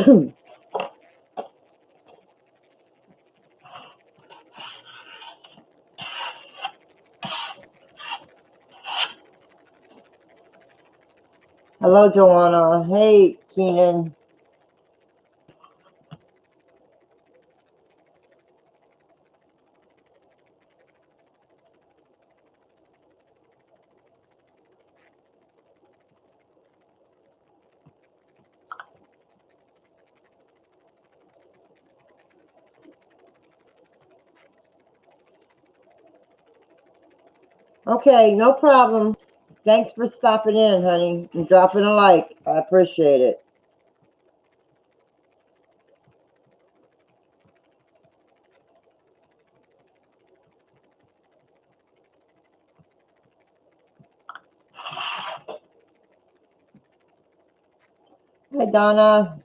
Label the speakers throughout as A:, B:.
A: Hello, Joanna. Hey, Keenan. Okay, no problem. Thanks for stopping in, honey, and dropping a like. I appreciate it. Hi, Donna.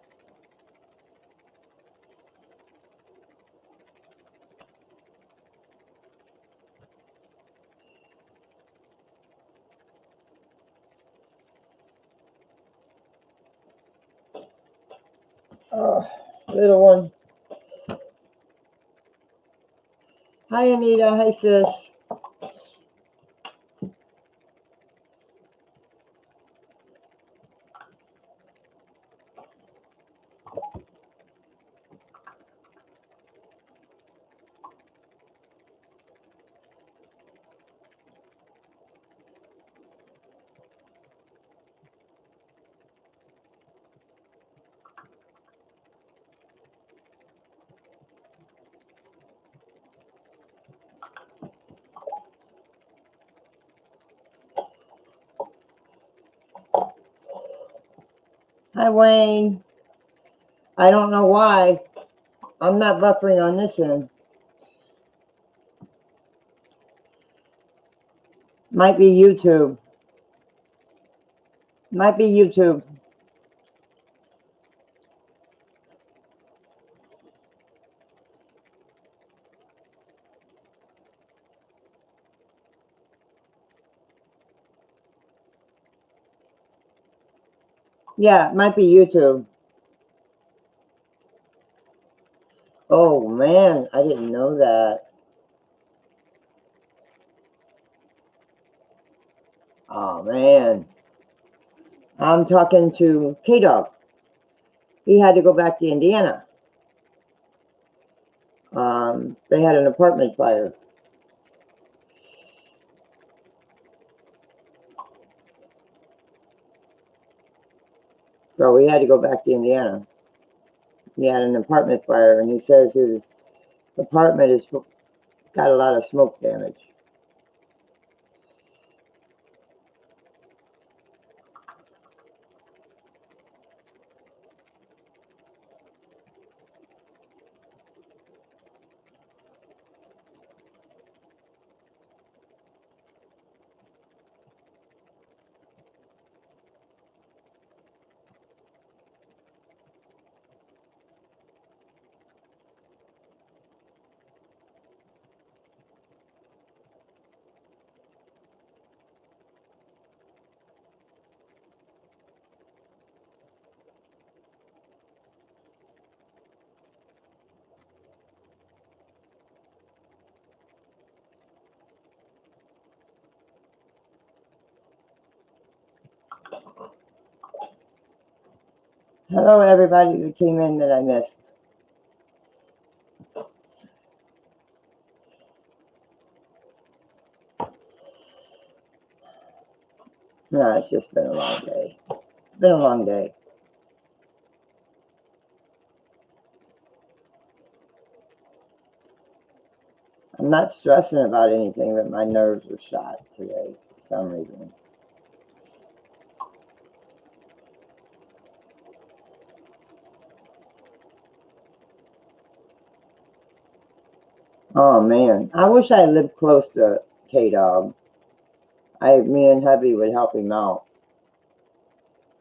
A: Oh, little one. Hi, Anita. Hi, sis. Hi, Wayne. I don't know why. I'm not buffering on this end. Might be YouTube. Might be YouTube. Yeah, it might be YouTube. Oh, man. I didn't know that. Oh, man. I'm talking to K-Dog. He had to go back to Indiana. They had an apartment fire. So he had to go back to Indiana. He had an apartment fire, and he says his apartment has got a lot of smoke damage. Hello, everybody that came in that I missed. No, it's just been a long day. It's been a long day. I'm not stressing about anything, but my nerves were shot today for some reason. Oh, man. I wish I lived close to K-Dog. Me and hubby would help him out.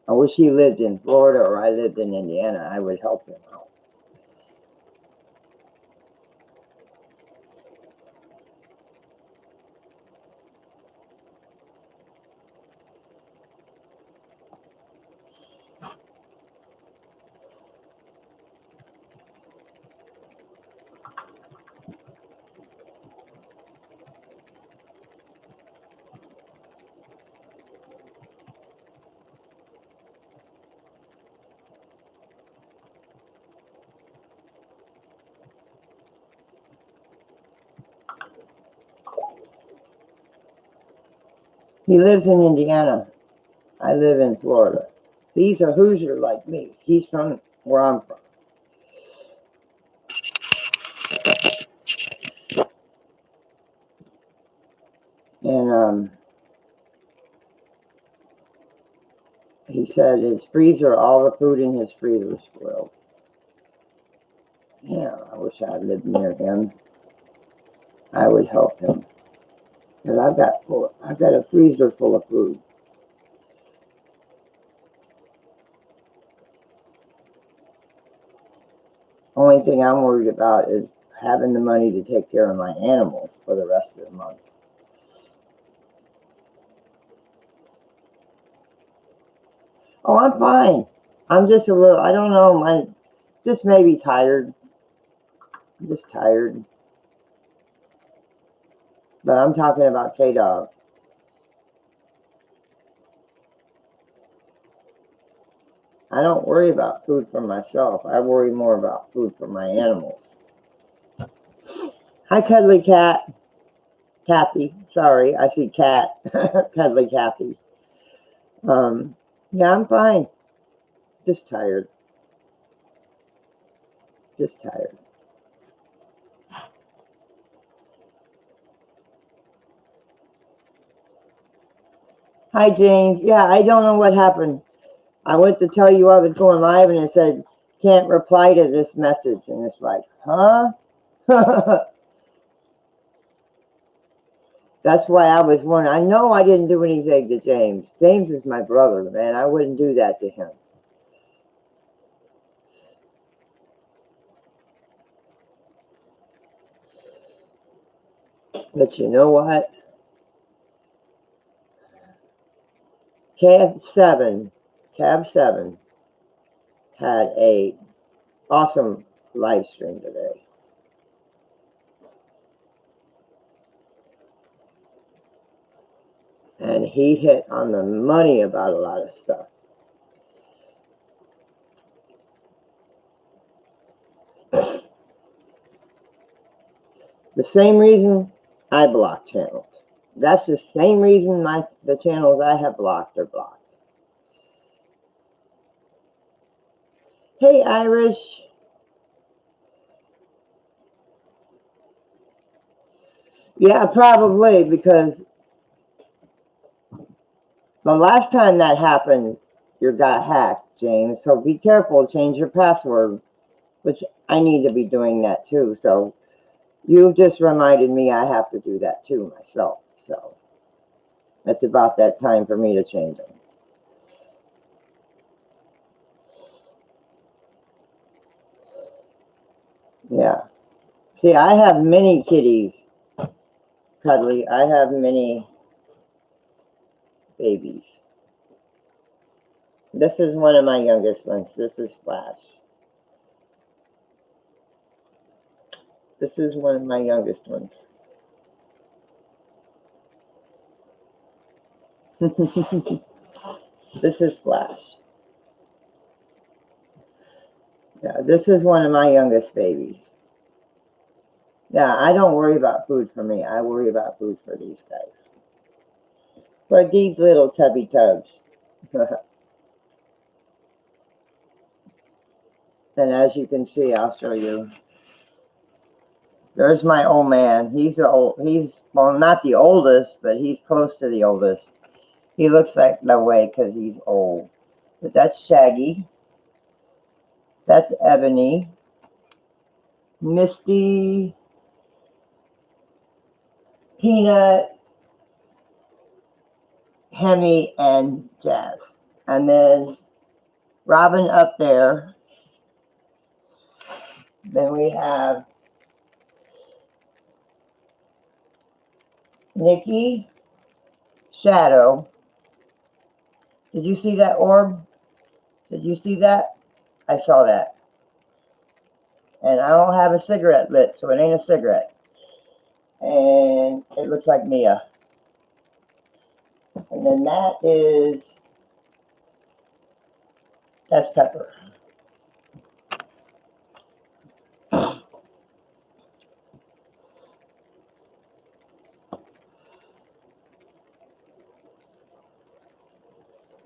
A: I wish he lived in Florida or I lived in Indiana. I would help him out. He lives in Indiana. I live in Florida. He's a Hoosier like me. He's from where I'm from. And he said his freezer, all the food in his freezer was spoiled. Yeah, I wish I lived near him. I would help him. Because I've got a freezer full of food. Only thing I'm worried about is having the money to take care of my animals for the rest of the month. Oh, I'm fine. I'm just a little, I don't know, just maybe tired. I'm just tired. But I'm talking about K-Dog. I don't worry about food for myself. I worry more about food for my animals. Hi, Cuddly Cat. Kathy. Sorry, I see Cat. Cuddly Kathy. Yeah, I'm fine. Just tired. Just tired. Hi, James. Yeah, I don't know what happened. I went to tell you I was going live and it said, can't reply to this message. And it's like, huh? That's why I was wondering. I know I didn't do anything to James. James is my brother, man. I wouldn't do that to him. But you know what? Cab 7 had a awesome live stream today. And he hit on the money about a lot of stuff. The same reason I block channels. That's the same reason the channels I have blocked are blocked. Hey, Irish. Yeah, probably, because the last time that happened, you got hacked, James. So be careful, change your password, which I need to be doing that too. So you just reminded me I have to do that too myself. So it's about that time for me to change them. Yeah. See, I have many kitties, Cuddly. I have many babies. This is one of my youngest ones. This is Flash. This is one of my youngest ones. This is Flash. Yeah, this is one of my youngest babies. Yeah, I don't worry about food for me. I worry about food for these guys. For these little tubby tubs. And as you can see, I'll show you. There's my old man. He's well, not the oldest, but he's close to the oldest. He looks like that way because he's old. But that's Shaggy. That's Ebony. Misty. Peanut. Hemi, and Jazz. And then Robin up there. Then we have Nikki, Shadow. Did you see that orb? Did you see that? I saw that. And I don't have a cigarette lit, so it ain't a cigarette. And it looks like Mia. And then that's Pepper.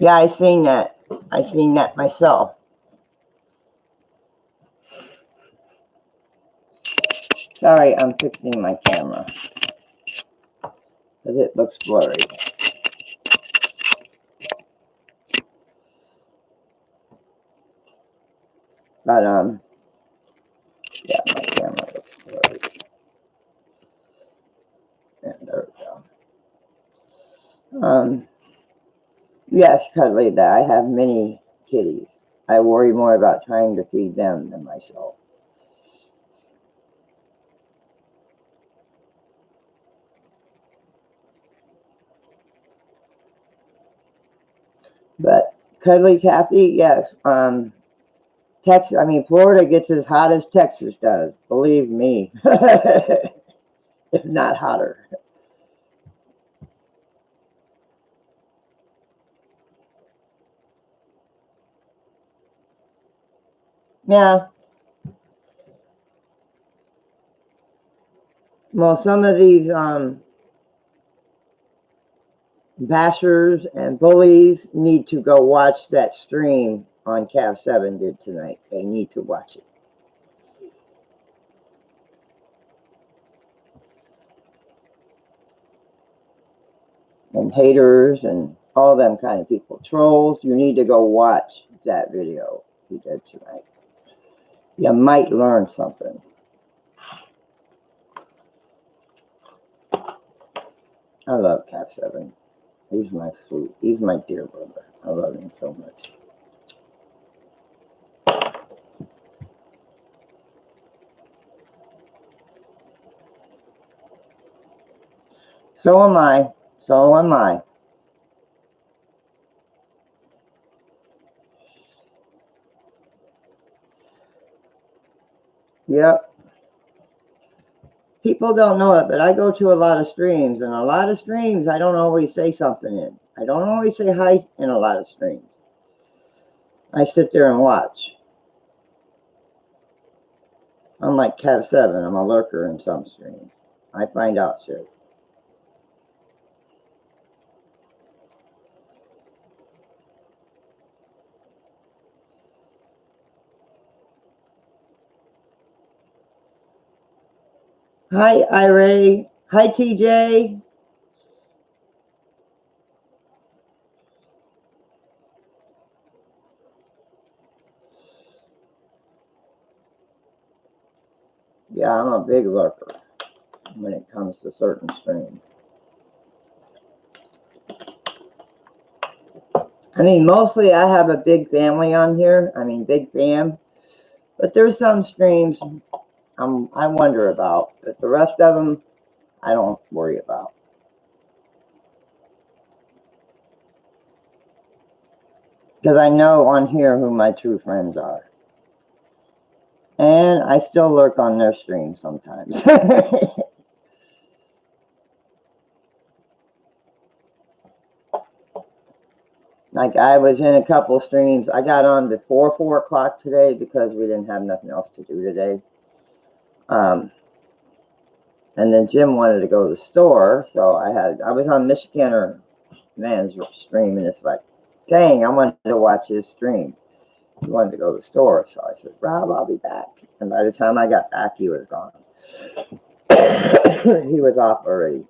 A: Yeah, I seen that. I seen that myself. Sorry, I'm fixing my camera because it looks blurry. But yeah, my camera looks blurry. And there we go. Yes, cuddly, that I have many kitties. I worry more about trying to feed them than myself. But cuddly Kathy, yes. Texas, I mean, Florida gets as hot as Texas does. Believe me, if not hotter. Yeah. Well, some of these bashers and bullies need to go watch that stream on Cav 7 did tonight. They need to watch it. And haters and all them kind of people. Trolls, you need to go watch that video he did tonight. You might learn something. I love Cap 7. He's my sweet, he's my dear brother. I love him so much. So am I. So am I. Yep. People don't know it, but I go to a lot of streams, and a lot of streams I don't always say something in. I don't always say hi in a lot of streams. I sit there and watch. Unlike Cav 7, I'm a lurker in some streams. I find out shit. Hi, Ira. Hi, TJ. Yeah, I'm a big lurker when it comes to certain streams. I mean, mostly I have a big family on here. I mean, big fam. But there's some streams I wonder about. But the rest of them, I don't worry about. Because I know on here who my true friends are. And I still lurk on their streams sometimes. Like I was in a couple streams. I got on before 4 o'clock today because we didn't have nothing else to do today. And then Jim wanted to go to the store, so I was on Michigander Man's stream, and it's like, dang, I wanted to watch his stream. He wanted to go to the store, so I said, Rob, I'll be back. And by the time I got back, he was gone. He was off already.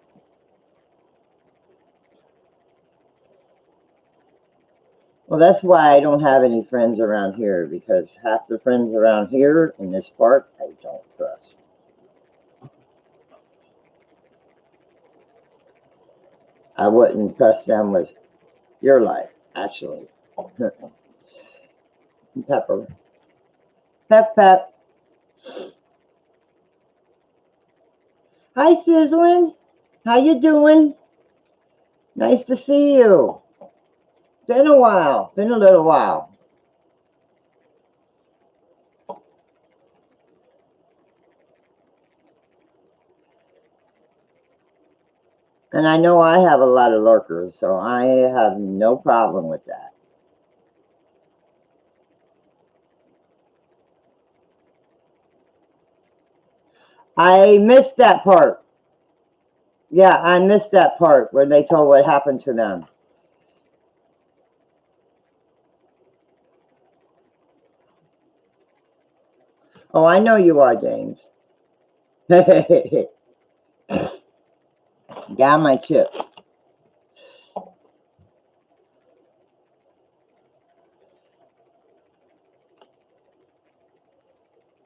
A: Well, that's why I don't have any friends around here, because half the friends around here in this park, I don't trust. I wouldn't trust them with your life, actually. Pepper. Pep, pep. Hi, Sizzling. How you doing? Nice to see you. Been a while. Been a little while. And I know I have a lot of lurkers, so I have no problem with that. I missed that part. Yeah, I missed that part where they told what happened to them. Oh, I know you are, James. Got my chip.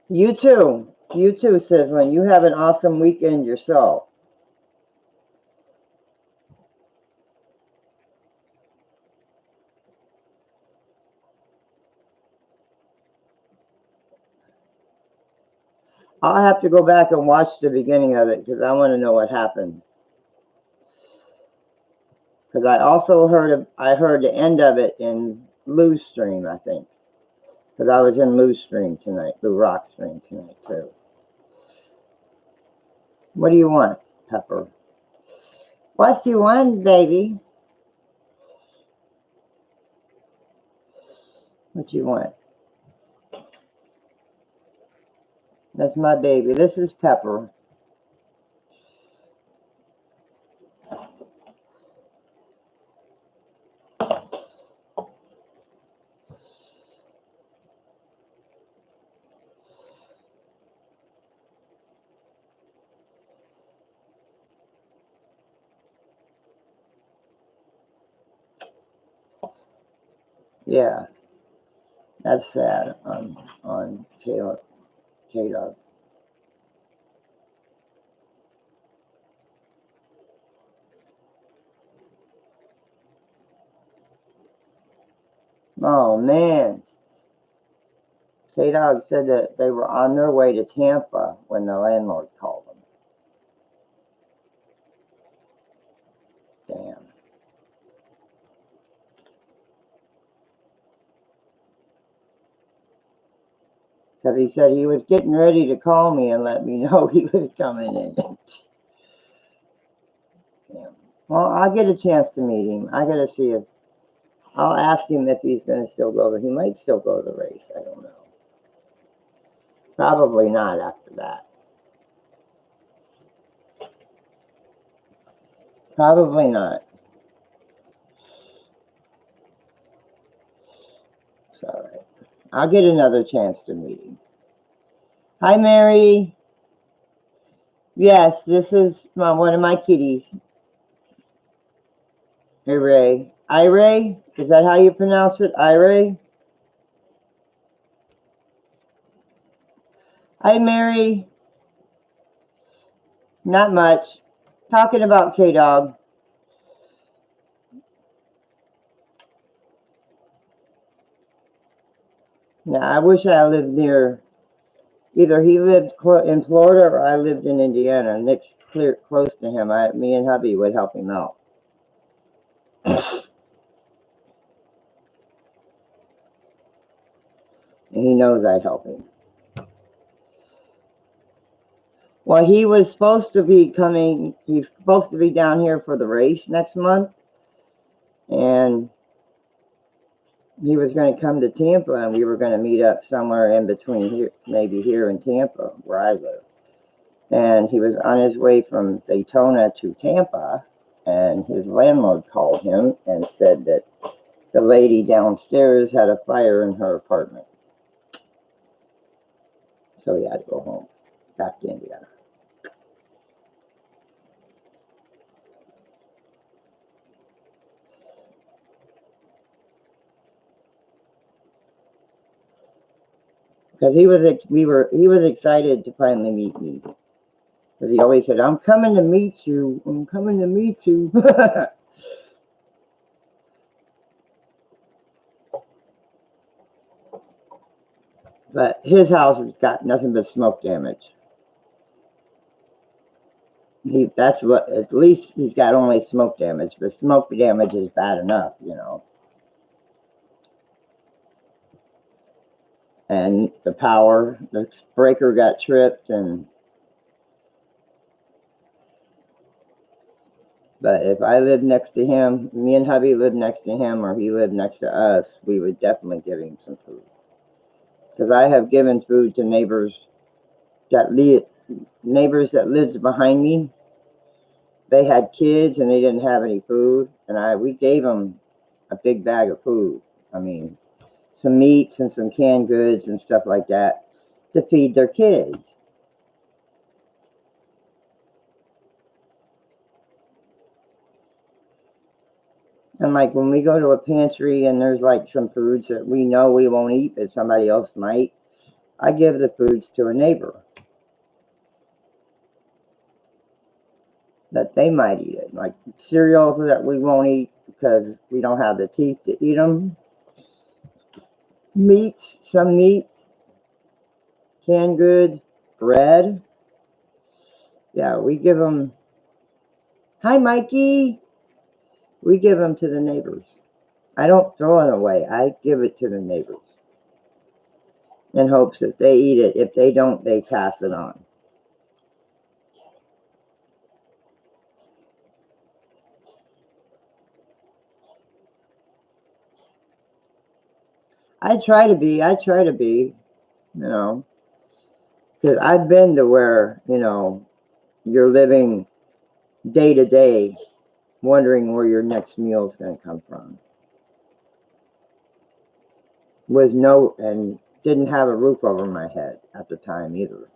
A: You too. You too, Sizzling. You have an awesome weekend yourself. I'll have to go back and watch the beginning of it because I want to know what happened. Because I heard the end of it in Lou's stream, I think. Because I was in Lou's stream tonight, Lou Rock's stream tonight too. What do you want, Pepper? What you want, baby? What you want? That's my baby. This is Pepper. Yeah, that's sad on K-Dog. Oh man, K-Dog said that they were on their way to Tampa when the landlord called them. Damn. Because he said he was getting ready to call me and let me know he was coming in. Damn. Well, I'll get a chance to meet him. I gotta see if I'll ask him if he's gonna still go. He might still go to the race. I don't know. Probably not after that. Probably not. It's all right. I'll get another chance to meet him. Hi, Mary. Yes, this is one of my kitties. Hey, Ray. Iray? Is that how you pronounce it? Iray? Hi, Mary. Not much. Talking about K-Dog. Yeah, I wish I lived near. Either he lived in Florida or I lived in Indiana. Nick's close to him. Me and hubby would help him out. And he knows I'd help him. Well, he was supposed to be coming. He's supposed to be down here for the race next month. And he was going to come to Tampa and we were going to meet up somewhere in between here, maybe here in Tampa, where I live. And he was on his way from Daytona to Tampa, and his landlord called him and said that the lady downstairs had a fire in her apartment. So he had to go home, back to Indiana. Because he was excited to finally meet me. Because he always said, "I'm coming to meet you. I'm coming to meet you." But his house has got nothing but smoke damage. That's what, at least he's got only smoke damage, but smoke damage is bad enough, you know. And the breaker got tripped, but if I lived next to him, me and hubby lived next to him, or he lived next to us, we would definitely give him some food. Because I have given food to neighbors that lived behind me. They had kids and they didn't have any food, and we gave them a big bag of food. I mean, some meats and some canned goods and stuff like that. to feed their kids. And like when we go to a pantry and there's like some foods that we know we won't eat but somebody else might, I give the foods to a neighbor that they might eat it. Like cereals that we won't eat because we don't have the teeth to eat them. Meats, some meat, canned goods, bread. Yeah, we give them. Hi, Mikey. We give them to the neighbors. I don't throw it away. I give it to the neighbors in hopes that they eat it. If they don't, they pass it on. I try to be, because I've been to where, you're living day to day wondering where your next meal is going to come from. And didn't have a roof over my head at the time either.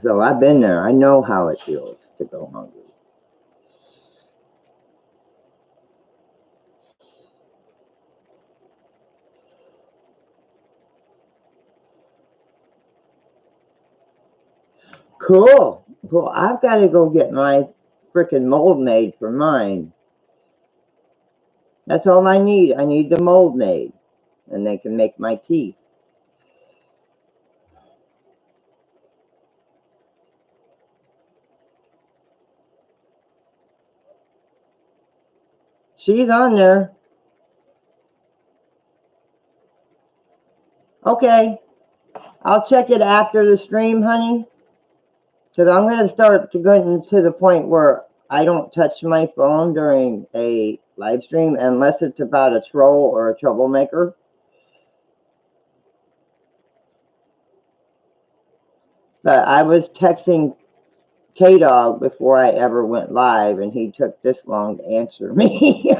A: So I've been there. I know how it feels to go hungry. Cool. I've got to go get my frickin' mold made for mine. That's all I need. I need the mold made. And they can make my teeth. She's on there. Okay. I'll check it after the stream, honey. Because I'm going to start to go to the point where I don't touch my phone during a live stream unless it's about a troll or a troublemaker. But I was texting K-Dog before I ever went live, and he took this long to answer me.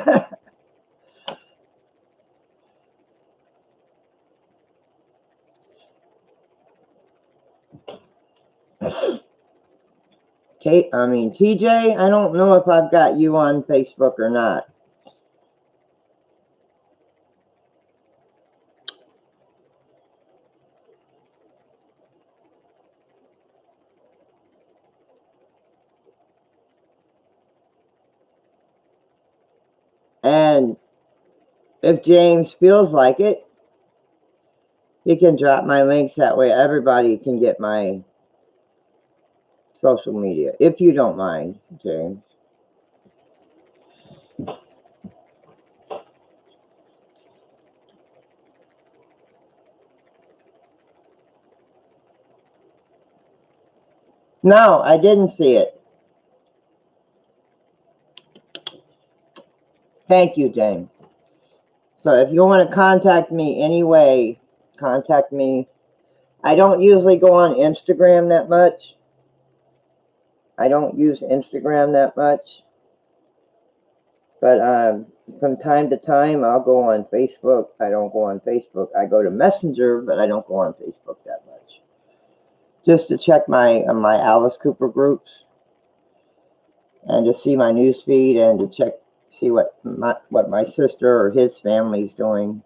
A: TJ, I don't know if I've got you on Facebook or not. And if James feels like it, he can drop my links. That way everybody can get my social media, if you don't mind, James. No, I didn't see it. Thank you, James. So if you want to contact me anyway, contact me. I don't usually go on Instagram that much. I don't use Instagram that much. But from time to time, I'll go on Facebook. I don't go on Facebook. I go to Messenger, but I don't go on Facebook that much. Just to check my Alice Cooper groups and to see my news feed and to see what my sister or his family's doing.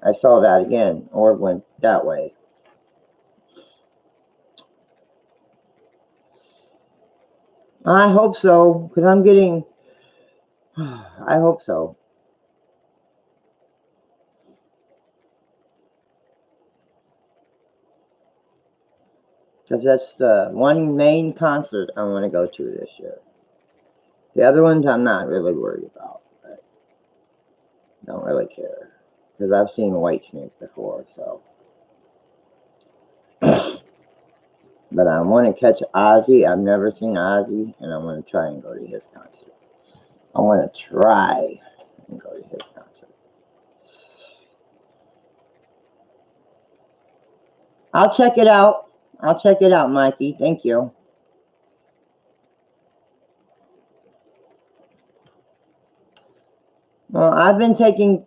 A: I saw that again, or went that way. I hope so, because I'm getting. I hope so. Because that's the one main concert I want to go to this year. The other ones I'm not really worried about, but don't really care. Because I've seen Whitesnake before, so. But I want to catch Ozzy. I've never seen Ozzy, and I want to try and go to his concert. I want to try and go to his concert. I'll check it out. I'll check it out, Mikey. Thank you. Well, I've been taking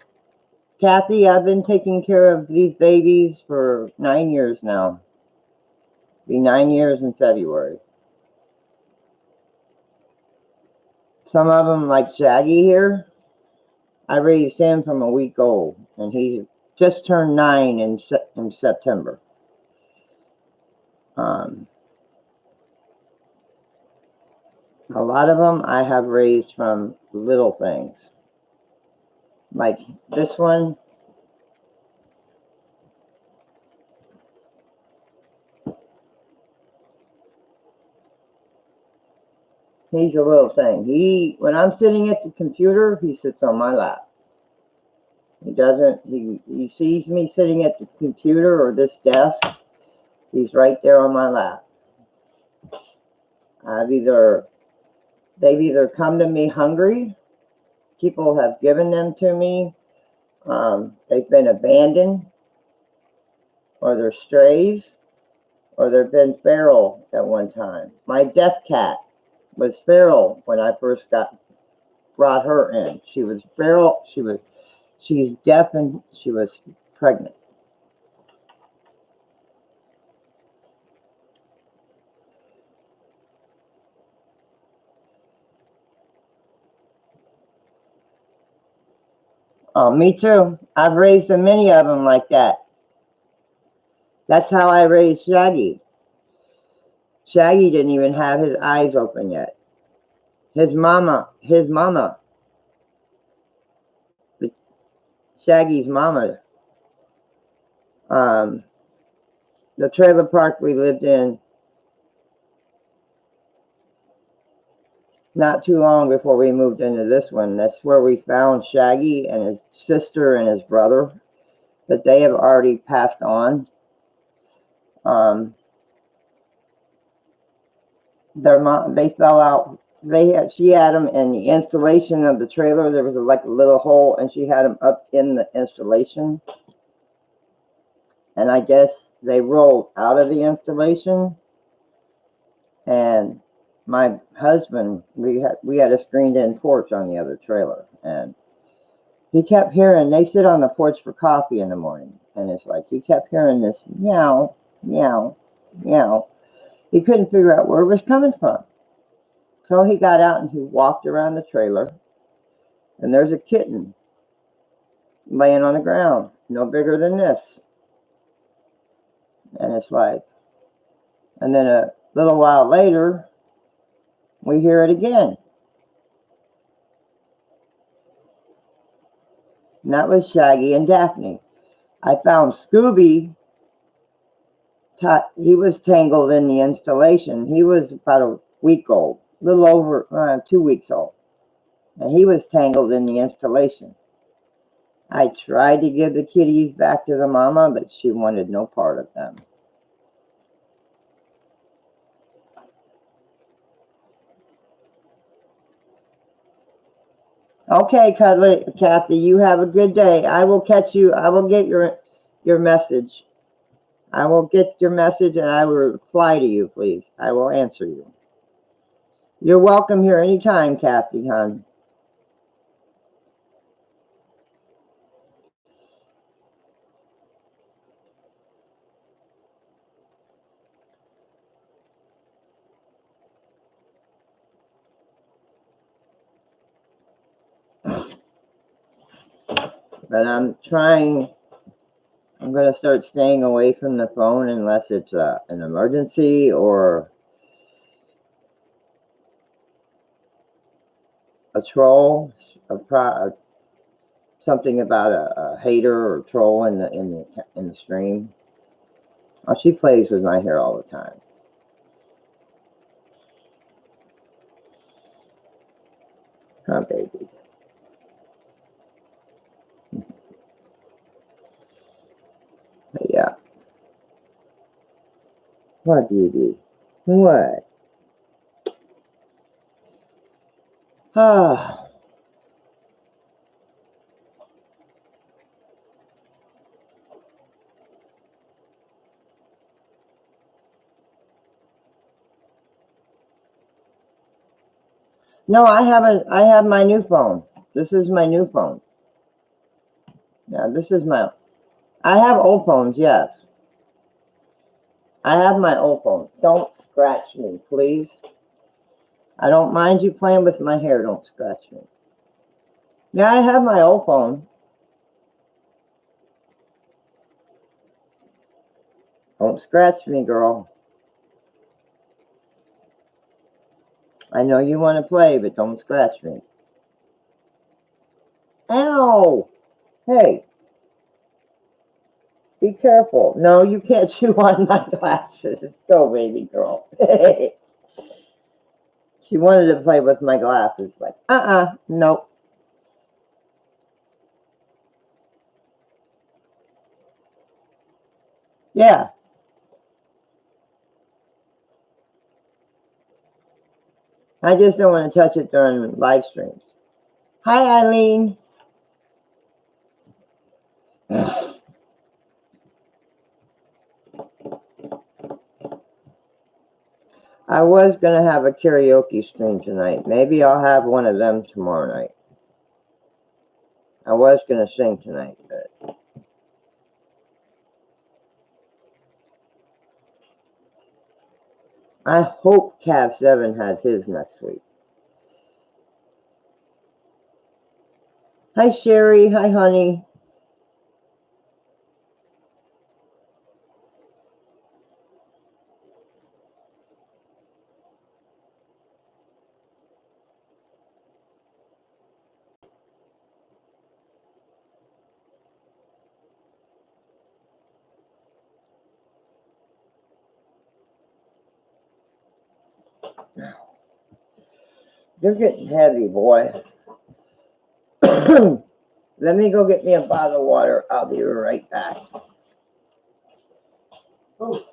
A: Kathy, I've been taking care of these babies for 9 years now. Be 9 years in February. Some of them, like Shaggy here, I raised him from a week old, and he just turned 9 in September. A lot of them I have raised from little things. Like this one, he's a little thing. When I'm sitting at the computer, he sits on my lap. He sees me sitting at the computer or this desk, he's right there on my lap. They've either come to me hungry, people have given them to me, they've been abandoned, or they're strays, or they've been feral at one time. My deaf cat was feral when I first brought her in. She was feral, she's deaf, and she was pregnant. Oh, me too. I've raised many of them like that. That's how I raised Shaggy. Shaggy didn't even have his eyes open yet. His mama, Shaggy's mama, the trailer park we lived in not too long before we moved into this one, that's where we found Shaggy and his sister and his brother, but they have already passed on. Their mom, they fell out. She had them in the installation of the trailer. There was like a little hole, and she had them up in the installation. And I guess they rolled out of the installation. And my husband, we had a screened-in porch on the other trailer, and he kept hearing. They sit on the porch for coffee in the morning, and it's like he kept hearing this meow, meow, meow. He couldn't figure out where it was coming from. So he got out and he walked around the trailer, and there's a kitten laying on the ground, no bigger than this. And it's like, and then a little while later, we hear it again. And that was Shaggy and Daphne. I found Scooby. He was tangled in the installation. He was about a week old, a little over 2 weeks old. And he was tangled in the installation. I tried to give the kitties back to the mama, but she wanted no part of them. Okay, Cuddly Kathy, you have a good day. I will catch you. I will get your message. I will get your message and I will reply to you, please. I will answer you. You're welcome here anytime, Kathy, hon. But I'm going to start staying away from the phone unless it's an emergency or a troll, something about a hater or troll in the stream. Oh, she plays with my hair all the time. Huh, baby. Yeah. What, baby? What? Ah. No, I haven't. I have my new phone. This is my new phone. Now, this is my... I have old phones, yes. I have my old phone. Don't scratch me, please. I don't mind you playing with my hair. Don't scratch me. Yeah, I have my old phone. Don't scratch me, girl. I know you want to play, but don't scratch me. Ow! Hey, be careful. No, you can't chew on my glasses. Go, baby girl. She wanted to play with my glasses, but nope. Yeah, I just don't want to touch it during live streams. Hi, Eileen. I was going to have a karaoke stream tonight. Maybe I'll have one of them tomorrow night. I was going to sing tonight, but I hope Cav 7 has his next week. Hi, Sherry. Hi, honey. You're getting heavy, boy. Let me go get me a bottle of water. I'll be right back. Oh,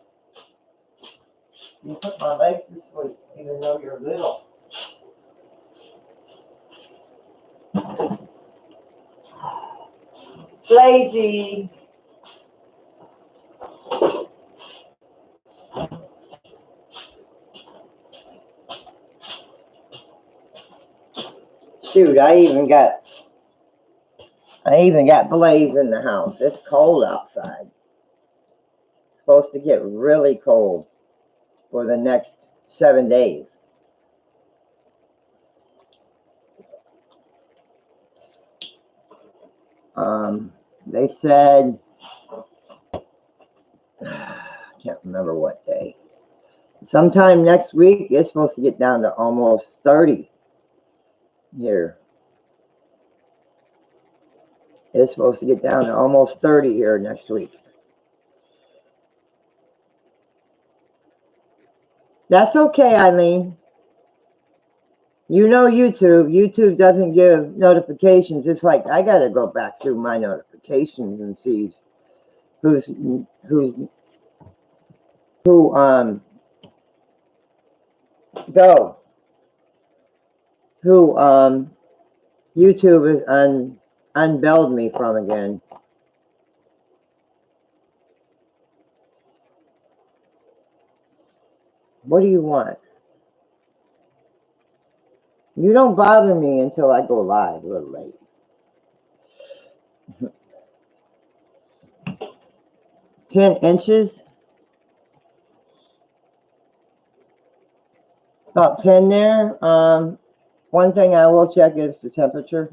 A: you put my legs to sleep, even though you're little. Lazy. Shoot, I even got Blaze in the house. It's cold outside. It's supposed to get really cold for the next 7 days. They said, I can't remember what day. Sometime next week, it's supposed to get down to almost 30 here. It's supposed to get down to almost 30 here next week. That's okay, Eileen. You know YouTube. YouTube doesn't give notifications. It's like I got to go back through my notifications and see who YouTube is unbelled me from again. What do you want? You don't bother me until I go live a little late. $10. About 10 there. One thing I will check is the temperature.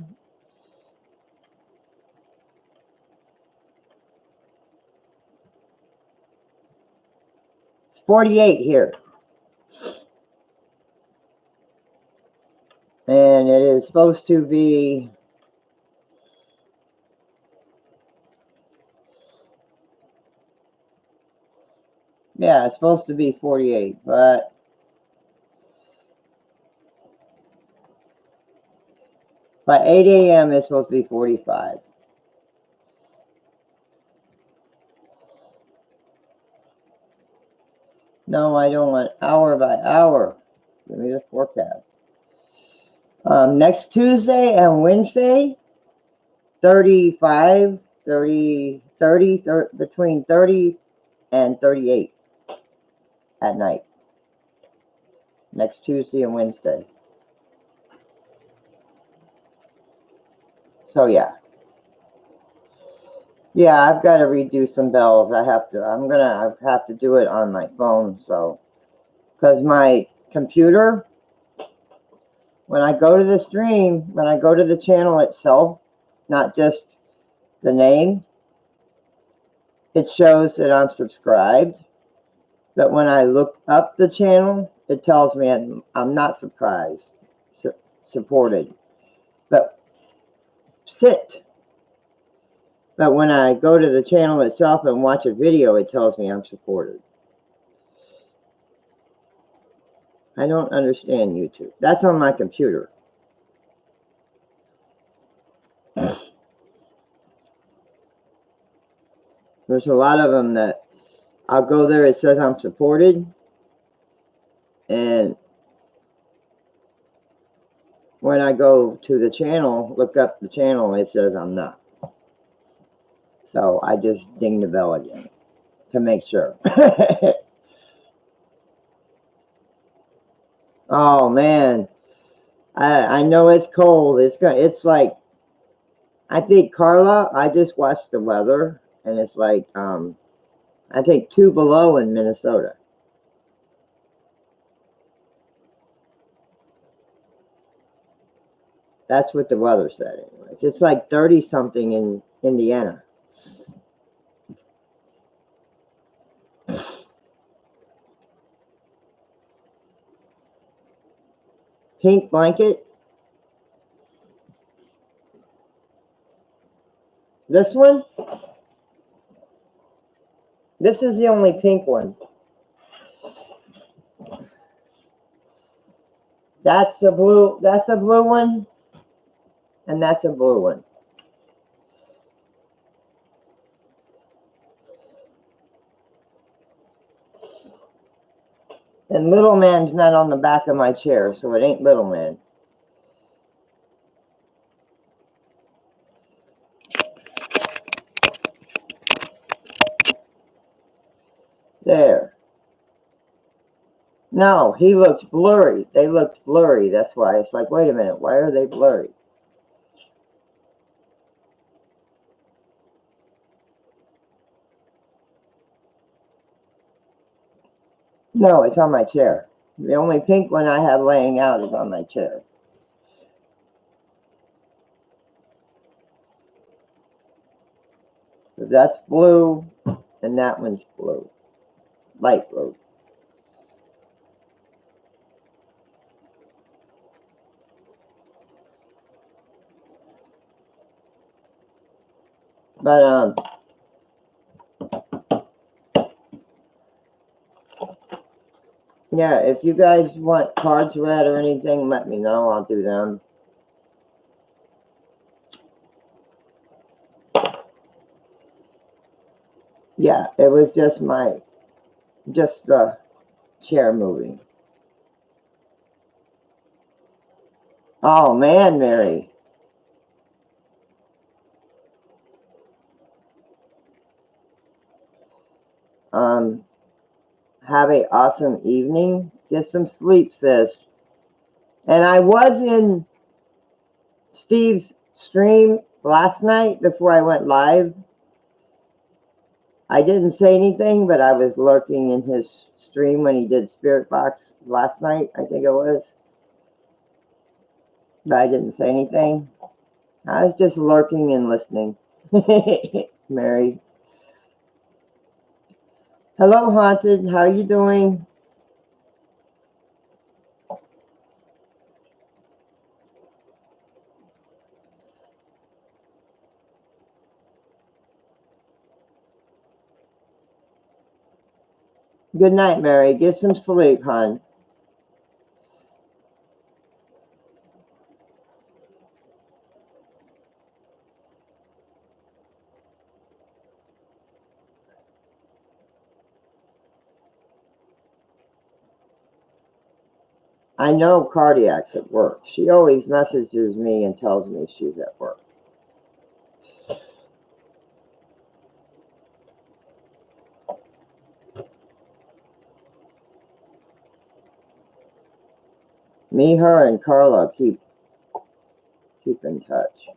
A: It's 48 here. And it is supposed to be it's supposed to be 48, but by 8 a.m. it's supposed to be 45. No, I don't want hour by hour. Give me the forecast. Next Tuesday and Wednesday, 35, 30, between 30 and 38 at night. Next Tuesday and Wednesday. So, yeah. Yeah, I've got to redo some bells. I have to do it on my phone. So, because my computer, when I go to the stream, when I go to the channel itself, not just the name, it shows that I'm subscribed. But when I look up the channel, it tells me I'm not surprised, supported. But sit. But when I go to the channel itself and watch a video, it tells me I'm supported. I don't understand YouTube. That's on my computer. There's a lot of them that I'll go there, it says I'm supported. And when I go to the channel, look up the channel, it says I'm not. So I just ding the bell again to make sure. Oh man, I know it's cold. It's like, I think Carla, I just watched the weather and it's like I think 2 below in Minnesota. That's what the weather said anyways. It's like 30 something in Indiana. Pink blanket. This one? This is the only pink one. That's a blue one, and that's a blue one. And little man's not on the back of my chair, so it ain't little man. There. No, he looks blurry. They looked blurry. That's why it's like, wait a minute, why are they blurry? No, it's on my chair. The only pink one I have laying out is on my chair. That's blue, and that one's blue. Light blue. But yeah, if you guys want cards read or anything, let me know. I'll do them. Yeah, it was just the chair moving. Oh man, Mary. Have a awesome evening. Get some sleep, sis. And I was in Steve's stream last night before I went live. I didn't say anything, but I was lurking in his stream when he did Spirit Box last night, I think it was. But I didn't say anything. I was just lurking and listening. Mary. Hello, Haunted. How are you doing? Good night, Mary. Get some sleep, hon. I know Cardiac's at work. She always messages me and tells me she's at work. Me, her, and Carla keep in touch.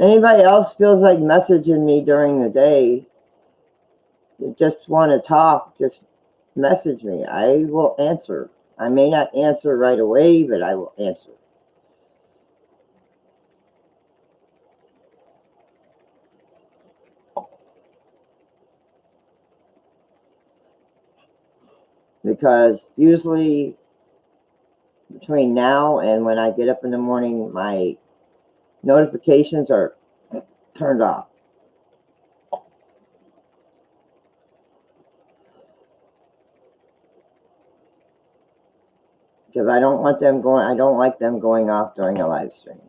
A: Anybody else feels like messaging me during the day, you just want to talk, just message me. I will answer. I may not answer right away, but I will answer. Because usually between now and when I get up in the morning, my notifications are turned off. Because I don't want them going, I don't like them going off during a live stream.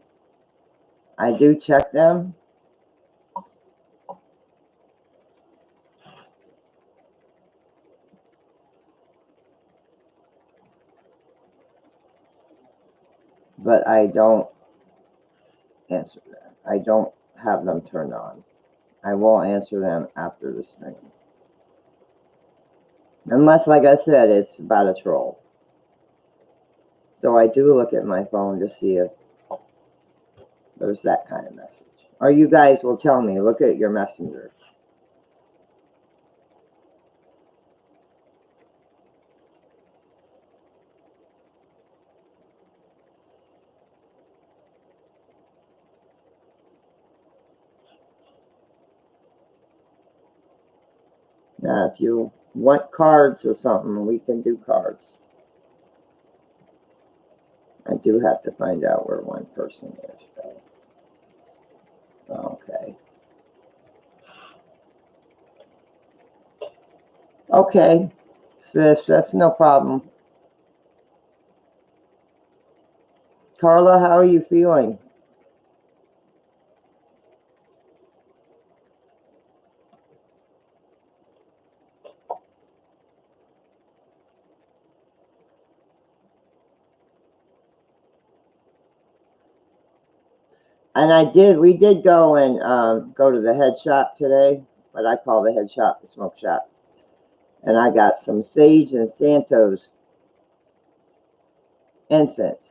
A: I do check them. But I don't answer them. I don't have them turned on. I will answer them after the stream. Unless, like I said, it's about a troll. So I do look at my phone to see if there's that kind of message. Or you guys will tell me, look at your messenger. Now, if you want cards or something, we can do cards. I do have to find out where one person is, though. Okay. Okay, sis, that's no problem. Carla, how are you feeling? And we did go and go to the head shop today, what I call the head shop, the smoke shop. And I got some Sage and Santos incense.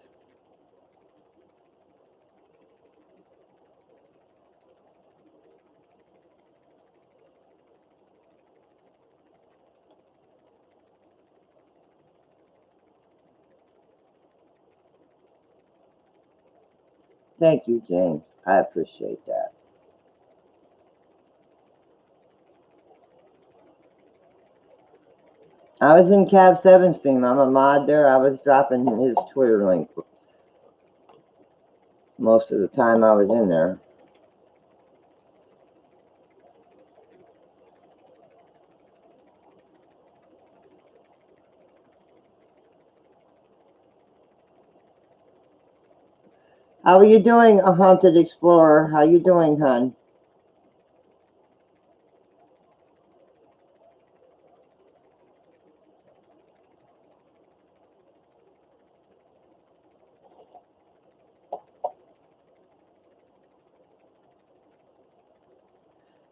A: Thank you, James. I appreciate that. I was in Cab 7 stream. I'm a mod there. I was dropping his Twitter link most of the time I was in there. How are you doing, a haunted explorer? How you doing, hon?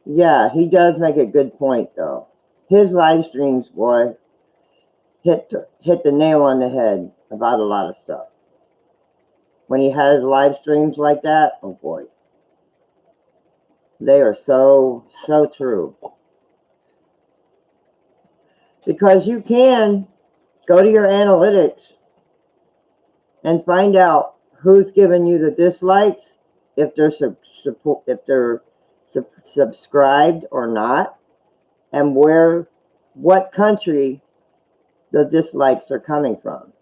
A: Yeah, he does make a good point, though. His live streams, boy, hit the nail on the head about a lot of stuff. When he has live streams like that, oh boy, they are so true. Because you can go to your analytics and find out who's giving you the dislikes, if they're subscribed or not, and what country the dislikes are coming from.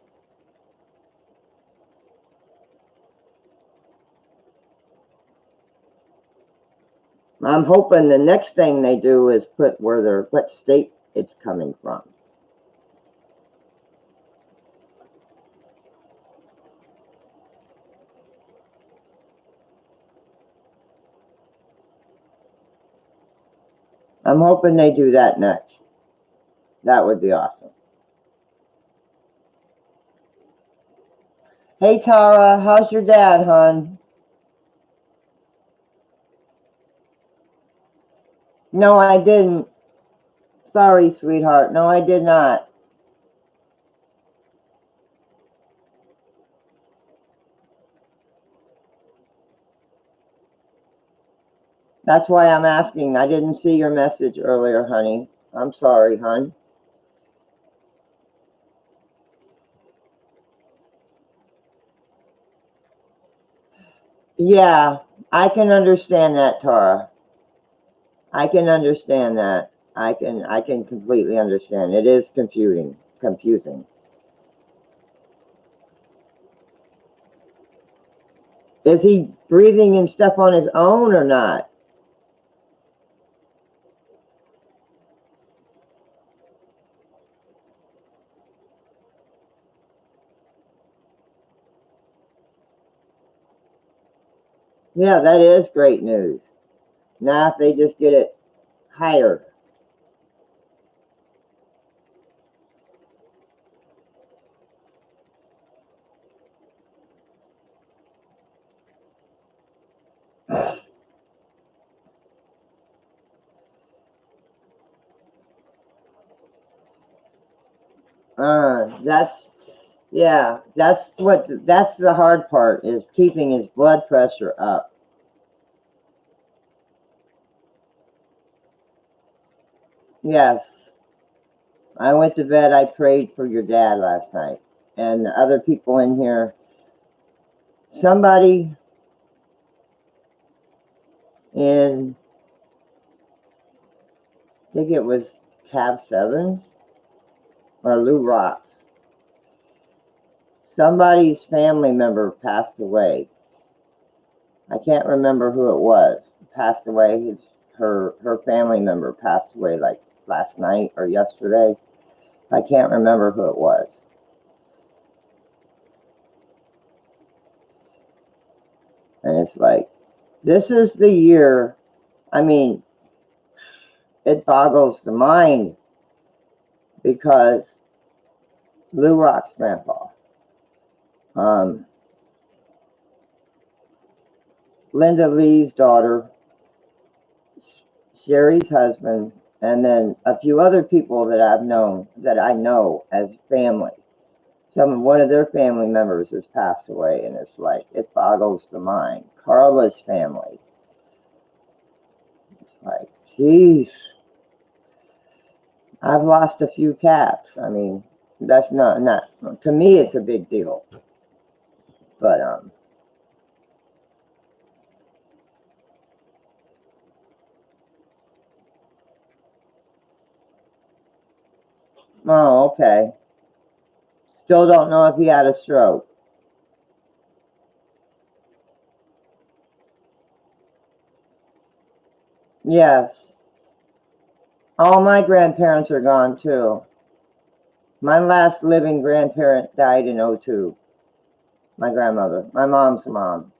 A: I'm hoping the next thing they do is put what state it's coming from. I'm hoping they do that next. That would be awesome. Hey Tara, how's your dad, hon? No, I didn't. Sorry, sweetheart. No, I did not. That's why I'm asking. I didn't see your message earlier, honey. I'm sorry, hon. Yeah, I can understand that, Tara. I can understand that. I can completely understand. It is confusing. Is he breathing and stuff on his own or not? Yeah, that is great news. Now if they just get it higher. That's yeah, that's the hard part is keeping his blood pressure up. Yes, I went to bed. I prayed for your dad last night, and the other people in here. Somebody in, I think it was Cab Seven or Lou Rock. Somebody's family member passed away. I can't remember who it was. Passed away. Her family member passed away like last night or yesterday. I can't remember who it was. And it's like, this is the year. I mean, it boggles the mind because Lou Rock's grandpa, um, Linda Lee's daughter, Sherry's husband, and then a few other people that I know as family. One of their family members has passed away, and it's like it boggles the mind. Carla's family, it's like, geez, I've lost a few cats. I mean, that's not to me. It's a big deal, but oh, okay. Still don't know if he had a stroke. Yes, all my grandparents are gone too. My last living grandparent died in '02. My grandmother, my mom's mom.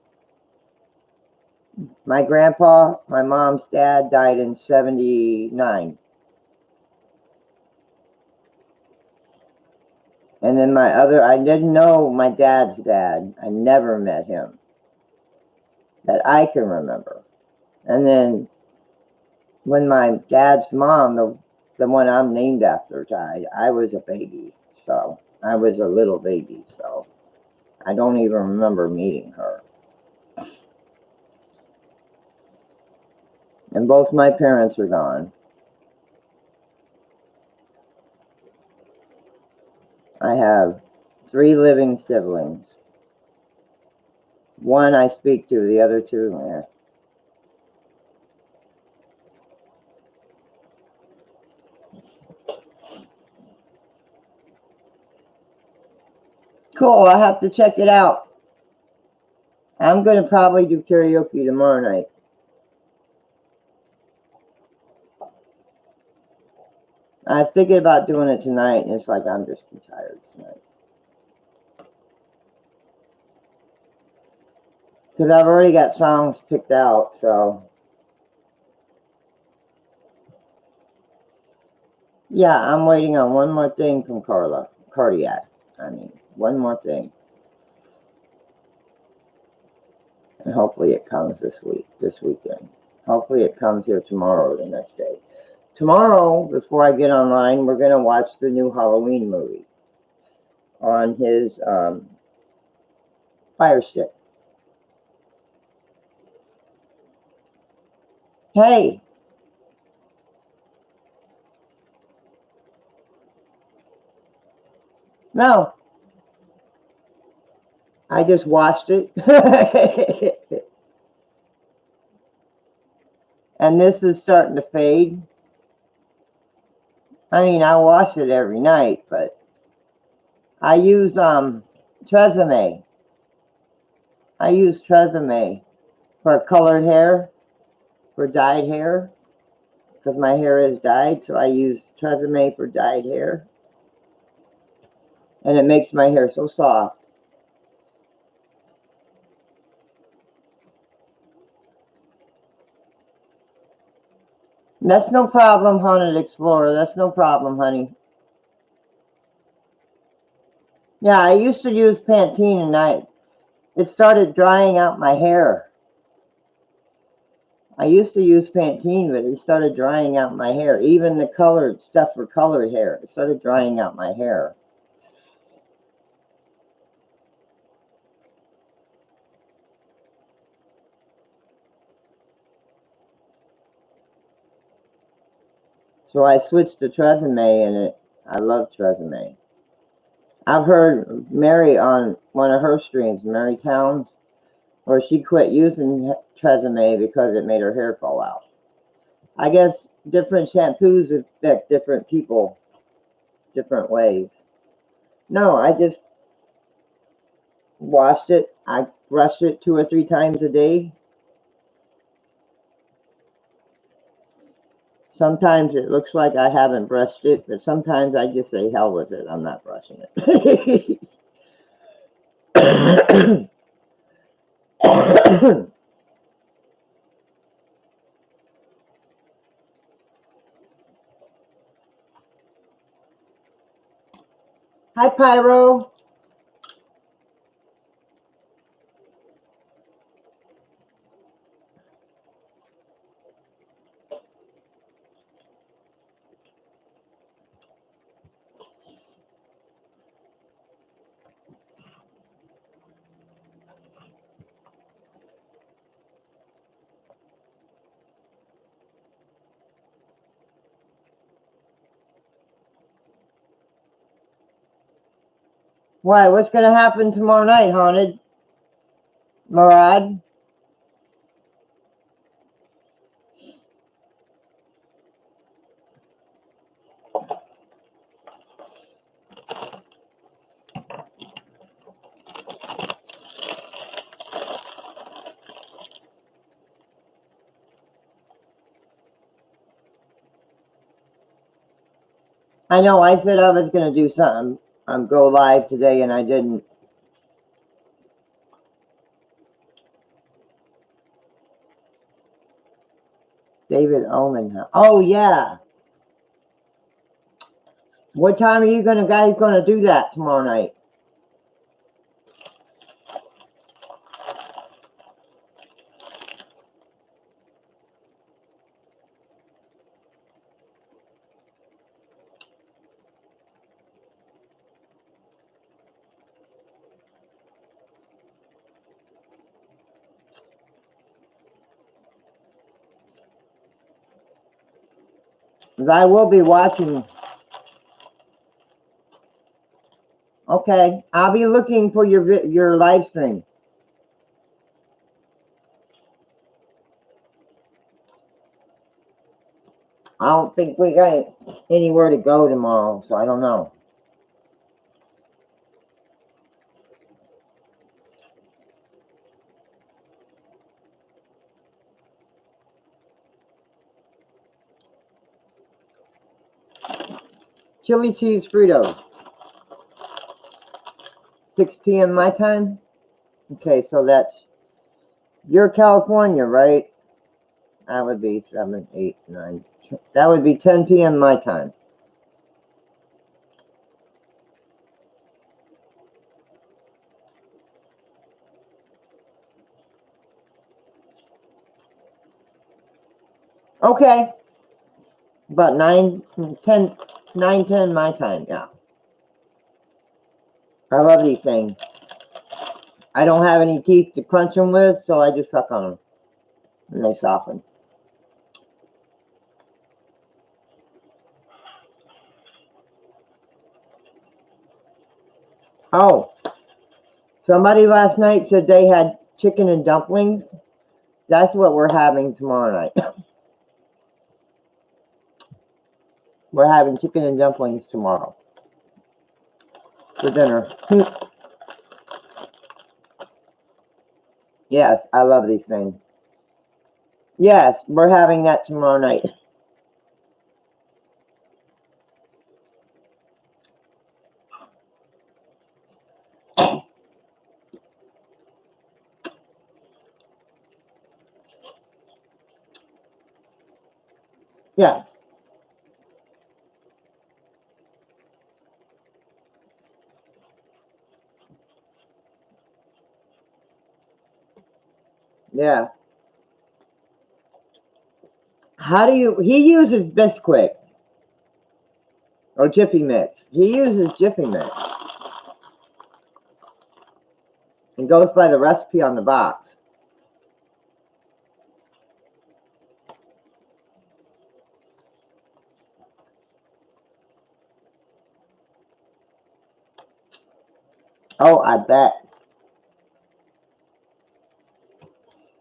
A: My grandpa, my mom's dad, died in '79. And then I didn't know my dad's dad. I never met him that I can remember. And then when my dad's mom, the one I'm named after, died, I was a baby. So I was a little baby. So I don't even remember meeting her. And both my parents are gone. I have 3 living siblings. One I speak to, the other two, cool. I'll have to check it out. I'm going to probably do karaoke tomorrow night. I was thinking about doing it tonight, and it's like I'm just too tired tonight. Because I've already got songs picked out, so. Yeah, I'm waiting on one more thing from Carla. Cardiac. I mean, one more thing. And hopefully it comes this weekend. Hopefully it comes here tomorrow or the next day. Tomorrow, before I get online, we're going to watch the new Halloween movie on his Fire Stick. Hey, no, I just washed it. And this is starting to fade. I mean, I wash it every night, but I use Tresemme. I use Tresemme for colored hair, for dyed hair, because my hair is dyed, so I use Tresemme for dyed hair. And it makes my hair so soft. That's no problem, Haunted Explorer. That's no problem, honey. Yeah, I used to use Pantene and it started drying out my hair. I used to use Pantene, but it started drying out my hair. Even the colored stuff for colored hair, it started drying out my hair. So I switched to Tresemme, and I love Tresemme. I've heard Mary on one of her streams, Mary Towns, where she quit using Tresemme because it made her hair fall out. I guess different shampoos affect different people different ways. No, I just washed it. I brushed it 2 or 3 times a day. Sometimes it looks like I haven't brushed it, but sometimes I just say hell with it. I'm not brushing it. Hi, Pyro. Why? What's going to happen tomorrow night, Haunted? Murad? I know I said I was going to do something. Go live today, and I didn't. David Omen. Oh, yeah. What time are you guys going to do that tomorrow night? I will be watching. Okay, I'll be looking for your live stream. I don't think we got anywhere to go tomorrow, so I don't know. Chili cheese Fritos. 6 p.m. my time? Okay, so you're California, right? That would be 7, 8, 9. That would be 10 p.m. my time. Okay. About 9, 10 my time, yeah. I love these things. I don't have any teeth to crunch them with, so I just suck on them. And they soften. Oh, somebody last night said they had chicken and dumplings. That's what we're having tomorrow night. We're having chicken and dumplings tomorrow for dinner. Yes, I love these things. Yes, we're having that tomorrow night. Yeah. Yeah. How do you, he uses Bisquick or Jiffy Mix. He uses Jiffy Mix and goes by the recipe on the box. Oh, I bet.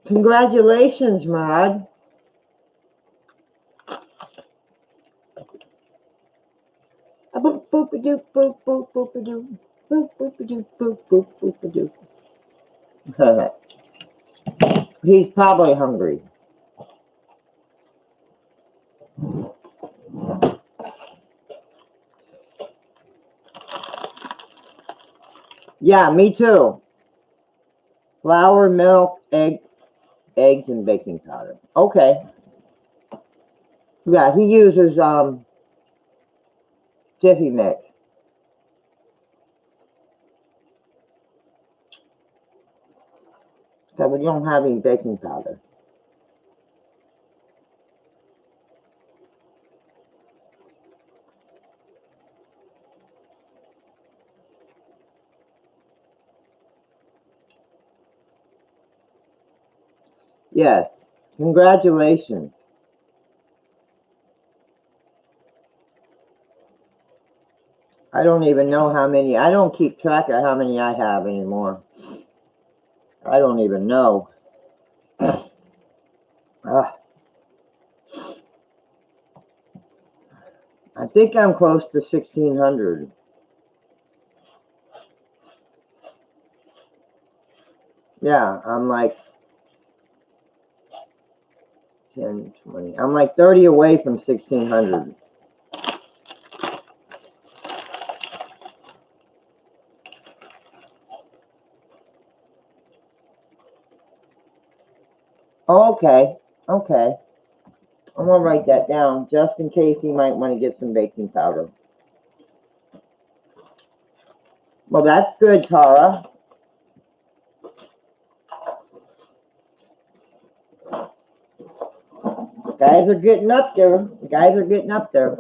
A: Congratulations, Maude. Boop, boop, a doop, boop, boop, boop, a doop. Boop, boop, a doop, boop, boop, boop, a doop. He's probably hungry. Yeah, me too. Flour, milk, eggs, and baking powder. Okay. Yeah, he uses Jiffy Mix. So we don't have any baking powder. Yes. Congratulations. I don't even know how many. I don't keep track of how many I have anymore. I don't even know. I think I'm close to 1,600. Yeah, I'm like 10, 20. I'm like 30 away from 1,600. Okay. Okay. I'm going to write that down just in case you might want to get some baking powder. Well, that's good, Tara. Guys are getting up there. Guys are getting up there.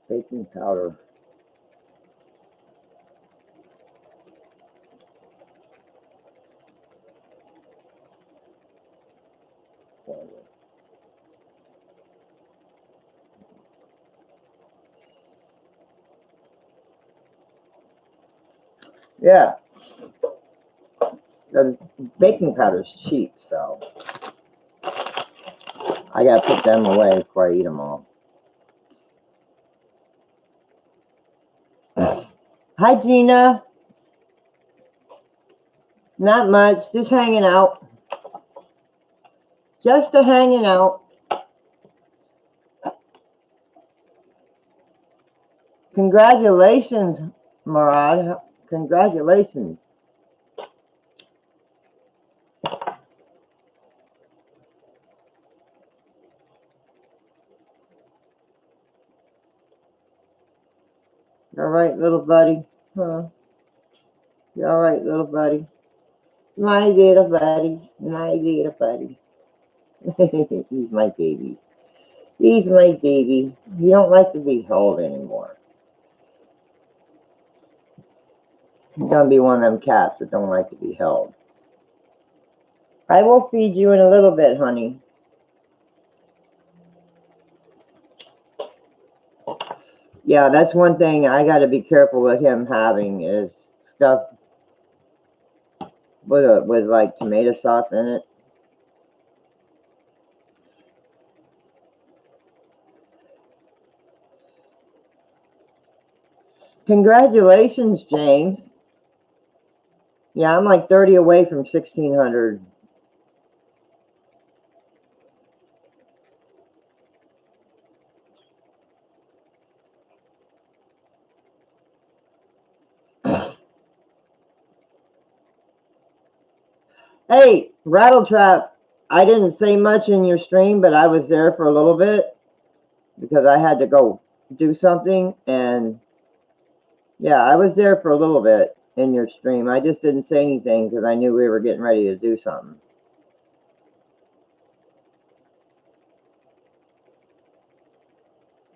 A: Baking powder. Yeah. The baking powder's cheap, so I gotta put them away before I eat them all. Hi, Gina. Not much, just hanging out. Just a hanging out. Congratulations, Murad. Congratulations. You all right, little buddy? Huh? You all right, little buddy? My little buddy. My little buddy. He's my baby. He's my baby. He don't like to be held anymore. He's gonna be one of them cats that don't like to be held. I will feed you in a little bit, honey. Yeah, that's one thing I got to be careful with him having is stuff with like tomato sauce in it. Congratulations, James. Yeah, I'm like 30 away from 1600. Hey, Rattletrap, I didn't say much in your stream, but I was there for a little bit because I had to go do something. And yeah, I was there for a little bit in your stream. I just didn't say anything because I knew we were getting ready to do something.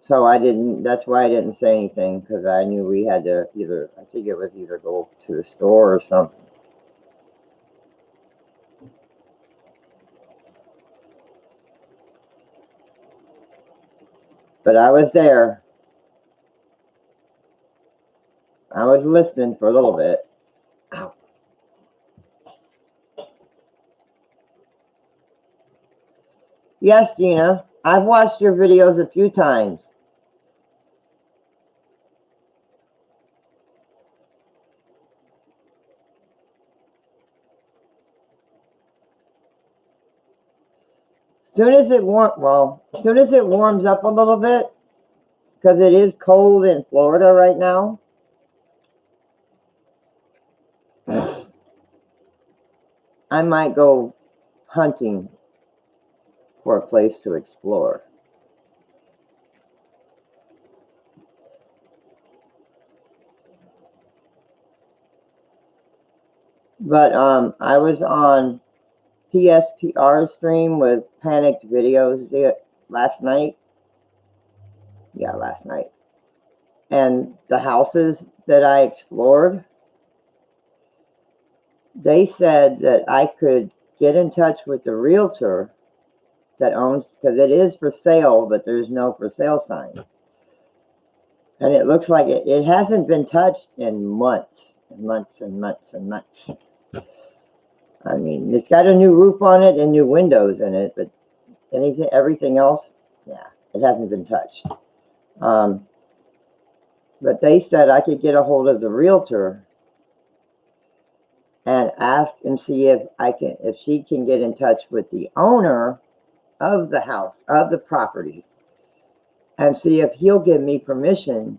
A: So I didn't, that's why I didn't say anything, because I knew we had to either, I think it was either go to the store or something. But I was there. I was listening for a little bit. Ow. Yes, Gina, I've watched your videos a few times. Soon as it as soon as it warms up a little bit, because it is cold in Florida right now, I might go hunting for a place to explore. But I was on PSPR stream with Panicked Videos last night. Yeah, last night. And the houses that I explored, they said that I could get in touch with the realtor that owns, because it is for sale, but there's no for sale sign. And it looks like it hasn't been touched in months and months and months and months. I mean, it's got a new roof on it and new windows in it, but everything else, yeah, it hasn't been touched. But they said I could get a hold of the realtor and ask and see if she can get in touch with the owner of the house, of the property, and see if he'll give me permission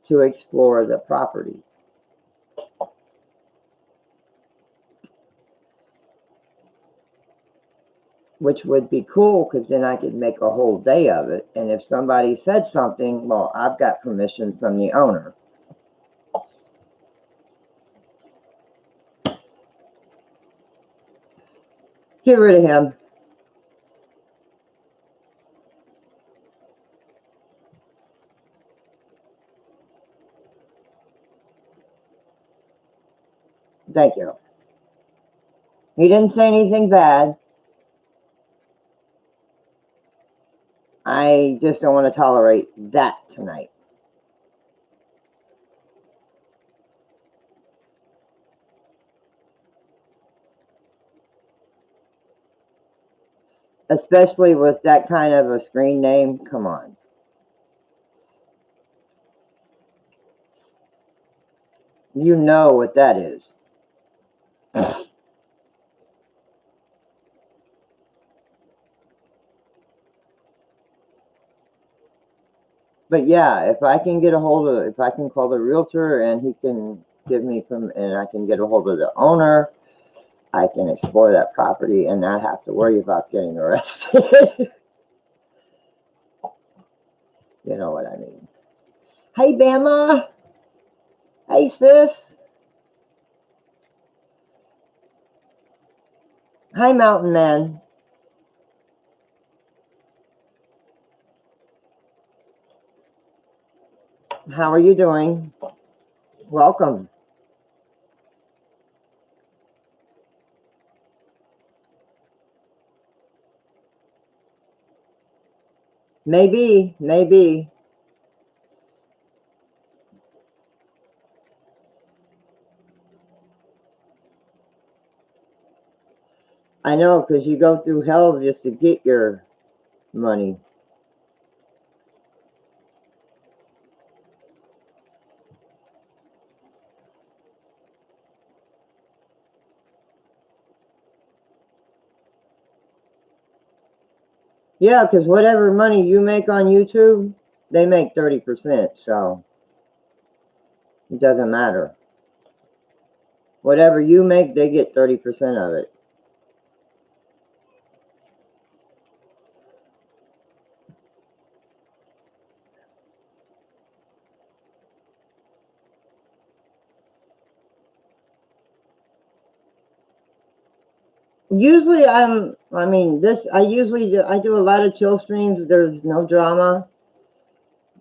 A: to explore the property. Which would be cool, because then I could make a whole day of it. And if somebody said something, well, I've got permission from the owner. Get rid of him. Thank you. He didn't say anything bad. I just don't want to tolerate that tonight. Especially with that kind of a screen name. Come on. You know what that is. But yeah, if I can get a hold of, if I can call the realtor and he can give me and I can get a hold of the owner, I can explore that property and not have to worry about getting arrested. You know what I mean. Hey, Bama. Hey, sis. Hi, Mountain Man. How are you doing? Welcome. Maybe. I know, because you go through hell just to get your money. Yeah, because whatever money you make on YouTube, they make 30%, so it doesn't matter. Whatever you make, they get 30% of it. Usually I do a lot of chill streams. There's no drama.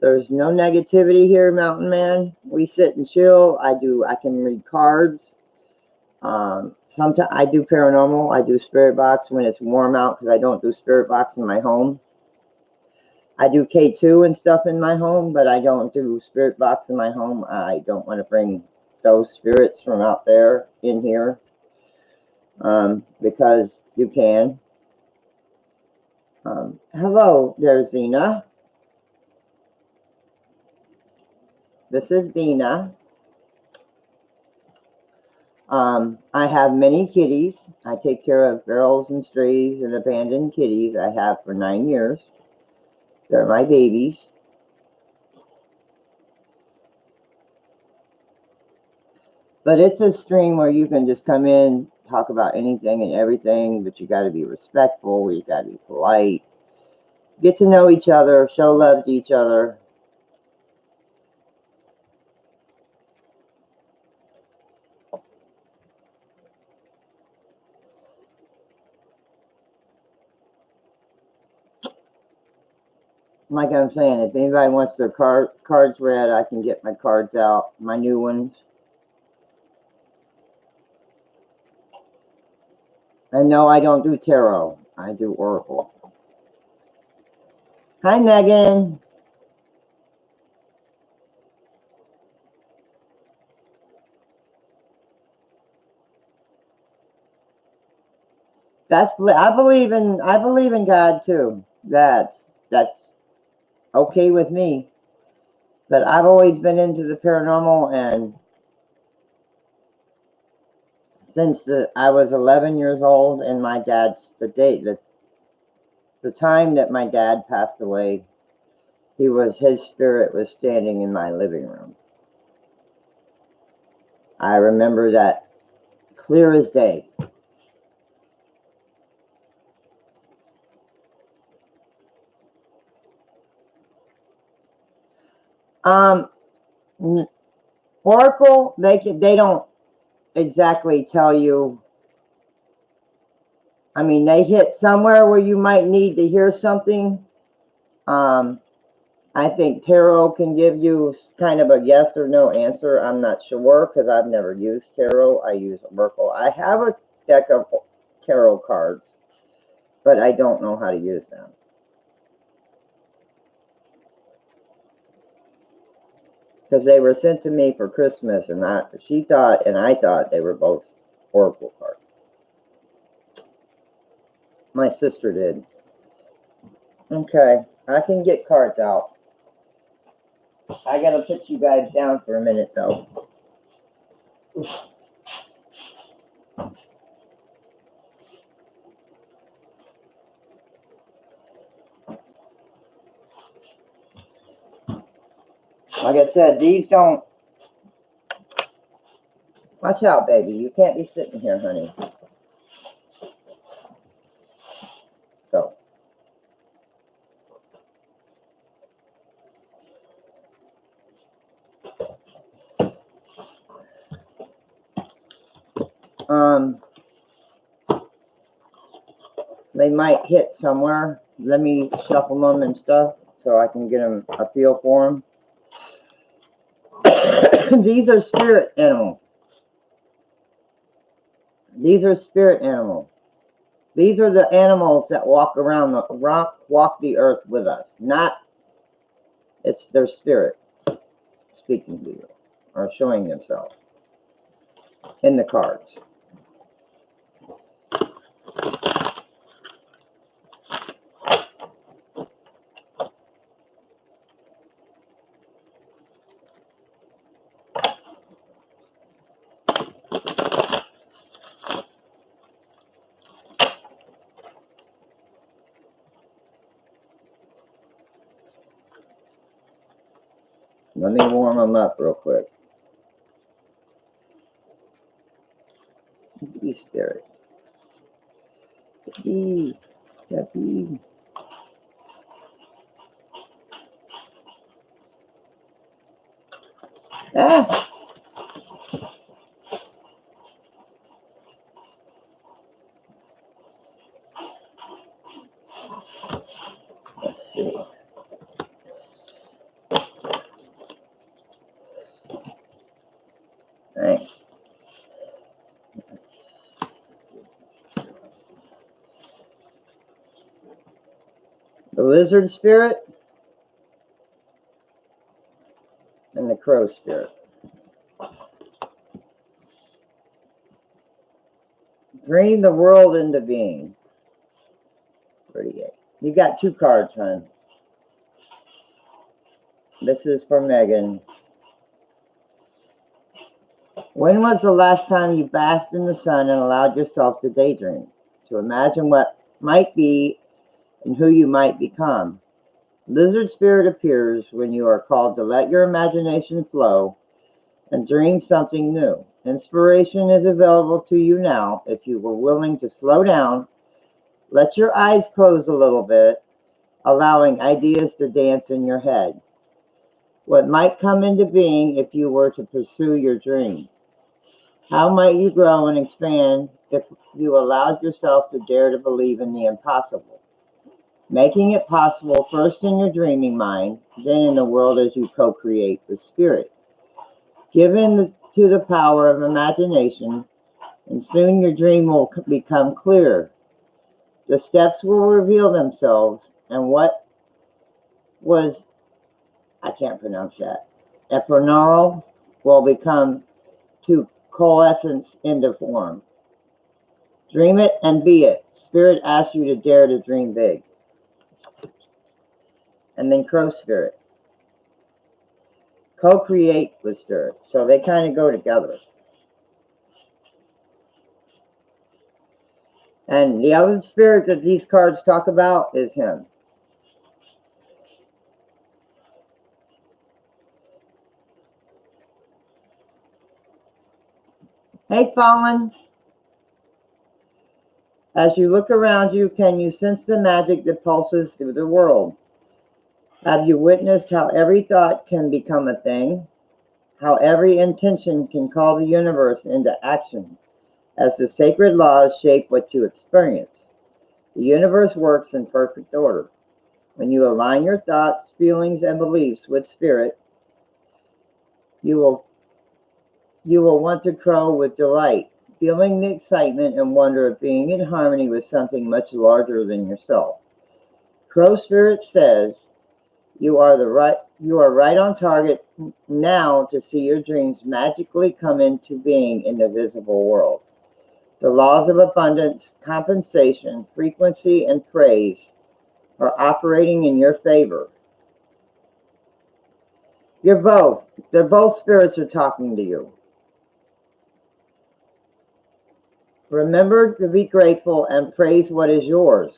A: There's no negativity here, Mountain Man. We sit and chill. I can read cards. Sometimes I do paranormal. I do spirit box when it's warm out because I don't do spirit box in my home. I do K2 and stuff in my home, but I don't do spirit box in my home. I don't want to bring those spirits from out there in here because you can. Hello there, Zena. This is Dina. I have many kitties. I take care of ferals and strays and abandoned kitties. I have for 9 years. They're my babies. But it's a stream where you can just come in, talk about anything and everything, but you got to be respectful. You got to be polite. Get to know each other. Show love to each other. Like I'm saying, if anybody wants their cards read, I can get my cards out, my new ones. And no, I don't do tarot. I do oracle. Hi, Megan. I believe in God too. That's okay with me. But I've always been into the paranormal, and since I was 11 years old, and my dad's the time that my dad passed away, his spirit was standing in my living room. I remember that clear as day. Um, Oracle, they don't exactly tell you. I mean, they hit somewhere where you might need to hear something. I think tarot can give you kind of a yes or no answer. I'm not sure because I've never used tarot. I use Oracle. I have a deck of tarot cards, but I don't know how to use them. Because they were sent to me for Christmas, and she thought and I thought they were both Oracle cards. My sister did. Okay, I can get cards out. I gotta put you guys down for a minute, though. Like I said, these don't. Watch out, baby. You can't be sitting here, honey. So. They might hit somewhere. Let me shuffle them and stuff so I can get them a feel for them. These are spirit animals. These are spirit animals. These are the animals that walk around walk the earth with us. It's their spirit speaking to you or showing themselves in the cards. Let me warm them up real quick. Be spirit. Be. Be. Ah! Let's see. Right. The lizard spirit and the crow spirit. Dream the world into being. 38. You got 2 cards, hon. This is for Megan. When was the last time you basked in the sun and allowed yourself to daydream, to imagine what might be and who you might become? Lizard spirit appears when you are called to let your imagination flow and dream something new. Inspiration is available to you now if you were willing to slow down, let your eyes close a little bit, allowing ideas to dance in your head. What might come into being if you were to pursue your dream? How might you grow and expand if you allowed yourself to dare to believe in the impossible? Making it possible first in your dreaming mind, then in the world as you co-create with spirit. Given to the power of imagination, and soon your dream will become clearer. The steps will reveal themselves, and what was, I can't pronounce that, ephemeral will become to coalescence into form. Dream it and be it. Spirit asks you to dare to dream big. And then crow spirit. Co-create with spirit. So they kind of go together. And the other spirit that these cards talk about is him. Hey, Fallen. As you look around you, can you sense the magic that pulses through the world? Have you witnessed how every thought can become a thing? How every intention can call the universe into action as the sacred laws shape what you experience? The universe works in perfect order. When you align your thoughts, feelings, and beliefs with spirit, you will want to crow with delight, feeling the excitement and wonder of being in harmony with something much larger than yourself. Crow spirit says you are right on target now to see your dreams magically come into being in the visible world. The laws of abundance, compensation, frequency, and praise are operating in your favor. They're both spirits are talking to you. Remember to be grateful and praise what is yours,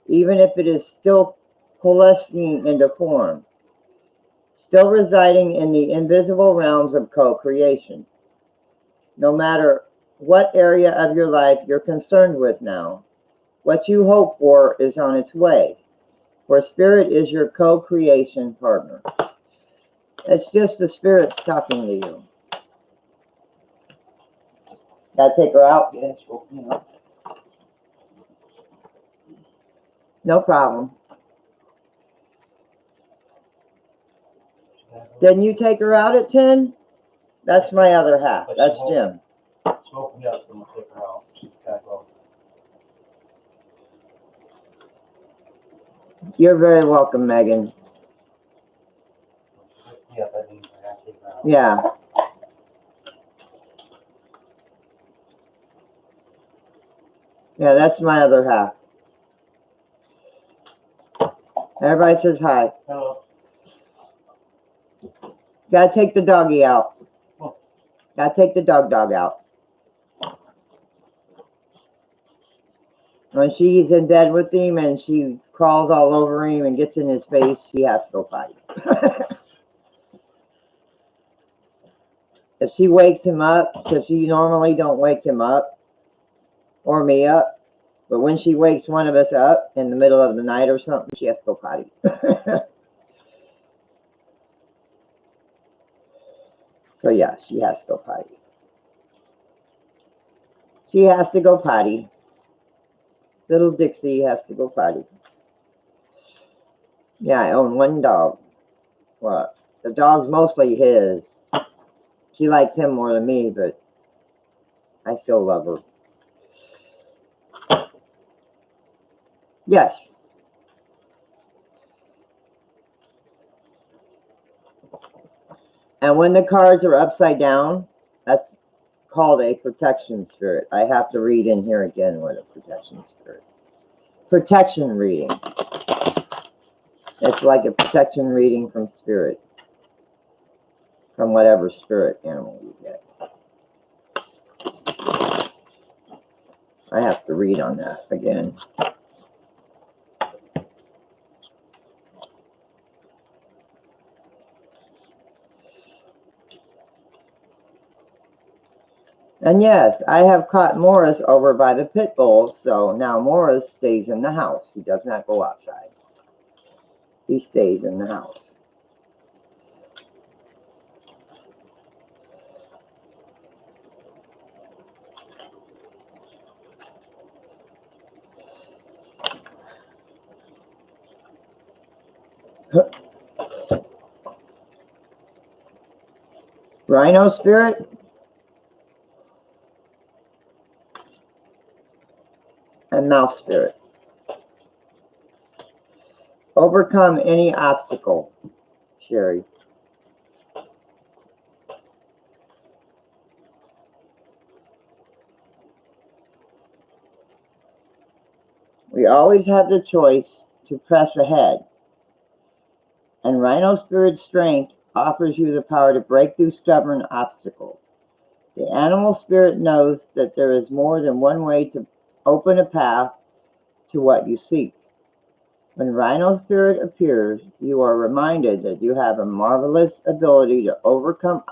A: even if it is still coalescing into form, still residing in the invisible realms of co-creation. No matter what area of your life you're concerned with now, what you hope for is on its way, for spirit is your co-creation partner. It's just the spirits talking to you. Gotta take her out? Yes, open it up. No problem. Didn't you take her out at 10? That's my other half. That's Jim.
B: Open it up and we'll take her out. She's gotta go.
A: You're very welcome, Megan.
B: Yeah, that means I gotta take her out.
A: Yeah. Yeah, that's my other half. Everybody says hi.
B: Hello.
A: Gotta take the doggy out.
B: Oh.
A: Gotta take the dog out. When she's in bed with him and she crawls all over him and gets in his face, she has to go potty. If she wakes him up, because you normally don't wake him up or me up, but when she wakes one of us up in the middle of the night or something, she has to go potty. So yeah, she has to go potty. She has to go potty. Little Dixie has to go potty. Yeah, I own one dog. Well, the dog's mostly his. She likes him more than me, but I still love her. Yes. And when the cards are upside down, that's called a protection spirit. I have to read in here again what a protection spirit. Protection reading. It's like a protection reading from spirit. From whatever spirit animal you get. I have to read on that again. And yes, I have caught Morris over by the pit bull, so now Morris stays in the house. He does not go outside. He stays in the house. Rhino spirit and mouse spirit. Overcome any obstacle, Sherry. We always have the choice to press ahead. And Rhino Spirit Strength offers you the power to break through stubborn obstacles. The animal spirit knows that there is more than one way to open a path to what you seek. When Rhino Spirit appears, you are reminded that you have a marvelous ability to overcome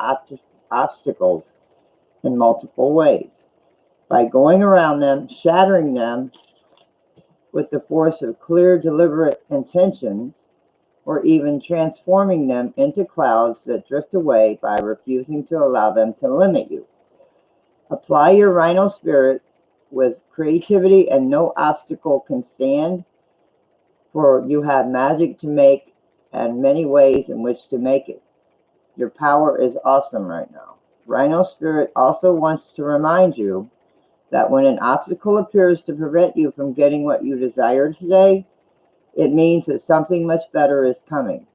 A: obstacles in multiple ways. By going around them, shattering them with the force of clear, deliberate intentions, or even transforming them into clouds that drift away by refusing to allow them to limit you. Apply your Rhino Spirit with creativity, and no obstacle can stand, for you have magic to make and many ways in which to make it. Your power is awesome right now. Rhino Spirit also wants to remind you that when an obstacle appears to prevent you from getting what you desire today, it means that something much better is coming.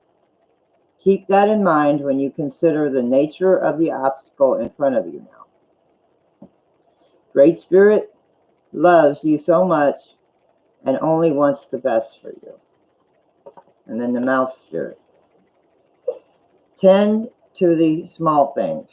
A: Keep that in mind when you consider the nature of the obstacle in front of you now. Great Spirit loves you so much and only wants the best for you. And then the mouse spirit. Tend to the small things.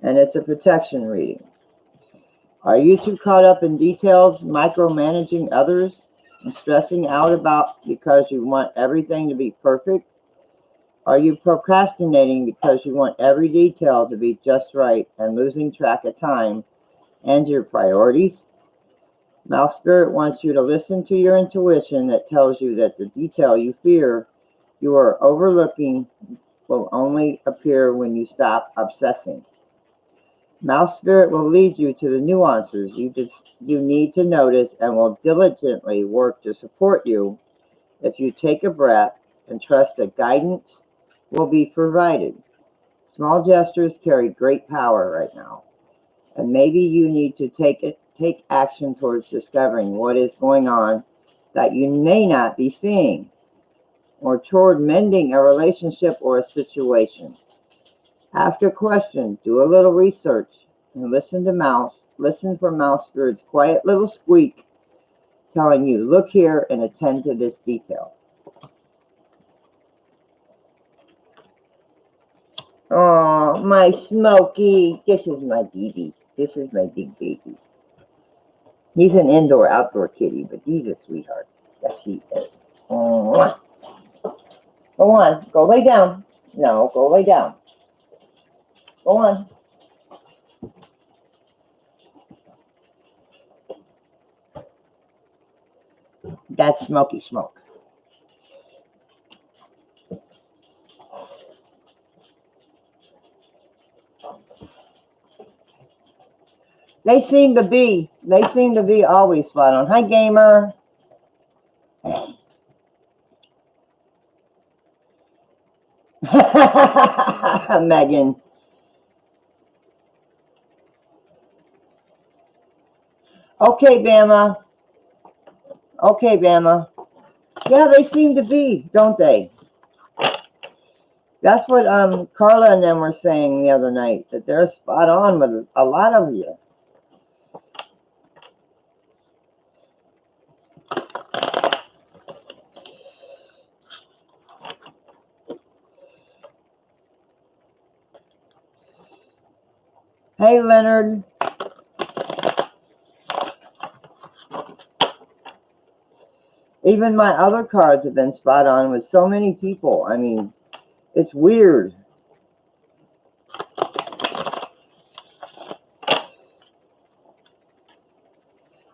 A: And it's a protection reading. Are you too caught up in details, micromanaging others, and stressing out about because you want everything to be perfect? Are you procrastinating because you want every detail to be just right and losing track of time and your priorities? Mouse Spirit wants you to listen to your intuition that tells you that the detail you fear you are overlooking will only appear when you stop obsessing. Mouse Spirit will lead you to the nuances you need to notice and will diligently work to support you if you take a breath and trust that guidance will be provided. Small gestures carry great power right now, and maybe you need to take action towards discovering what is going on that you may not be seeing, or toward mending a relationship or a situation. Ask a question, do a little research, and listen for Mouse Spirit's quiet little squeak telling you, look here and attend to this detail. Oh, my Smokey. This is my baby. This is my big baby. He's an indoor-outdoor kitty, but he's a sweetheart. Yes, he is. Mwah. Go on. Go lay down. No, go lay down. Go on. That's Smoky Smoke. They seem to be always spot on. Hi, gamer. Megan. Okay, Bama. Okay, Bama. Yeah, they seem to be, don't they? That's what Carla and them were saying the other night, that they're spot on with a lot of you. Hey, Leonard. Even my other cards have been spot on with so many people. I mean, it's weird.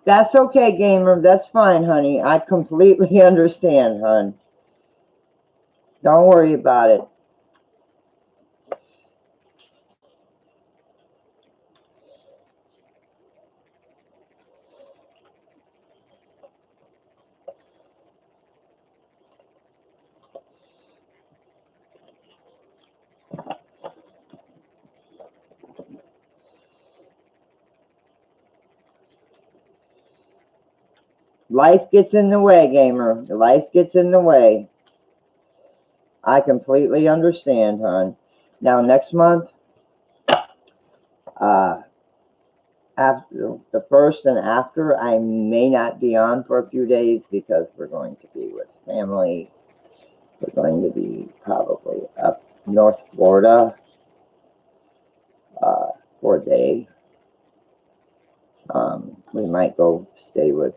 A: That's okay, gamer. That's fine, honey. I completely understand, hon. Don't worry about it. Life gets in the way, gamer. Life gets in the way. I completely understand, hon. Now, next month, after the first and after, I may not be on for a few days because we're going to be with family. We're going to be probably up North Florida for a day. We might go stay with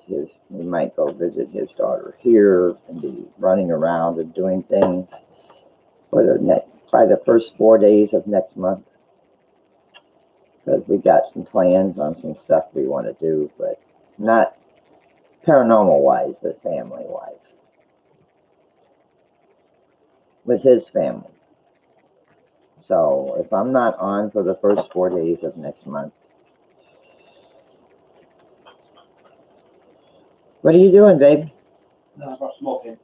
A: we might go visit his daughter here and be running around and doing things for by the first 4 days of next month. Because we got some plans on some stuff we want to do, but not paranormal wise, but family wise. With his family. So if I'm not on for the first 4 days of next month. What are you doing, babe?
B: No, I'm not smoking.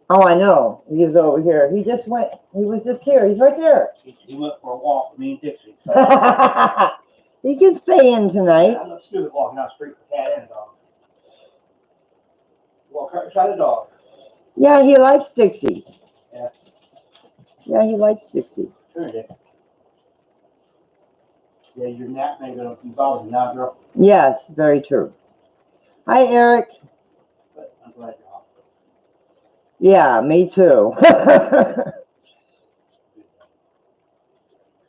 A: Oh, I know. He's over here. He was just here. He's right there.
B: He went for a walk with me and Dixie. So
A: He can stay in tonight.
B: I'm not stupid walking out the street with a cat and a dog. Walk right beside the dog.
A: Yeah, he likes Dixie.
B: Yeah.
A: Yeah, he likes Dixie.
B: Sure did. Yeah, your nap may go involved now, girl.
A: Yes, very true. Hi, Eric.
B: But I'm glad you're off.
A: Yeah, me too.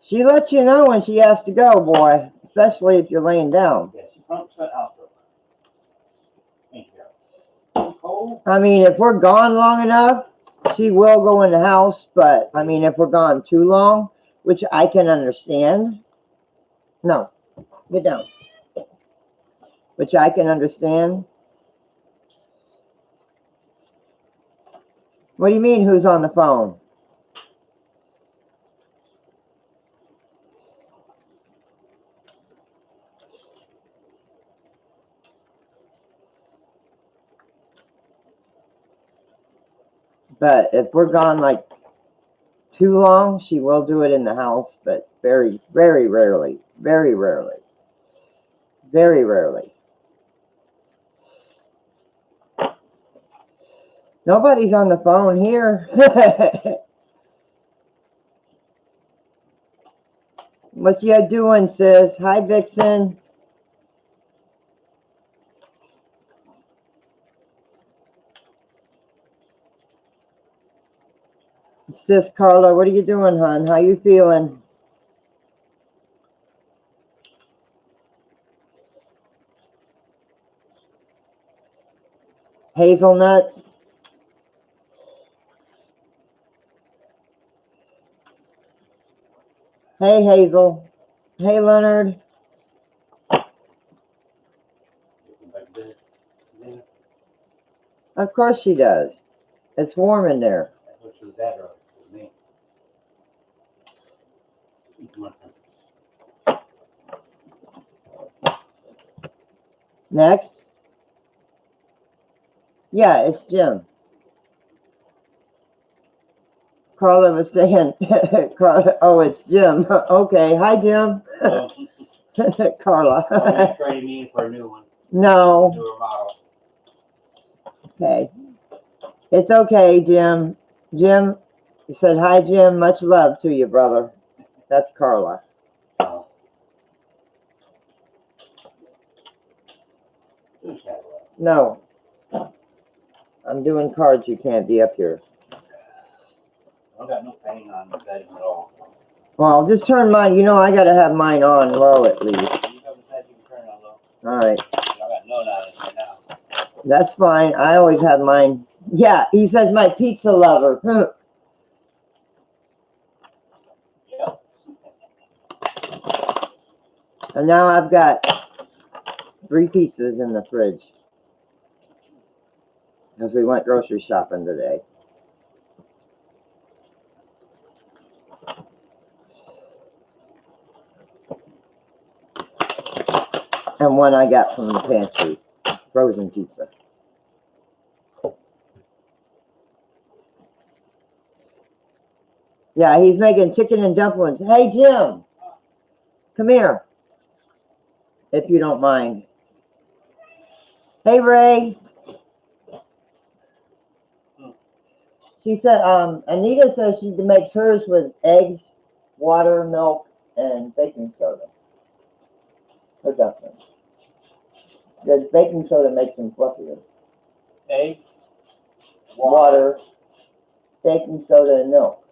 A: She lets you know when she has to go, boy. Especially if you're laying down.
B: Yeah, she's 100% housebroken. Thank you. Cold.
A: I mean, if we're gone long enough, she will go in the house. But, I mean, if we're gone too long, which I can understand. No, get down. Which I can understand. What do you mean, who's on the phone? But if we're gone like too long, she will do it in the house, but very, very rarely. Very rarely. Very rarely. Nobody's on the phone here. What you doing, sis? Hi, Vixen. Sis Carla, what are you doing, hon? How you feeling? Hazelnuts. Hey, Hazel. Hey, Leonard. Of course she does. It's warm in there.
B: That's what she was at earlier with me.
A: Next. Yeah, it's Jim. Carla was saying, oh, it's Jim. Okay. Hi, Jim. Carla.
B: You're trading me in for a new one.
A: No.
B: Newer model.
A: Okay. It's okay, Jim. Jim, he said, hi, Jim. Much love to you, brother. That's Carla.
B: Oh.
A: No. I'm doing cards. You can't be up here.
B: I got no pain on the setting at all.
A: Well, just turn mine. You know, I got to have mine on low at least.
B: You have the setting you can turn on low.
A: All right.
B: I got none on it right now.
A: That's fine. I always have mine. Yeah, he says my pizza lover.
B: Yep.
A: And now I've got 3 pizzas in the fridge. Because we went grocery shopping today. And one I got from the pantry. Frozen pizza. Yeah, he's making chicken and dumplings. Hey, Jim. Come here. If you don't mind. Hey, Ray. She said, Anita says she makes hers with eggs, water, milk, and baking soda. Her dumplings. The baking soda makes them fluffier.
B: Eggs,
A: Water, baking soda, and milk.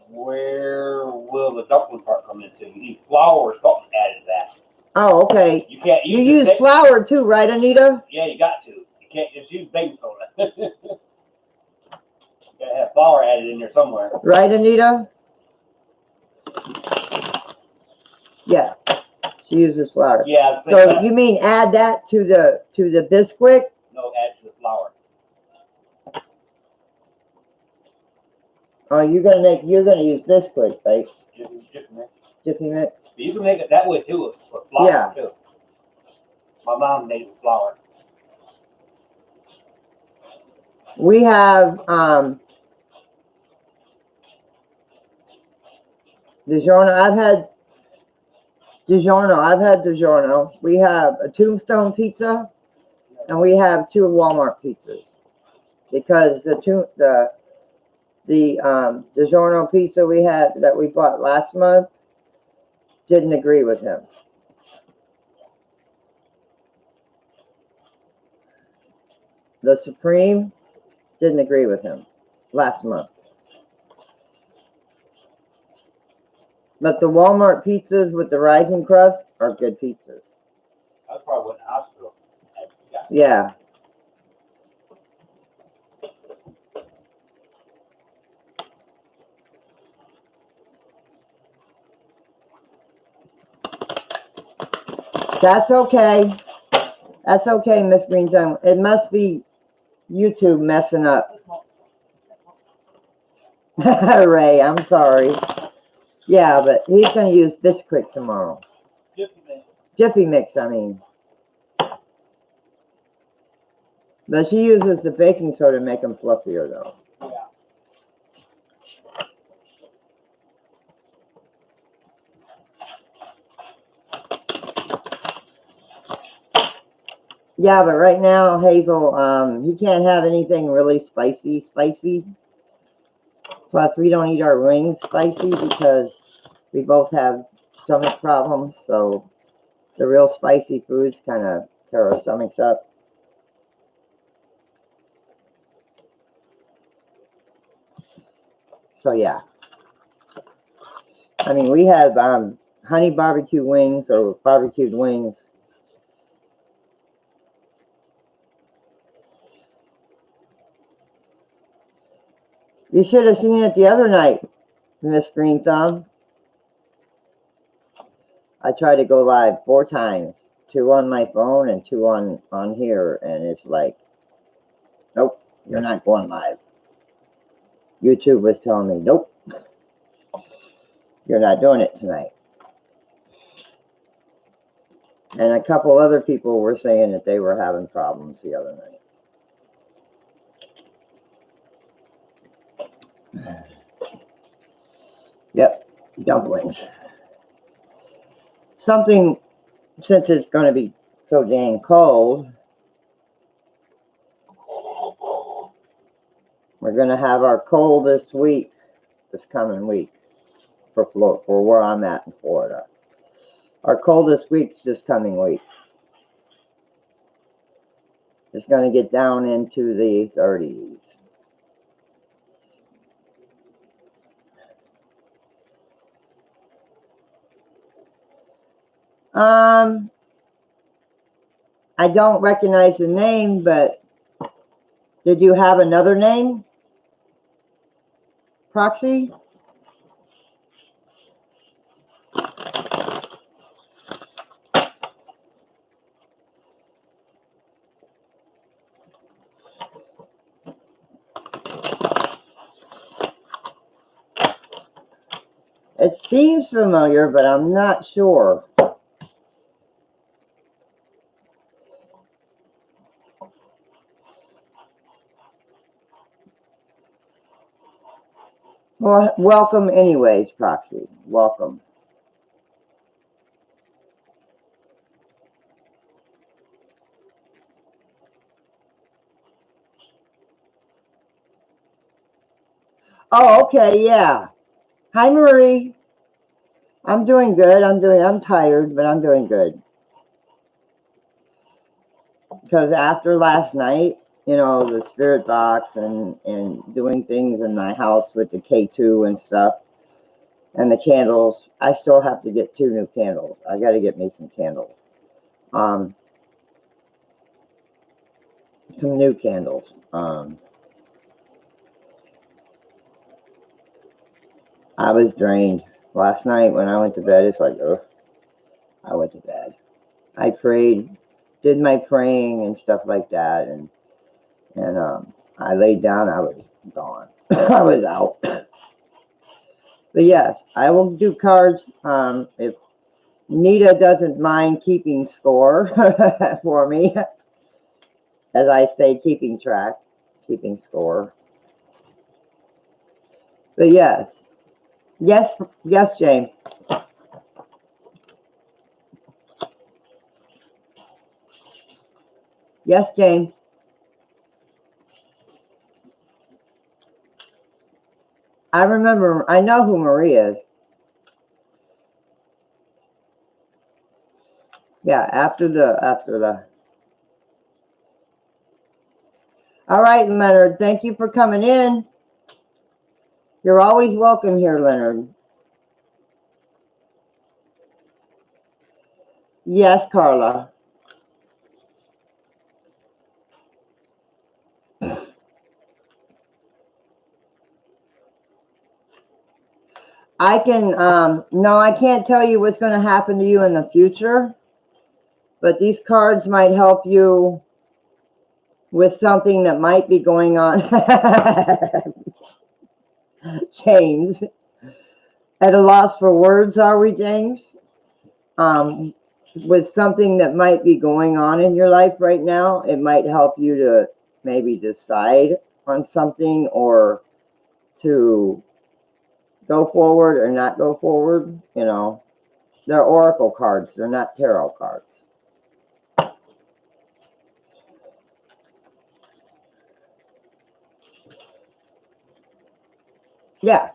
B: Where will the dumpling part come into? You need flour or something added to that.
A: Oh, okay.
B: You can't
A: You use flour too, right, Anita?
B: Yeah, you got to. You can't just use baking soda. You gotta have flour added in there somewhere.
A: Right, Anita? Yeah, she uses flour.
B: Yeah.
A: So you mean add that to the biscuit?
B: No, add to the flour.
A: Oh, you're gonna use biscuit, right? Jiffy mix.
B: You can make it that way too, with flour too. My mom made it with flour.
A: We have DiGiorno. I've had DiGiorno. We have a Tombstone pizza, and we have 2 Walmart pizzas because the DiGiorno pizza we had that we bought last month didn't agree with him. The Supreme didn't agree with him last month. But the Walmart pizzas with the rising crust are good pizzas.
B: I probably went to the hospital.
A: Yeah. That's okay. That's okay, Miss Greenstone. It must be YouTube messing up. Ray, I'm sorry. Yeah, but he's going to use Bisquick tomorrow. Jiffy mix, I mean. But she uses the baking soda to make them fluffier, though.
B: Yeah.
A: Yeah, but right now, Hazel, he can't have anything really spicy. Plus, we don't eat our wings spicy because we both have stomach problems. So the real spicy foods kind of tear our stomachs up. So yeah. I mean, we have honey barbecue wings or barbecued wings. You should have seen it the other night, Miss Green Thumb. I tried to go live 4 times. 2 on my phone and 2 on here, and it's like, nope, you're not going live. YouTube was telling me, nope, you're not doing it tonight. And a couple other people were saying that they were having problems the other night. Yep, dumplings. Something, since it's going to be so dang cold, we're going to have our coldest week this coming week for where I'm at in Florida. Our coldest week's this coming week. It's going to get down into the 30s. I don't recognize the name, but did you have another name? Proxy? It seems familiar, but I'm not sure. Well, welcome anyways, Proxy. Welcome. Oh, okay, yeah. Hi, Marie. I'm doing good. I'm tired, but I'm doing good. Because after last night, you know, the spirit box and doing things in my house with the K2 and stuff and the candles, I still have to get 2 new candles. I got to get me some candles. Some new candles. I was drained last night when I went to bed. It's like, ugh, I went to bed. I prayed, did my praying and stuff like that, and I laid down. I was gone. I was out. But yes, I will do cards. If Nita doesn't mind keeping score for me, as I say, keeping track, keeping score. But yes, James. Yes, James. I remember. I know who Marie is. Yeah, after the. All right, Leonard. Thank you for coming in. You're always welcome here, Leonard. Yes, Carla. I can, no, I can't tell you what's going to happen to you in the future, but these cards might help you with something that might be going on. James, at a loss for words, are we, James? With something that might be going on in your life right now, it might help you to maybe decide on something or to go forward or not go forward. You know, they're oracle cards, they're not tarot cards. Yeah.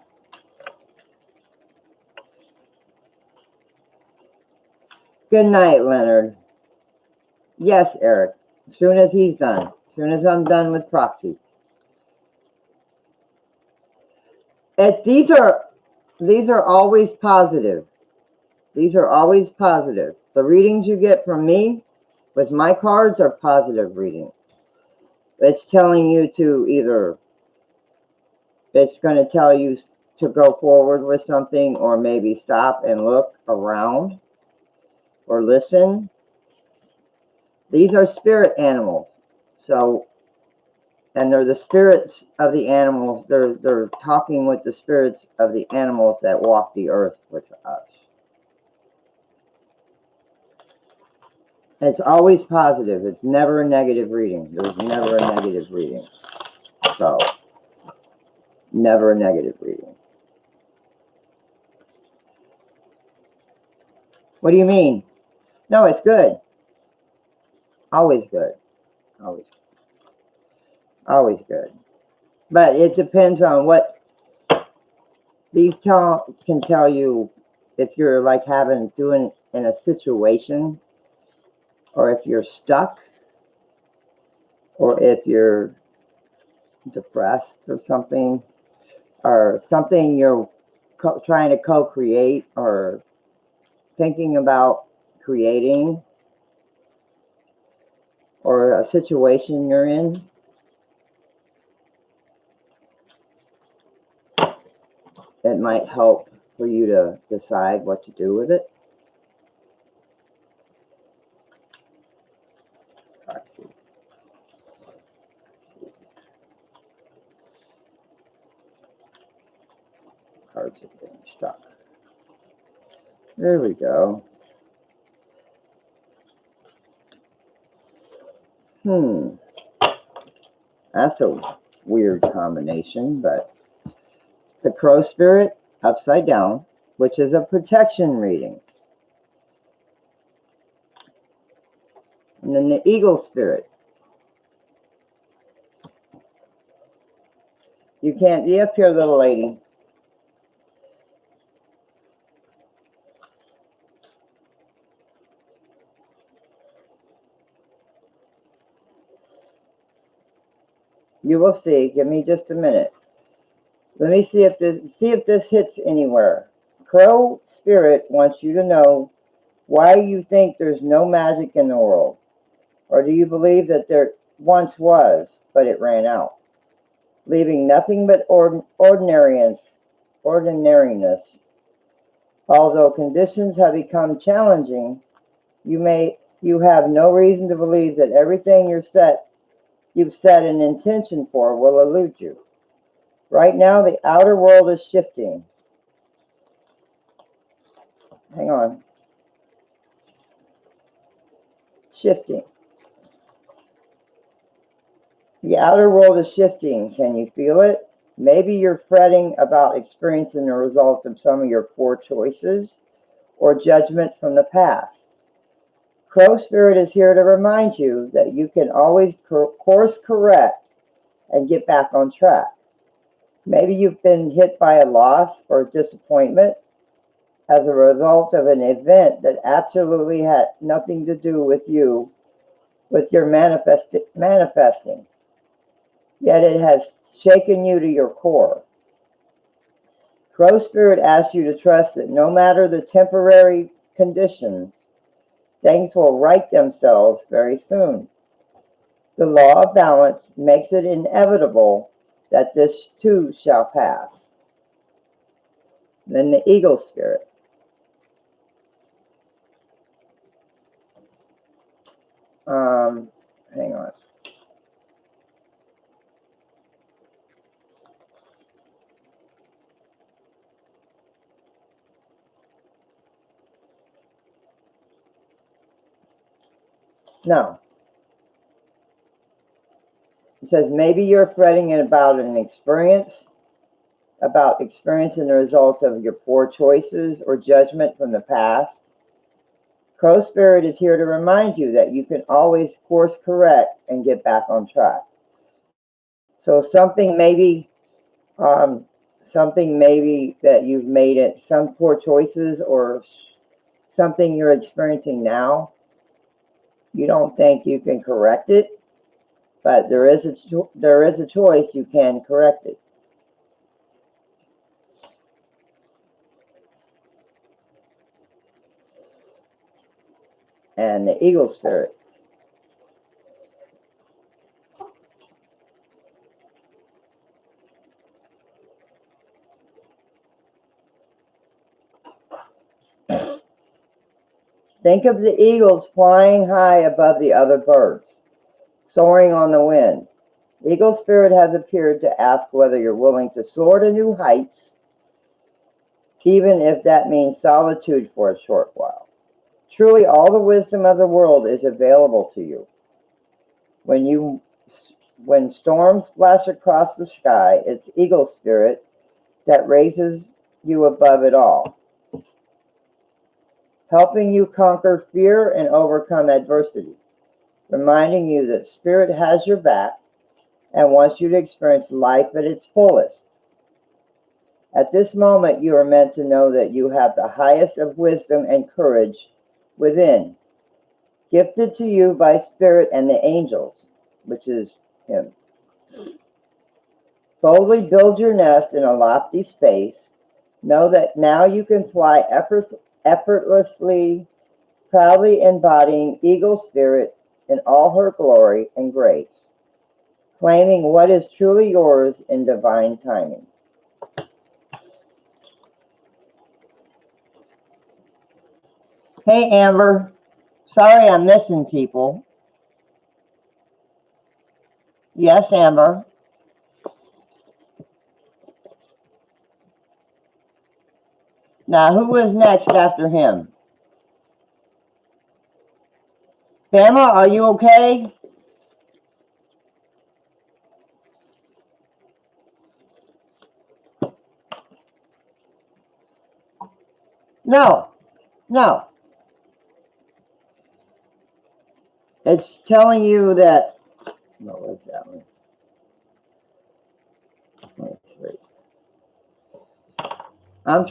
A: Good night, Leonard. Yes, Eric. As soon as he's done. As soon as I'm done with Proxy. These are always positive. These are always positive. The readings you get from me with my cards are positive readings. It's telling you to either It's going to tell you to go forward with something, or maybe stop and look around or listen. These are spirit animals. So, and they're the spirits of the animals. They're talking with the spirits of the animals that walk the earth with us. It's always positive. It's never a negative reading. There's never a negative reading. So, never a negative reading. What do you mean? No, it's good. Always good. Always. Always good. But it depends on what these can tell you if you're like doing in a situation, or if you're stuck, or if you're depressed or something you're trying to co-create or thinking about creating, or a situation you're in. It might help for you to decide what to do with it. Cards are getting stuck. There we go. That's a weird combination, but the crow spirit upside down, which is a protection reading. And then the eagle spirit. You can't be up here, little lady. You will see. Give me just a minute. Let me see if this hits anywhere. Crow spirit wants you to know why you think there's no magic in the world. Or do you believe that there once was, but it ran out, leaving nothing but ordinariness. Although conditions have become challenging, you have no reason to believe that everything you've set an intention for will elude you. Right now, the outer world is shifting. Hang on. Shifting. The outer world is shifting. Can you feel it? Maybe you're fretting about experiencing the results of some of your poor choices or judgment from the past. Crow Spirit is here to remind you that you can always course correct and get back on track. Maybe you've been hit by a loss or disappointment as a result of an event that absolutely had nothing to do with you, with your manifesting. Yet it has shaken you to your core. Crow Spirit asks you to trust that no matter the temporary conditions, things will right themselves very soon. The law of balance makes it inevitable that this too shall pass. Then the eagle spirit. Hang on. No. It says maybe you're fretting about experiencing the results of your poor choices or judgment from the past. Crow Spirit is here to remind you that you can always course correct and get back on track. So something maybe that you've made it, some poor choices or something you're experiencing now, you don't think you can correct it, but there is a choice you can correct it. And the eagle spirit. Think of the eagles flying high above the other birds, soaring on the wind. Eagle Spirit has appeared to ask whether you're willing to soar to new heights, even if that means solitude for a short while. Truly, all the wisdom of the world is available to you. When storms flash across the sky, it's Eagle Spirit that raises you above it all, helping you conquer fear and overcome adversity, reminding you that Spirit has your back and wants you to experience life at its fullest. At this moment, you are meant to know that you have the highest of wisdom and courage within, gifted to you by Spirit and the angels, which is Him. Boldly build your nest in a lofty space. Know that now you can fly effortlessly, proudly embodying Eagle Spirit in all her glory and grace, claiming what is truly yours in divine timing. Hey, Amber. Sorry I'm missing people. Yes, Amber. Now, who was next after him? Bama, are you okay? No, no. It's telling you that. No, what's that one? I'm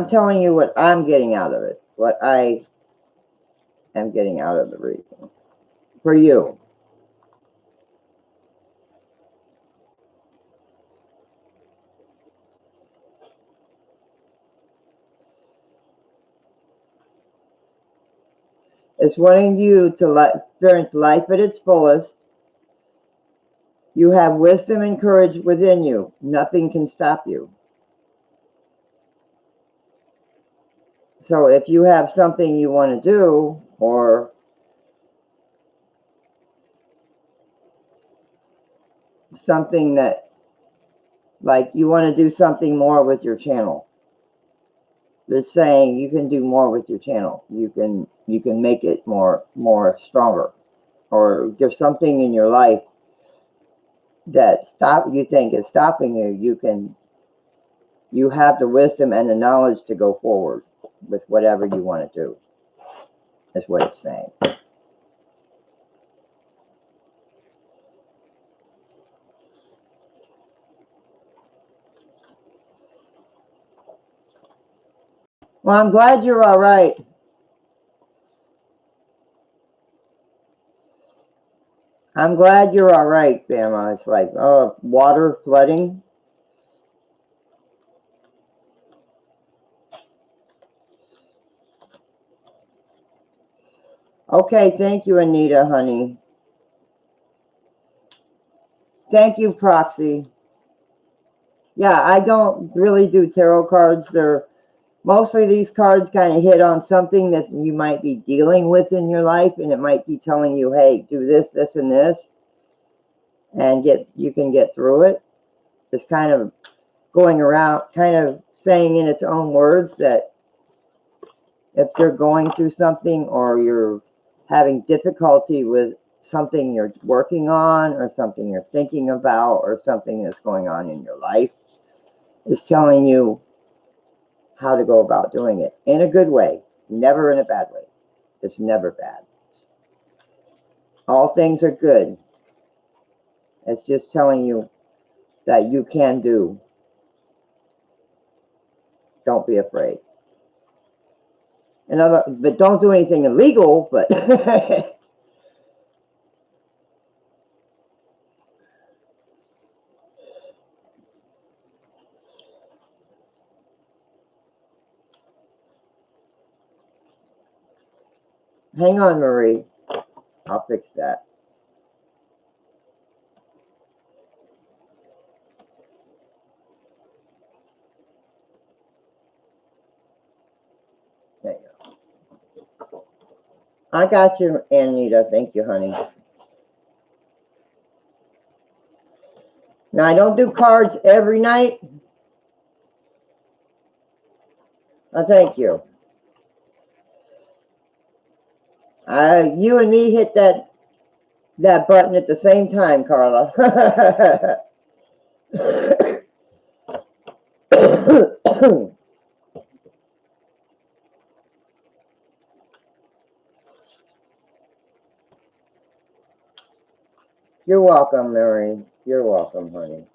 A: telling you what I'm getting out of it. What I am getting out of the reading. For you. It's wanting you to experience life at its fullest. You have wisdom and courage within you. Nothing can stop you. So if you have something you want to do, or something that, like, you want to do something more with your channel, they're saying you can do more with your channel. You can make it more stronger. Or there's something in your life that you think is stopping you. You have the wisdom and the knowledge to go forward with whatever you want to do. Is what it's saying. Well, I'm glad you're all right. I'm glad you're all right, Bama. It's like, oh, water flooding. Okay, thank you, Anita, honey. Thank you, Proxy. Yeah, I don't really do tarot cards. Mostly these cards kind of hit on something that you might be dealing with in your life, and it might be telling you, hey, do this, this, and this, and you can get through it. It's kind of going around, kind of saying in its own words that if you're going through something, or you're having difficulty with something you're working on, or something you're thinking about, or something that's going on in your life, it's telling you how to go about doing it in a good way, never in a bad way. It's never bad. All things are good. It's just telling you that you can do. Don't be afraid. But don't do anything illegal, but hang on, Marie. I'll fix that. There you go. I got you, Anita. Thank you, honey. Now, I don't do cards every night. Thank you. You and me hit that button at the same time, Carla. You're welcome, Mary. You're welcome, honey.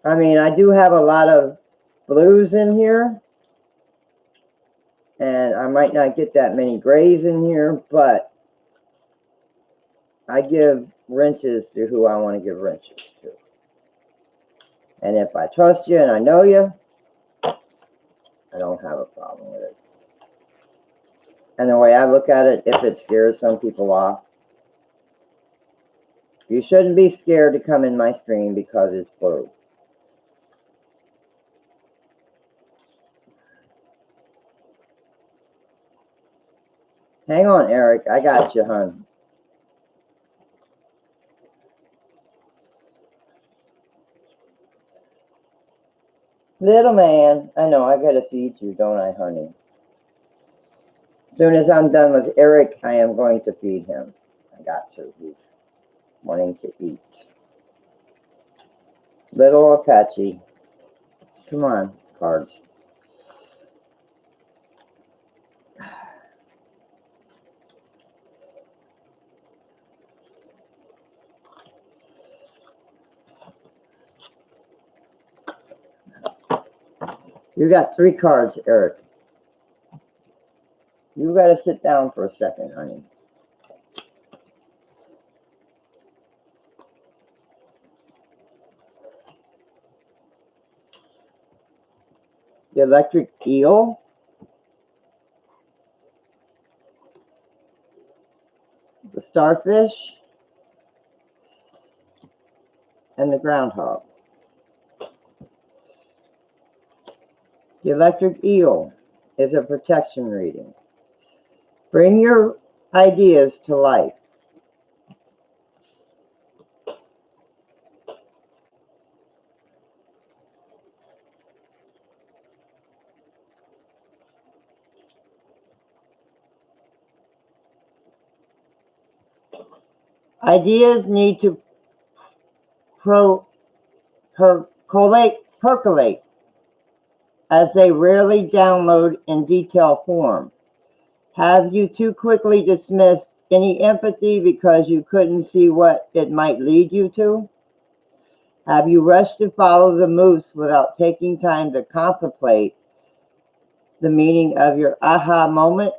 A: I mean, I do have a lot of blues in here, and I might not get that many grays in here, but I give wrenches to who I want to give wrenches to. And if I trust you and I know you, I don't have a problem with it. And the way I look at it, if it scares some people off, you shouldn't be scared to come in my stream because it's blue. Hang on, Eric. I got you, hon. Little man. I know, I gotta feed you, don't I, honey? As soon as I'm done with Eric, I am going to feed him. I got to. He's wanting to eat. Little Apache. Come on, cards. You got 3 cards, Eric. You gotta sit down for a second, honey. The electric eel. The starfish. And the groundhog. The electric eel is a protection reading. Bring your ideas to life. Ideas need to percolate, as they rarely download in detailed form. Have you too quickly dismissed any empathy because you couldn't see what it might lead you to? Have you rushed to follow the moose without taking time to contemplate the meaning of your aha moment?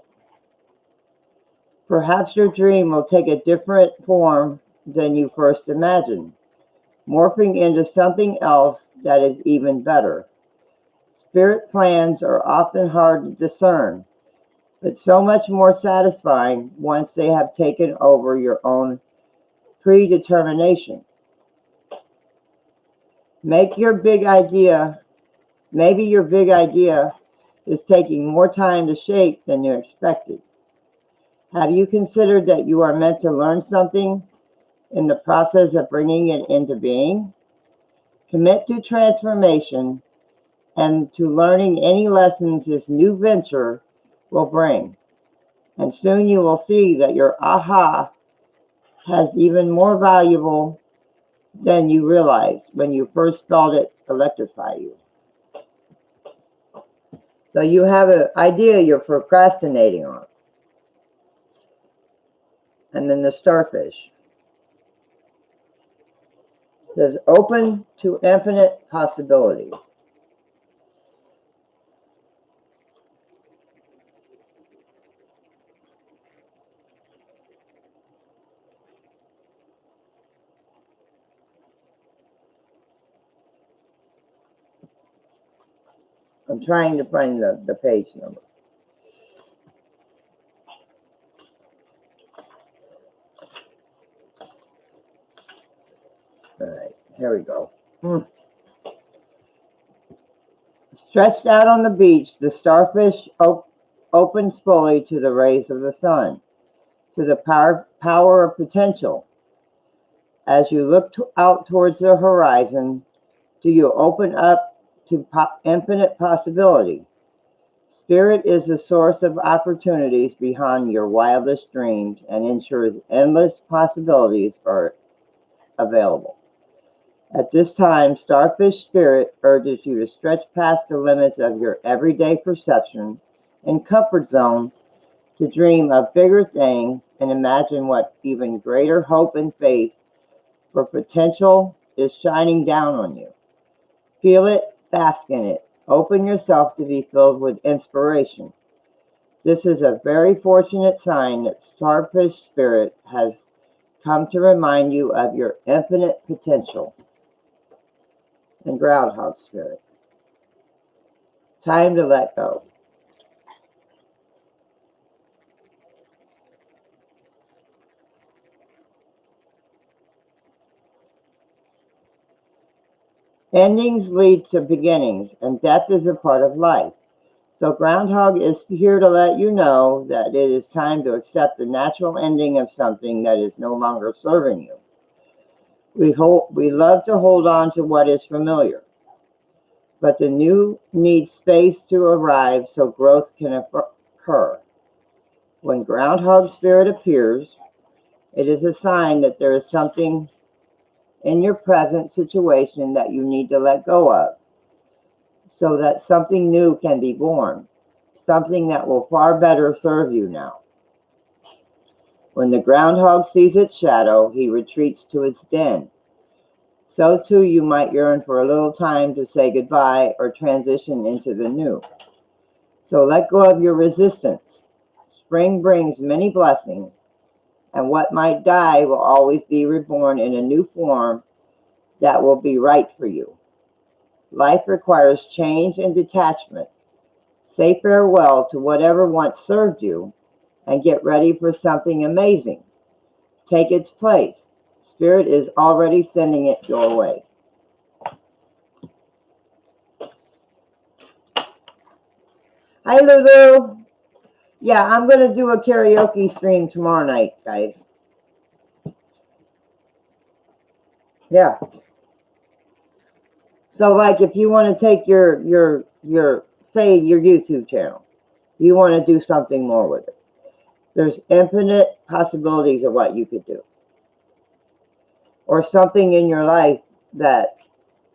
A: Perhaps your dream will take a different form than you first imagined, morphing into something else that is even better. Spirit plans are often hard to discern, but so much more satisfying once they have taken over your own predetermination. Maybe your big idea is taking more time to shape than you expected. Have you considered that you are meant to learn something in the process of bringing it into being? Commit to transformation and to learning any lessons this new venture will bring. And soon you will see that your aha has even more valuable than you realized when you first felt it electrify you. So you have an idea you're procrastinating on. And then the starfish says open to infinite possibilities. I'm trying to find the page number. All right, here we go. Stretched out on the beach, the starfish opens fully to the rays of the sun, to the power of potential. As you look out towards the horizon, do you open up to infinite possibility? Spirit is the source of opportunities beyond your wildest dreams and ensures endless possibilities are available. At this time, Starfish Spirit urges you to stretch past the limits of your everyday perception and comfort zone to dream of bigger things and imagine what even greater hope and faith for potential is shining down on you. Feel it, bask in it. Open yourself to be filled with inspiration. This is a very fortunate sign that Starfish Spirit has come to remind you of your infinite potential. And Groundhog Spirit, time to let go. Endings lead to beginnings, and death is a part of life. So Groundhog is here to let you know that it is time to accept the natural ending of something that is no longer serving you. We love to hold on to what is familiar, but the new needs space to arrive so growth can occur. When Groundhog Spirit appears, it is a sign that there is something in your present situation that you need to let go of, so that something new can be born, something that will far better serve you now. When the groundhog sees its shadow, he retreats to its den. So too you might yearn for a little time to say goodbye or transition into the new. So let go of your resistance. Spring brings many blessings, and what might die will always be reborn in a new form that will be right for you. Life requires change and detachment. Say farewell to whatever once served you and get ready for something amazing. Take its place. Spirit is already sending it your way. Hi, Lulu. Yeah, I'm going to do a karaoke stream tomorrow night, guys. Yeah. So, like, if you want to take your say your YouTube channel, you want to do something more with it. There's infinite possibilities of what you could do. Or something in your life that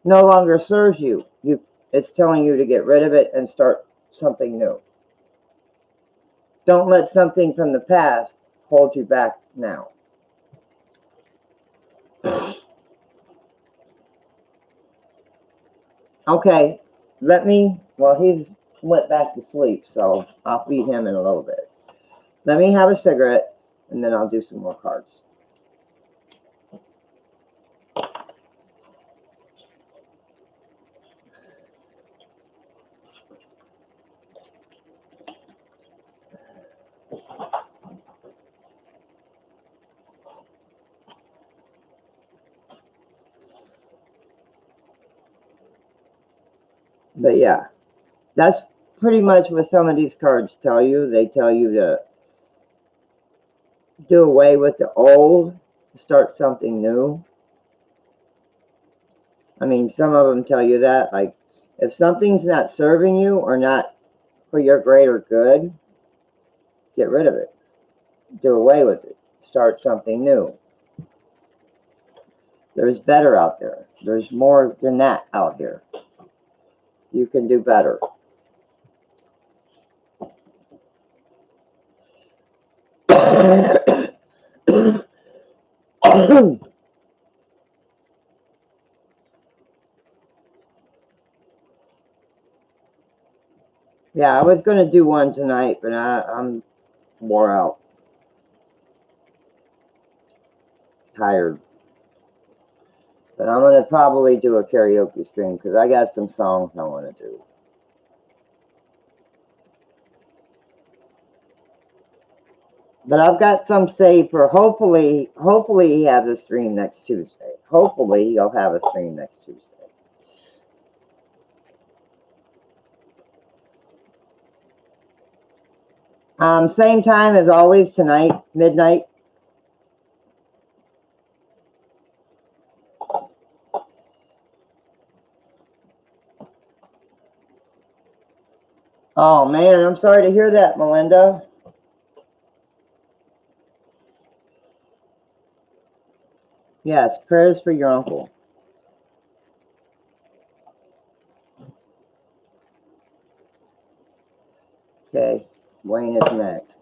A: no longer serves you. It's telling you to get rid of it and start something new. Don't let something from the past hold you back now. Okay, he went back to sleep, so I'll feed him in a little bit. Let me have a cigarette, and then I'll do some more cards. But yeah, that's pretty much what some of these cards tell you. They tell you to do away with the old, start something new. I mean, some of them tell you that, like, if something's not serving you or not for your greater good, get rid of it. Do away with it. Start something new. There's better out there. There's more than that out here. You can do better. Yeah, I was going to do one tonight, but I'm wore out. Tired. But I'm going to probably do a karaoke stream because I got some songs I want to do. But I've got some saved for hopefully he has a stream next Tuesday. Hopefully he'll have a stream next Tuesday. Same time as always tonight, midnight. Oh man, I'm sorry to hear that, Melinda. Yes, prayers for your uncle. Okay, Wayne is next.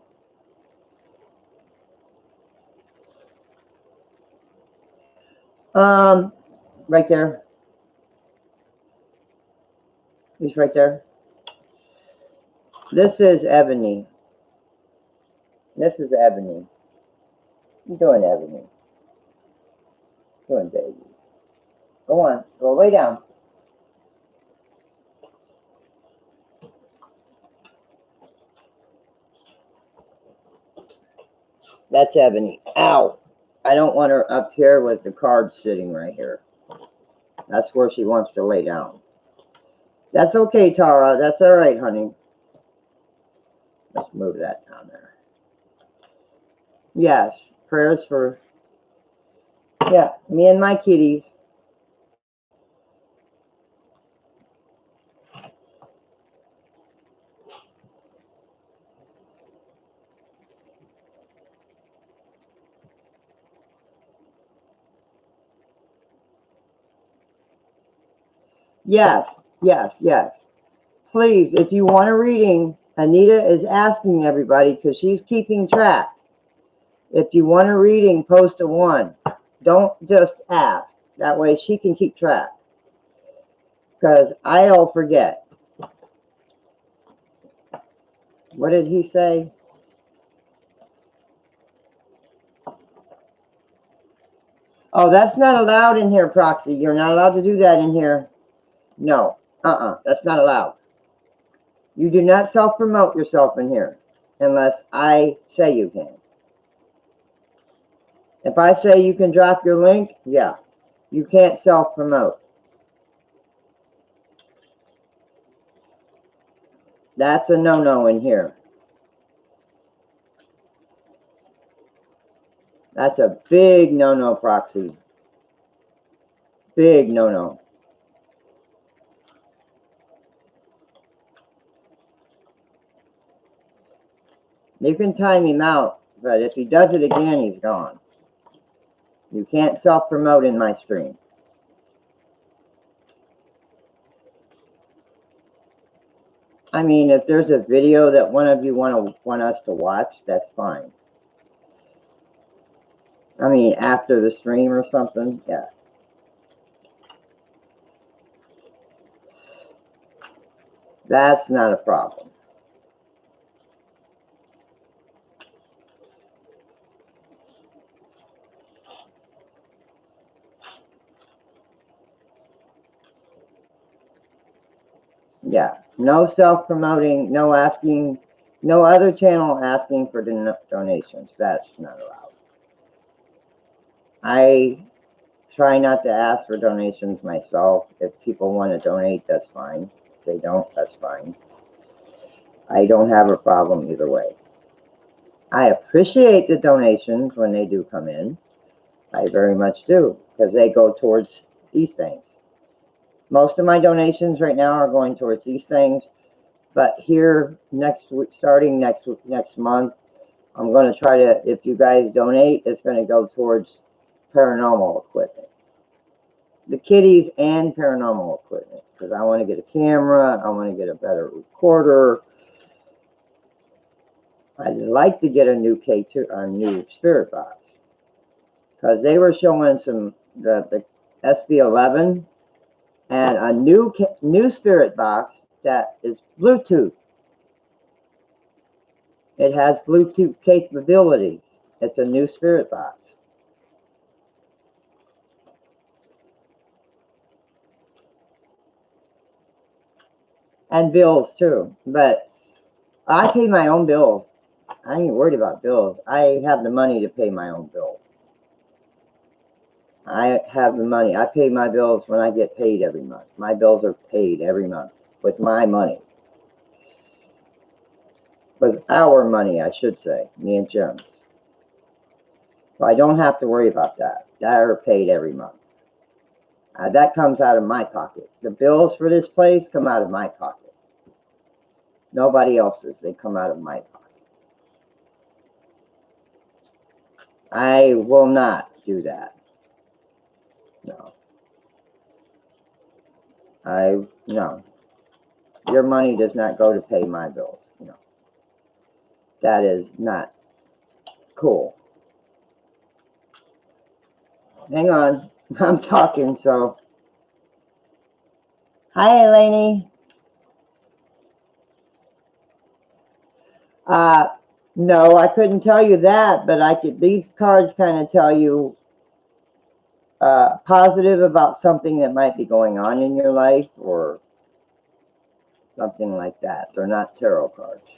A: Right there. He's right there. This is Ebony. This is Ebony. What you doing, Ebony? Doing, baby. Go on. Go lay down. That's Ebony. Ow. I don't want her up here with the card sitting right here. That's where she wants to lay down. That's okay, Tara. That's all right, honey. Let's move that down there. Yes. Prayers for, yeah, me and my kitties. Yes, yes, yes. Please, if you want a reading, Anita is asking everybody because she's keeping track. If you want a reading, post a 1. Don't just ask. That way she can keep track. Because I'll forget. What did he say? Oh, that's not allowed in here, Proxy. You're not allowed to do that in here. No. That's not allowed. You do not self-promote yourself in here unless I say you can. If I say you can drop your link, yeah. You can't self-promote. That's a no-no in here. That's a big no-no, Proxy. Big no-no. You can time him out, but if he does it again, he's gone. You can't self-promote in my stream. I mean, if there's a video that one of you want us to watch, that's fine. I mean, after the stream or something, yeah. That's not a problem. Yeah, no self-promoting, no asking, no other channel asking for donations. That's not allowed. I try not to ask for donations myself. If people want to donate, that's fine. If they don't, that's fine. I don't have a problem either way. I appreciate the donations when they do come in. I very much do, because they go towards these things. Most of my donations right now are going towards these things, but here next week, starting next month, I'm going to try to, if you guys donate, it's going to go towards paranormal equipment. The kitties and paranormal equipment, because I want to get a camera, I want to get a better recorder. I'd like to get a new K2, a new spirit box, because they were showing some the SB11 and a new spirit box that is Bluetooth. It has Bluetooth capability. It's a new spirit box. And bills too, but I pay my own bills. I ain't worried about bills. I have the money to pay my own bills. I have the money. I pay my bills when I get paid every month. My bills are paid every month with my money. With our money, I should say, me and Jim's. So I don't have to worry about that. That are paid every month. That comes out of my pocket. The bills for this place come out of my pocket. Nobody else's. They come out of my pocket. I will not do that. No. No. Your money does not go to pay my bills. No. That is not cool. Hang on. I'm talking, so. Hi, Elaney. No, I couldn't tell you that, but I could. These cards kind of tell you positive about something that might be going on in your life or something like that. They're not tarot cards.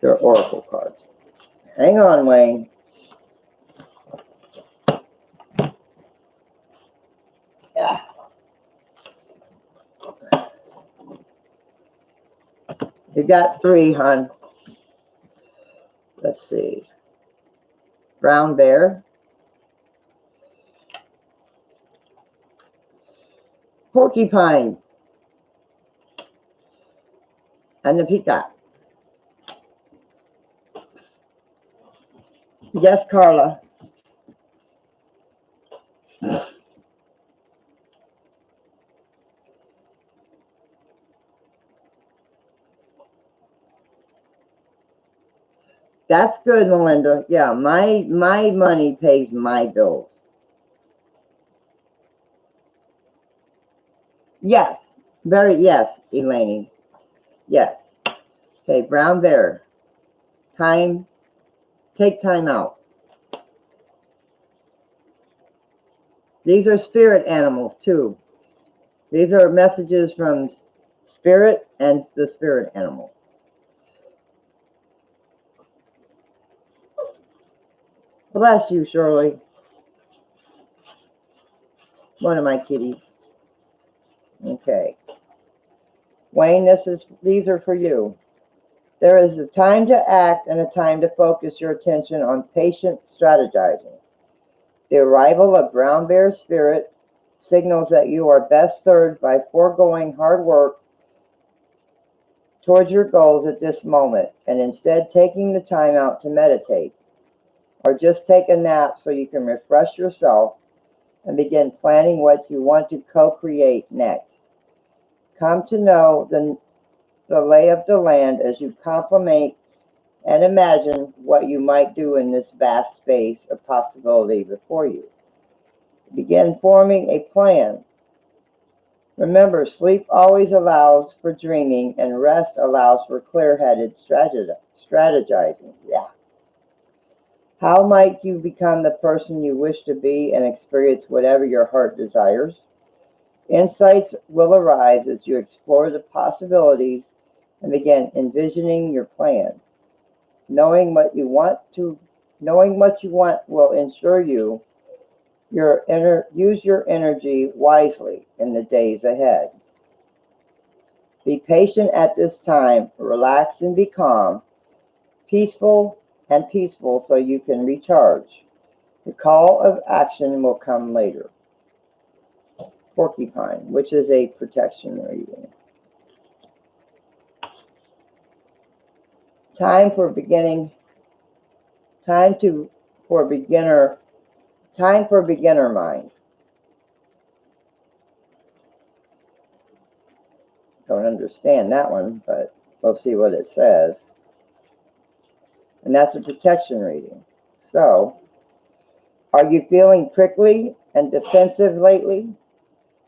A: They're oracle cards. Hang on, Wayne. Yeah. You got 3, hon. Let's see. Brown bear. Porcupine. And the peacock. Yes, Carla. That's good, Melinda. Yeah, my money pays my bills. Yes. Yes, Elaine. Yes. Okay, brown bear. Take time out. These are spirit animals too. These are messages from spirit and the spirit animal. Bless you, Shirley. One of my kitties. Okay. Wayne, these are for you. There is a time to act and a time to focus your attention on patient strategizing. The arrival of brown bear spirit signals that you are best served by foregoing hard work towards your goals at this moment and instead taking the time out to meditate or just take a nap so you can refresh yourself and begin planning what you want to co-create next. Come to know the lay of the land as you contemplate and imagine what you might do in this vast space of possibility before you. Begin forming a plan. Remember, sleep always allows for dreaming and rest allows for clear-headed strategizing. Yeah. How might you become the person you wish to be and experience whatever your heart desires? Insights will arise as you explore the possibilities and begin envisioning your plan. Knowing what you want will ensure you use your energy wisely in the days ahead. Be patient at this time, relax and be calm, peaceful so you can recharge. The call of action will come later. Porcupine, which is a protection reading. Time for beginner mind. Don't understand that one, but we'll see what it says. And that's a protection reading. So, are you feeling prickly and defensive lately?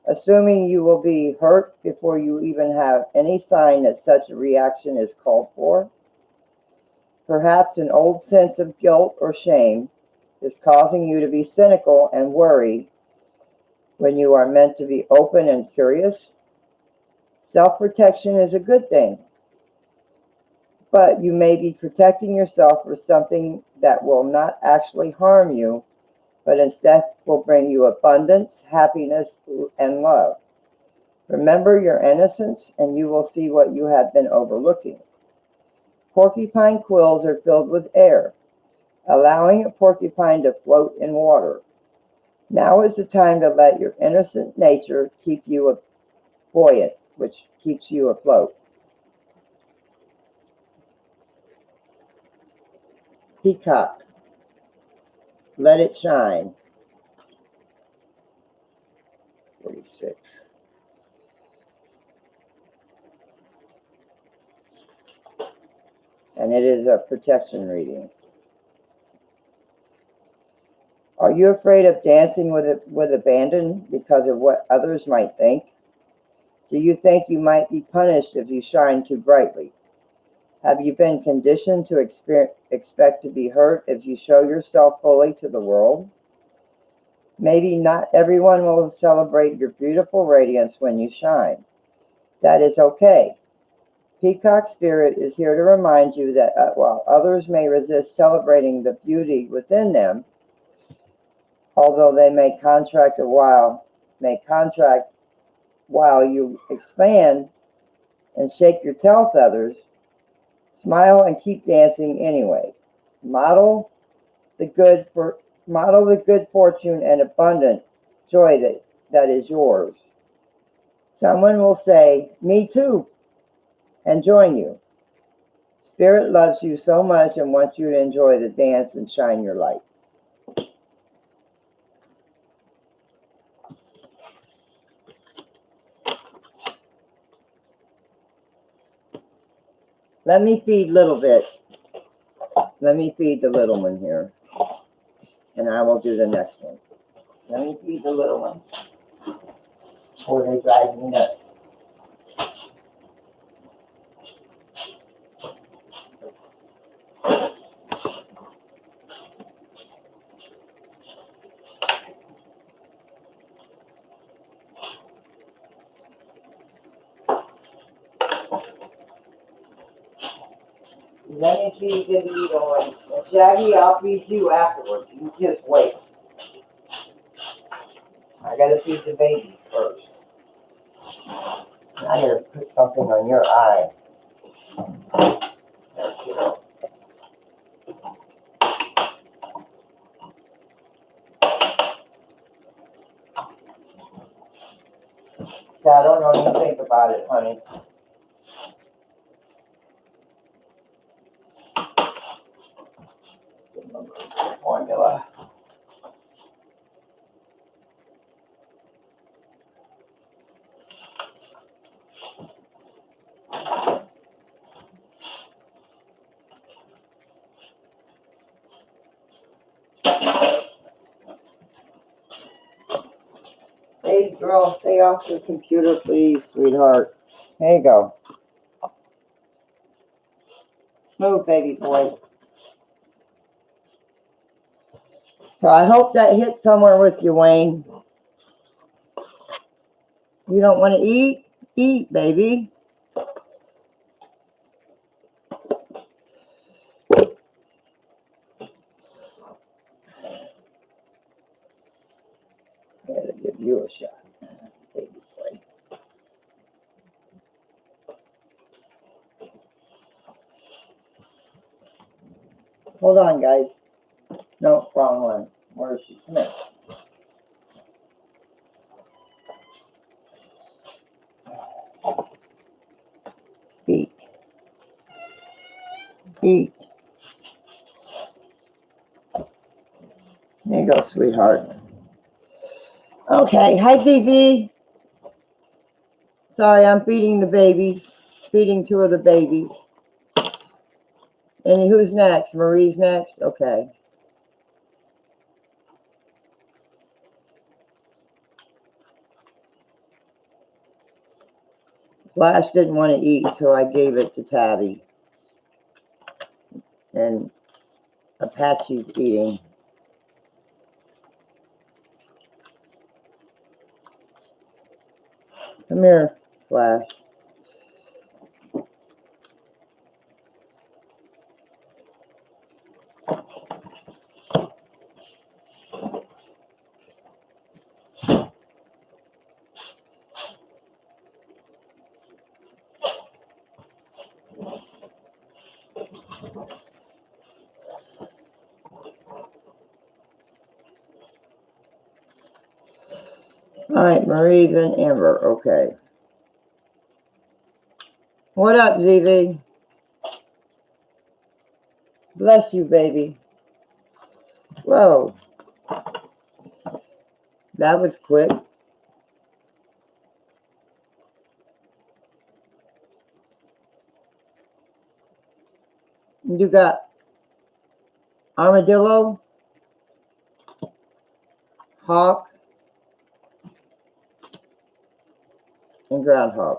A: Assuming you will be hurt before you even have any sign that such a reaction is called for? Perhaps an old sense of guilt or shame is causing you to be cynical and worried when you are meant to be open and curious. Self-protection is a good thing, but you may be protecting yourself for something that will not actually harm you, but instead will bring you abundance, happiness, and love. Remember your innocence, and you will see what you have been overlooking. Porcupine quills are filled with air, allowing a porcupine to float in water. Now is the time to let your innocent nature keep you buoyant, which keeps you afloat. Peacock, let it shine. 46. And it is a protection reading. Are you afraid of dancing with abandon because of what others might think? Do you think you might be punished if you shine too brightly? Have you been conditioned to expect to be hurt if you show yourself fully to the world? Maybe not everyone will celebrate your beautiful radiance when you shine. That is okay. Peacock Spirit is here to remind you that while others may resist celebrating the beauty within them, although they may contract while you expand and shake your tail feathers, smile and keep dancing anyway. Model the good fortune and abundant joy that is yours. Someone will say, "Me too," and join you. Spirit loves you so much and wants you to enjoy the dance and shine your light. Let me feed little bit. Let me feed the little one here, and I will do the next one. Let me feed the little one, or they drive me nuts. Let me feed the little one. And Shaggy, I'll feed you afterwards. You just wait. I gotta feed the babies first. I gotta put something on your eye. So I don't know what you think about it, honey. Formula. Hey, girl, stay off the computer, please, sweetheart. There you go. Move, baby boy. So I hope that hit somewhere with you, Wayne. You don't want to eat? Eat, baby. I gotta give you a shot, baby boy. Hold on, guys. No, wrong one. Where is she? Come here. Eat. Eat. There you go, sweetheart. Okay, hi, Fifi. Sorry, I'm feeding the babies. Feeding two of the babies. And who's next? Marie's next? Okay. Flash didn't want to eat, so I gave it to Tabby. And Apache's eating. Come here, Flash. All right, Marie, then Amber. Okay. What up, ZV? Bless you, baby. Whoa. That was quick. You got armadillo, hawk, and groundhog.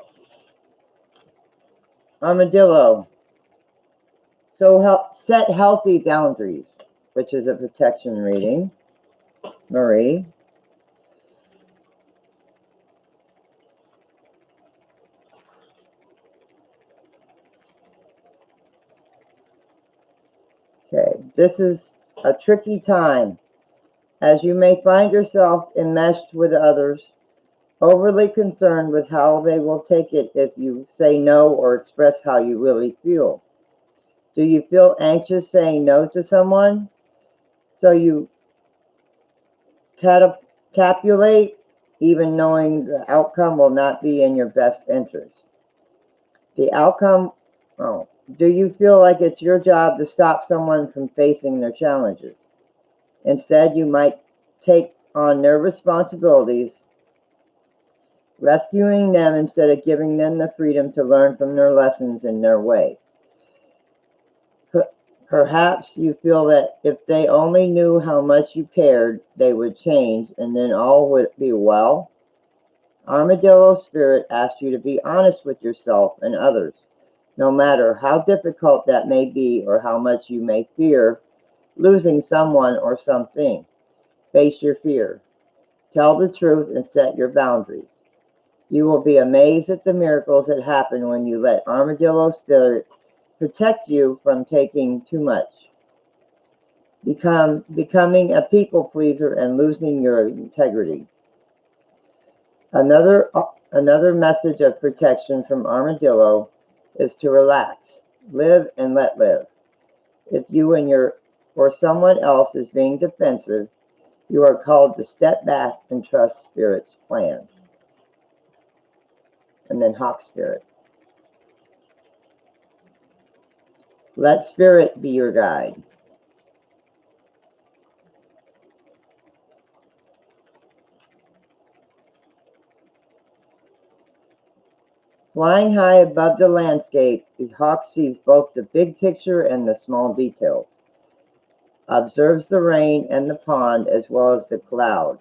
A: Armadillo. So set healthy boundaries, which is a protection reading. Marie. Okay, this is a tricky time, as you may find yourself enmeshed with others, overly concerned with how they will take it if you say no or express how you really feel. Do you feel anxious saying no to someone? So you capitulate, even knowing the outcome will not be in your best interest. The outcome, oh, do you feel like it's your job to stop someone from facing their challenges? Instead, you might take on their responsibilities, rescuing them instead of giving them the freedom to learn from their lessons in their way. Perhaps you feel that if they only knew how much you cared, they would change and then all would be well. Armadillo Spirit asks you to be honest with yourself and others, no matter how difficult that may be or how much you may fear losing someone or something. Face your fear. Tell the truth and set your boundaries. You will be amazed at the miracles that happen when you let Armadillo Spirit protect you from taking too much, becoming a people pleaser and losing your integrity. Another message of protection from Armadillo is to relax, live and let live. If you and your or someone else is being defensive, you are called to step back and trust Spirit's plan. And then Hawk Spirit. Let Spirit be your guide. Flying high above the landscape, the hawk sees both the big picture and the small details, observes the rain and the pond as well as the cloud,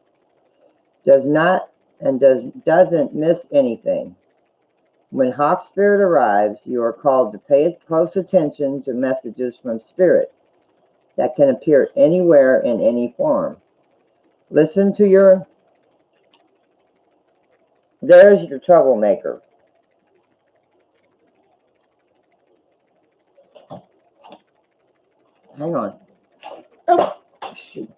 A: doesn't miss anything. When Hawk Spirit arrives, you are called to pay close attention to messages from Spirit that can appear anywhere in any form. Listen to there's your troublemaker. Hang on. Oh, shoot.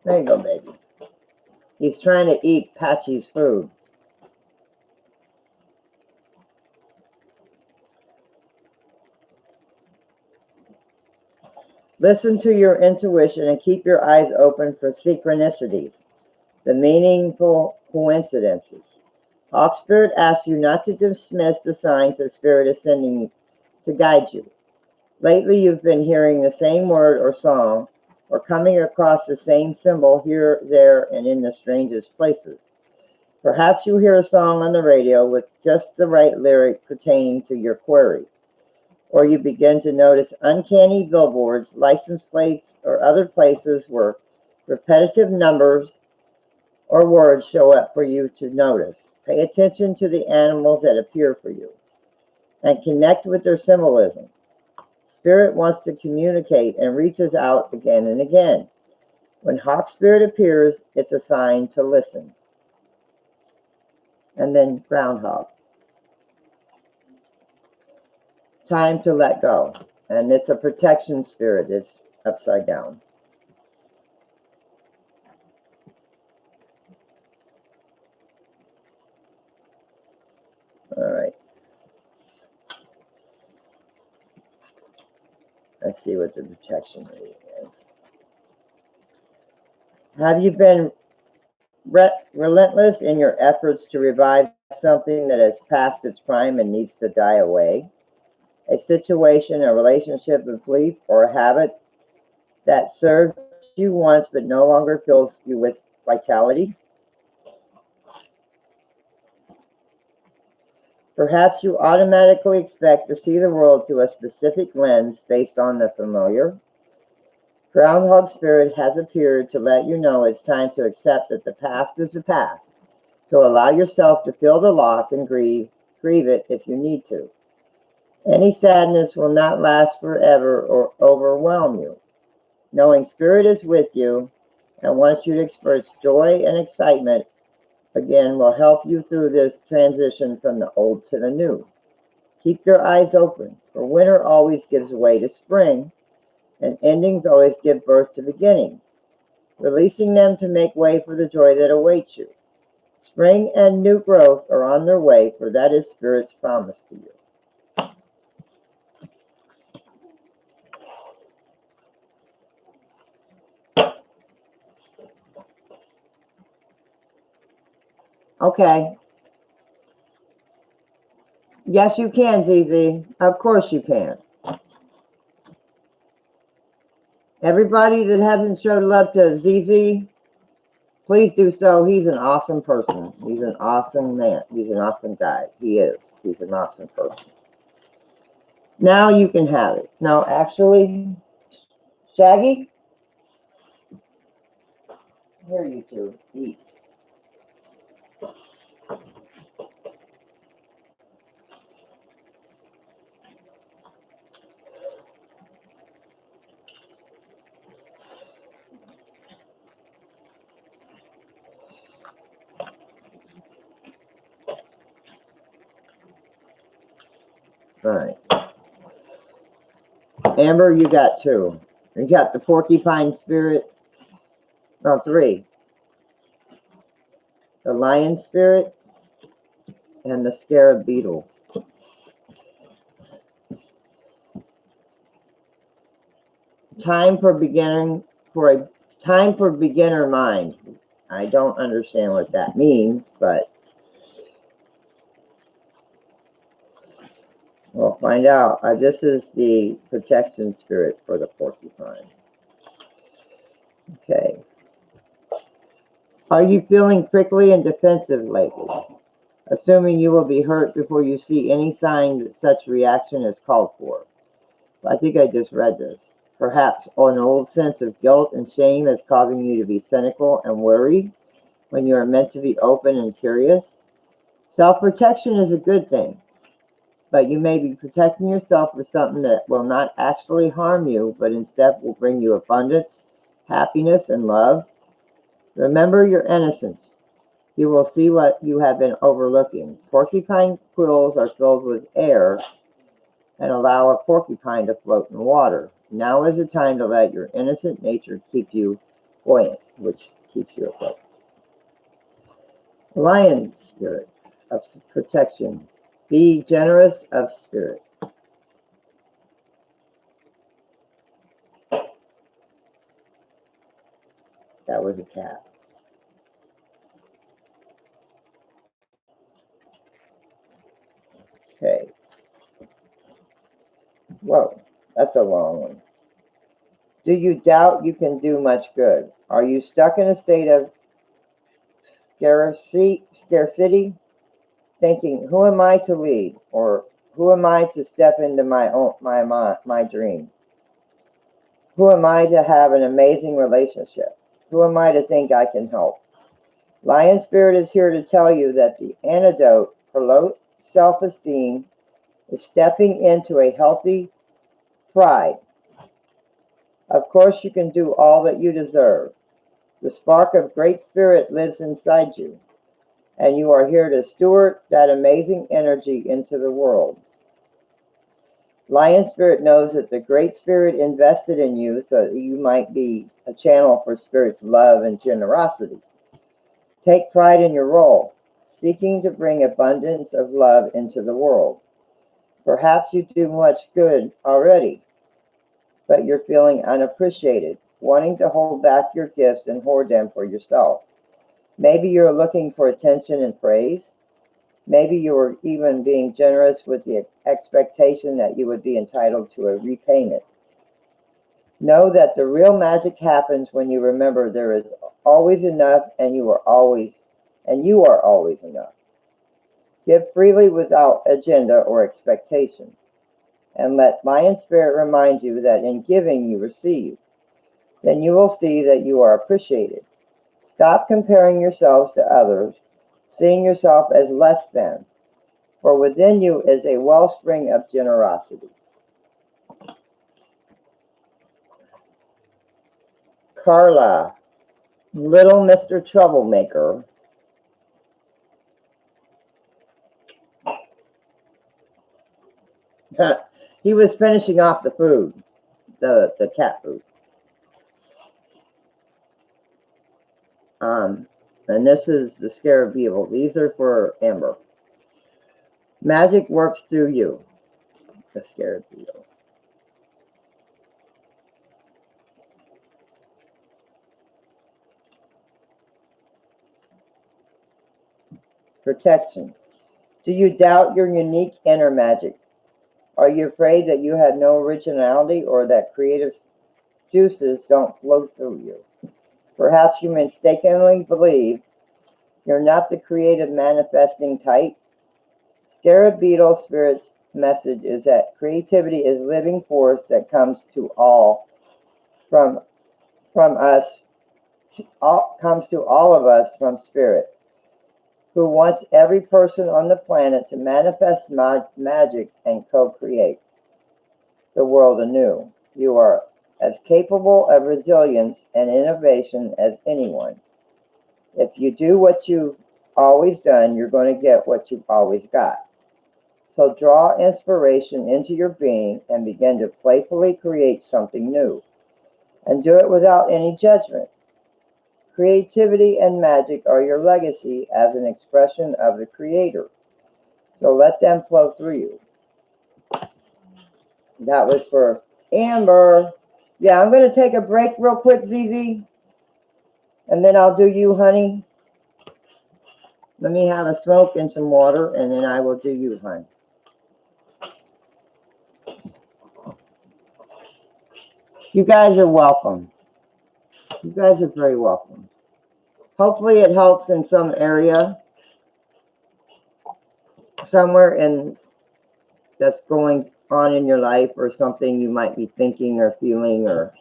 A: There you go, baby. He's trying to eat Patchy's food. Listen to your intuition and keep your eyes open for synchronicities, the meaningful coincidences. Hawk Spirit asks you not to dismiss the signs that Spirit is sending you to guide you. Lately, you've been hearing the same word or song, or coming across the same symbol here, there, and in the strangest places. Perhaps you hear a song on the radio with just the right lyric pertaining to your query, or you begin to notice uncanny billboards, license plates, or other places where repetitive numbers or words show up for you to notice. Pay attention to the animals that appear for you and connect with their symbolism. Spirit wants to communicate and reaches out again and again. When Hawk Spirit appears, it's a sign to listen. And then Groundhog. Time to let go. And it's a protection spirit. It's upside down. All right. Let's see what the protection reading is. Have you been relentless in your efforts to revive something that has passed its prime and needs to die away? A situation, a relationship, a belief, or a habit that served you once but no longer fills you with vitality? Perhaps you automatically expect to see the world through a specific lens based on the familiar. Groundhog Spirit has appeared to let you know it's time to accept that the past is the past. So allow yourself to feel the loss and grieve it if you need to. Any sadness will not last forever or overwhelm you. Knowing Spirit is with you and wants you to express joy and excitement again will help you through this transition from the old to the new. Keep your eyes open, for winter always gives way to spring, and endings always give birth to beginnings, releasing them to make way for the joy that awaits you. Spring and new growth are on their way, for that is Spirit's promise to you. Okay. Yes, you can, ZZ. Of course you can. Everybody that hasn't showed love to ZZ, please do so. He's an awesome person. He's an awesome man. He's an awesome guy. He is. He's an awesome person. Now you can have it. No, actually, Shaggy, here you two, eat. All right. Amber, you got 2. You got the porcupine spirit. No, 3. The lion spirit and the scarab beetle. Time for beginner mind. I don't understand what that means, but we'll find out. This is the protection spirit for the porcupine. Okay. Are you feeling prickly and defensive lately? Assuming you will be hurt before you see any sign that such reaction is called for. I think I just read this. Perhaps an old sense of guilt and shame that's causing you to be cynical and worried when you are meant to be open and curious. Self-protection is a good thing, but you may be protecting yourself for something that will not actually harm you, but instead will bring you abundance, happiness, and love. Remember your innocence. You will see what you have been overlooking. Porcupine quills are filled with air and allow a porcupine to float in water. Now is the time to let your innocent nature keep you buoyant, which keeps you afloat. Lion spirit of protection. Be generous of spirit. That was a cat. Okay. Whoa, that's a long one. Do you doubt you can do much good? Are you stuck in a state of scarcity, thinking, who am I to lead? Or who am I to step into my dream? Who am I to have an amazing relationship? Who am I to think I can help? Lion Spirit is here to tell you that the antidote for low self-esteem is stepping into a healthy pride. Of course, you can do all that you deserve. The spark of great spirit lives inside you, and you are here to steward that amazing energy into the world. Lion Spirit knows that the Great Spirit invested in you so that you might be a channel for Spirit's love and generosity. Take pride in your role, seeking to bring abundance of love into the world. Perhaps you do much good already, but you're feeling unappreciated, wanting to hold back your gifts and hoard them for yourself. Maybe you're looking for attention and praise. Maybe you were even being generous with the expectation that you would be entitled to a repayment. Know that the real magic happens when you remember there is always enough and you are always enough. Give freely without agenda or expectation. And let Lion Spirit remind you that in giving you receive. Then you will see that you are appreciated. Stop comparing yourselves to others, seeing yourself as less than, for within you is a wellspring of generosity. Carla, little Mr. Troublemaker. He was finishing off the food, the cat food. And this is the Scarab Beetle. These are for Amber. Magic works through you, the Scarab Beetle. Protection. Do you doubt your unique inner magic? Are you afraid that you have no originality or that creative juices don't flow through you? Perhaps you mistakenly believe you're not the creative manifesting type. Scarab Beetle Spirit's message is that creativity is living force that comes to all from us, comes to all of us from Spirit, who wants every person on the planet to manifest magic and co-create the world anew. You are as capable of resilience and innovation as anyone. If you do what you've always done, you're going to get what you've always got. So draw inspiration into your being and begin to playfully create something new. And do it without any judgment. Creativity and magic are your legacy as an expression of the Creator. So let them flow through you. That was for Amber. Yeah, I'm going to take a break real quick, ZZ. And then I'll do you, honey. Let me have a smoke and some water, and then I will do you, honey. You guys are welcome. You guys are very welcome. Hopefully it helps in some area, somewhere in that's going on in your life, or something you might be thinking or feeling, or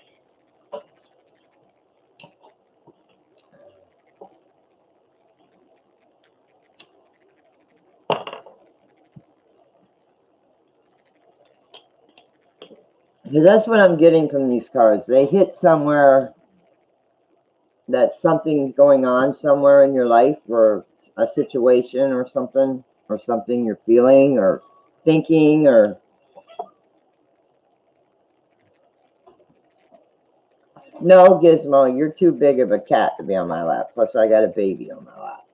A: because that's what I'm getting from these cards. They hit somewhere that something's going on somewhere in your life, or a situation or something you're feeling or thinking, or no, Gizmo, you're too big of a cat to be on my lap. Plus I got a baby on my lap.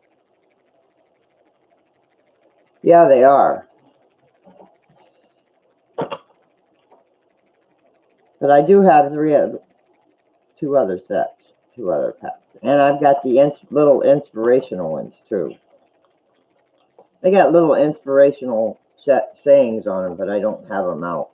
A: Yeah, they are. But I do have two other pets. And I've got the little inspirational ones too. They got little inspirational sayings on them, but I don't have them out.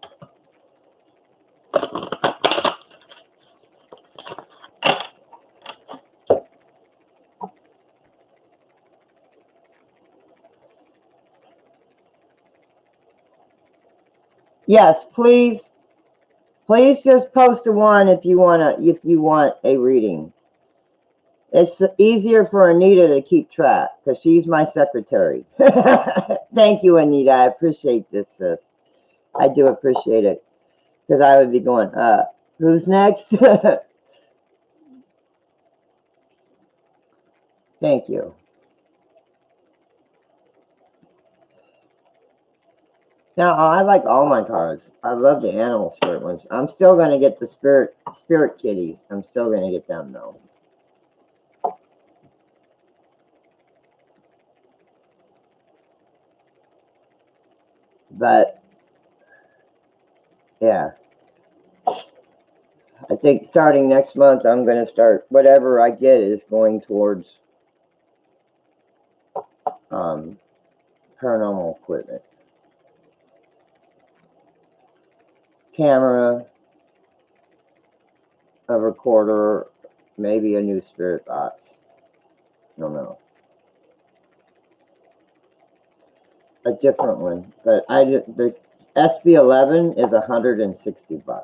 A: Yes, please just post a one if you want a reading. It's easier for Anita to keep track because she's my secretary. Thank you, Anita. I appreciate this, sis. I do appreciate it because I would be going, who's next? Thank you. Now, I like all my cards. I love the animal spirit ones. I'm still going to get the spirit kitties. I'm still going to get them, though. But, yeah. think starting next month, I'm going to start, whatever I get is going towards paranormal equipment. Camera, a recorder, maybe a new spirit box. I don't know. A different one. But the SB11 is $160.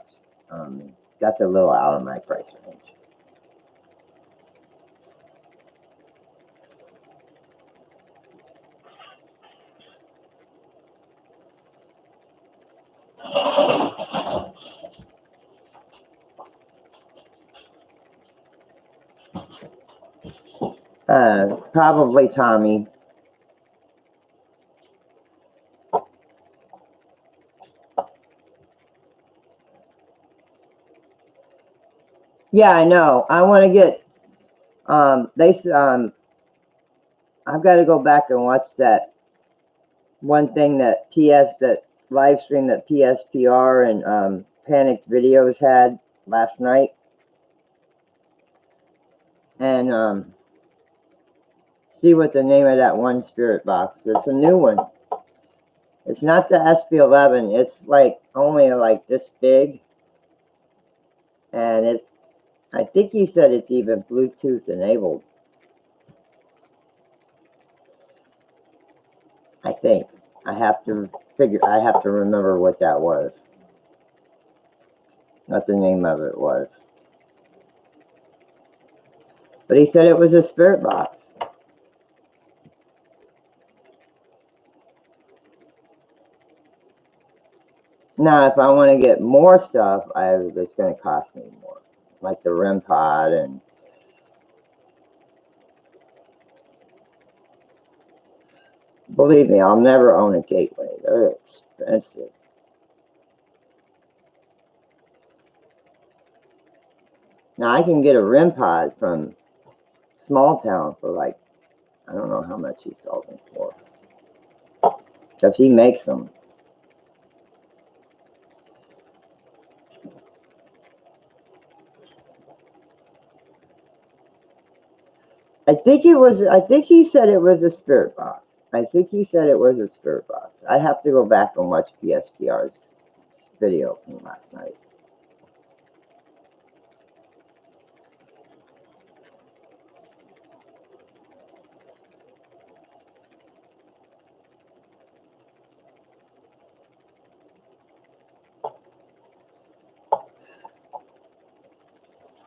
A: That's a little out of my price range. Probably Tommy. Yeah, I know. I want to get. I've got to go back and watch that one thing that that live stream that PSPR and Panic Videos had last night, and see what the name of that one spirit box. It's a new one. It's not the SB11. It's like only like this big, and it's. I think he said it's even Bluetooth enabled. I think. I have to remember what that was. What the name of it was. But he said it was a spirit box. Now, if I want to get more stuff, it's going to cost me more. Like the REM pod and... Believe me, I'll never own a gateway. They're expensive. Now, I can get a REM pod from Small Town for like, I don't know how much he sells them for. Because he makes them. I think he said it was a spirit box. I think he said it was a spirit box. I have to go back and watch PSPR's video from last night.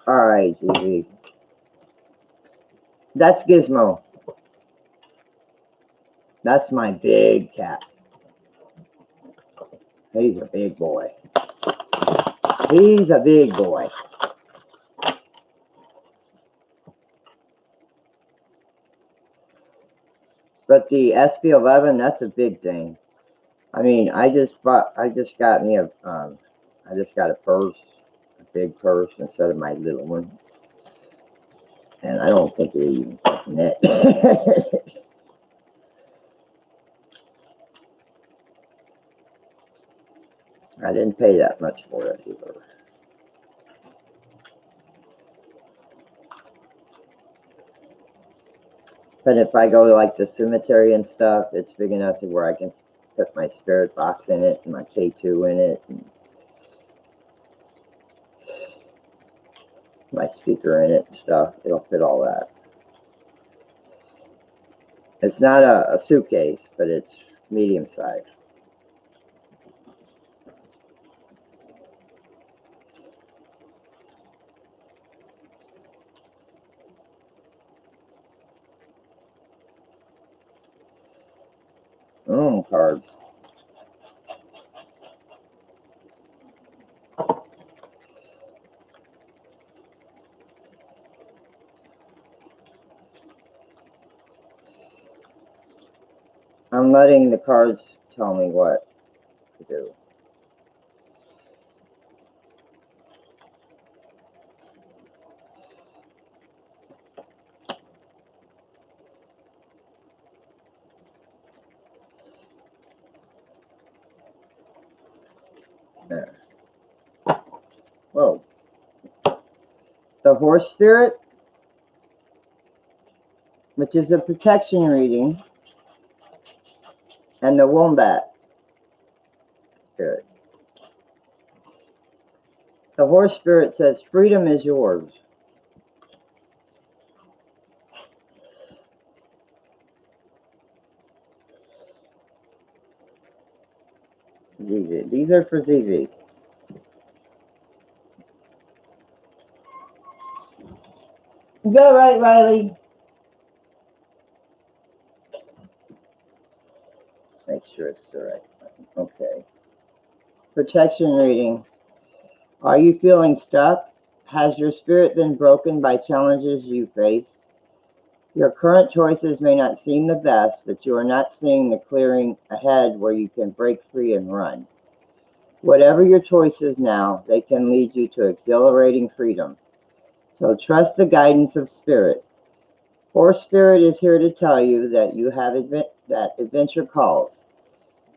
A: Alright, ZZ. That's Gizmo. That's my big cat. He's a big boy. He's a big boy. But the SB11, that's a big thing. I mean, I just got a purse, a big purse instead of my little one. And I don't think it even fit. I didn't pay that much for it either. But if I go to like the cemetery and stuff, it's big enough to where I can put my spirit box in it and my K2 in it and my speaker in it and stuff. It'll fit all that. It's not a suitcase, but it's medium size. Cards. I'm letting the cards tell me what to do. There. Whoa. the horse spirit, which is a protection reading, and the wombat spirit. The horse spirit says, freedom is yours. ZZ. These are for ZZ. You got it right, Riley. Make sure it's the right one. Okay. Protection reading. Are you feeling stuck? Has your spirit been broken by challenges you faced? Your current choices may not seem the best, but you are not seeing the clearing ahead where you can break free and run. Whatever your choices now, they can lead you to exhilarating freedom. So trust the guidance of spirit. Horse spirit is here to tell you that you have that adventure calls,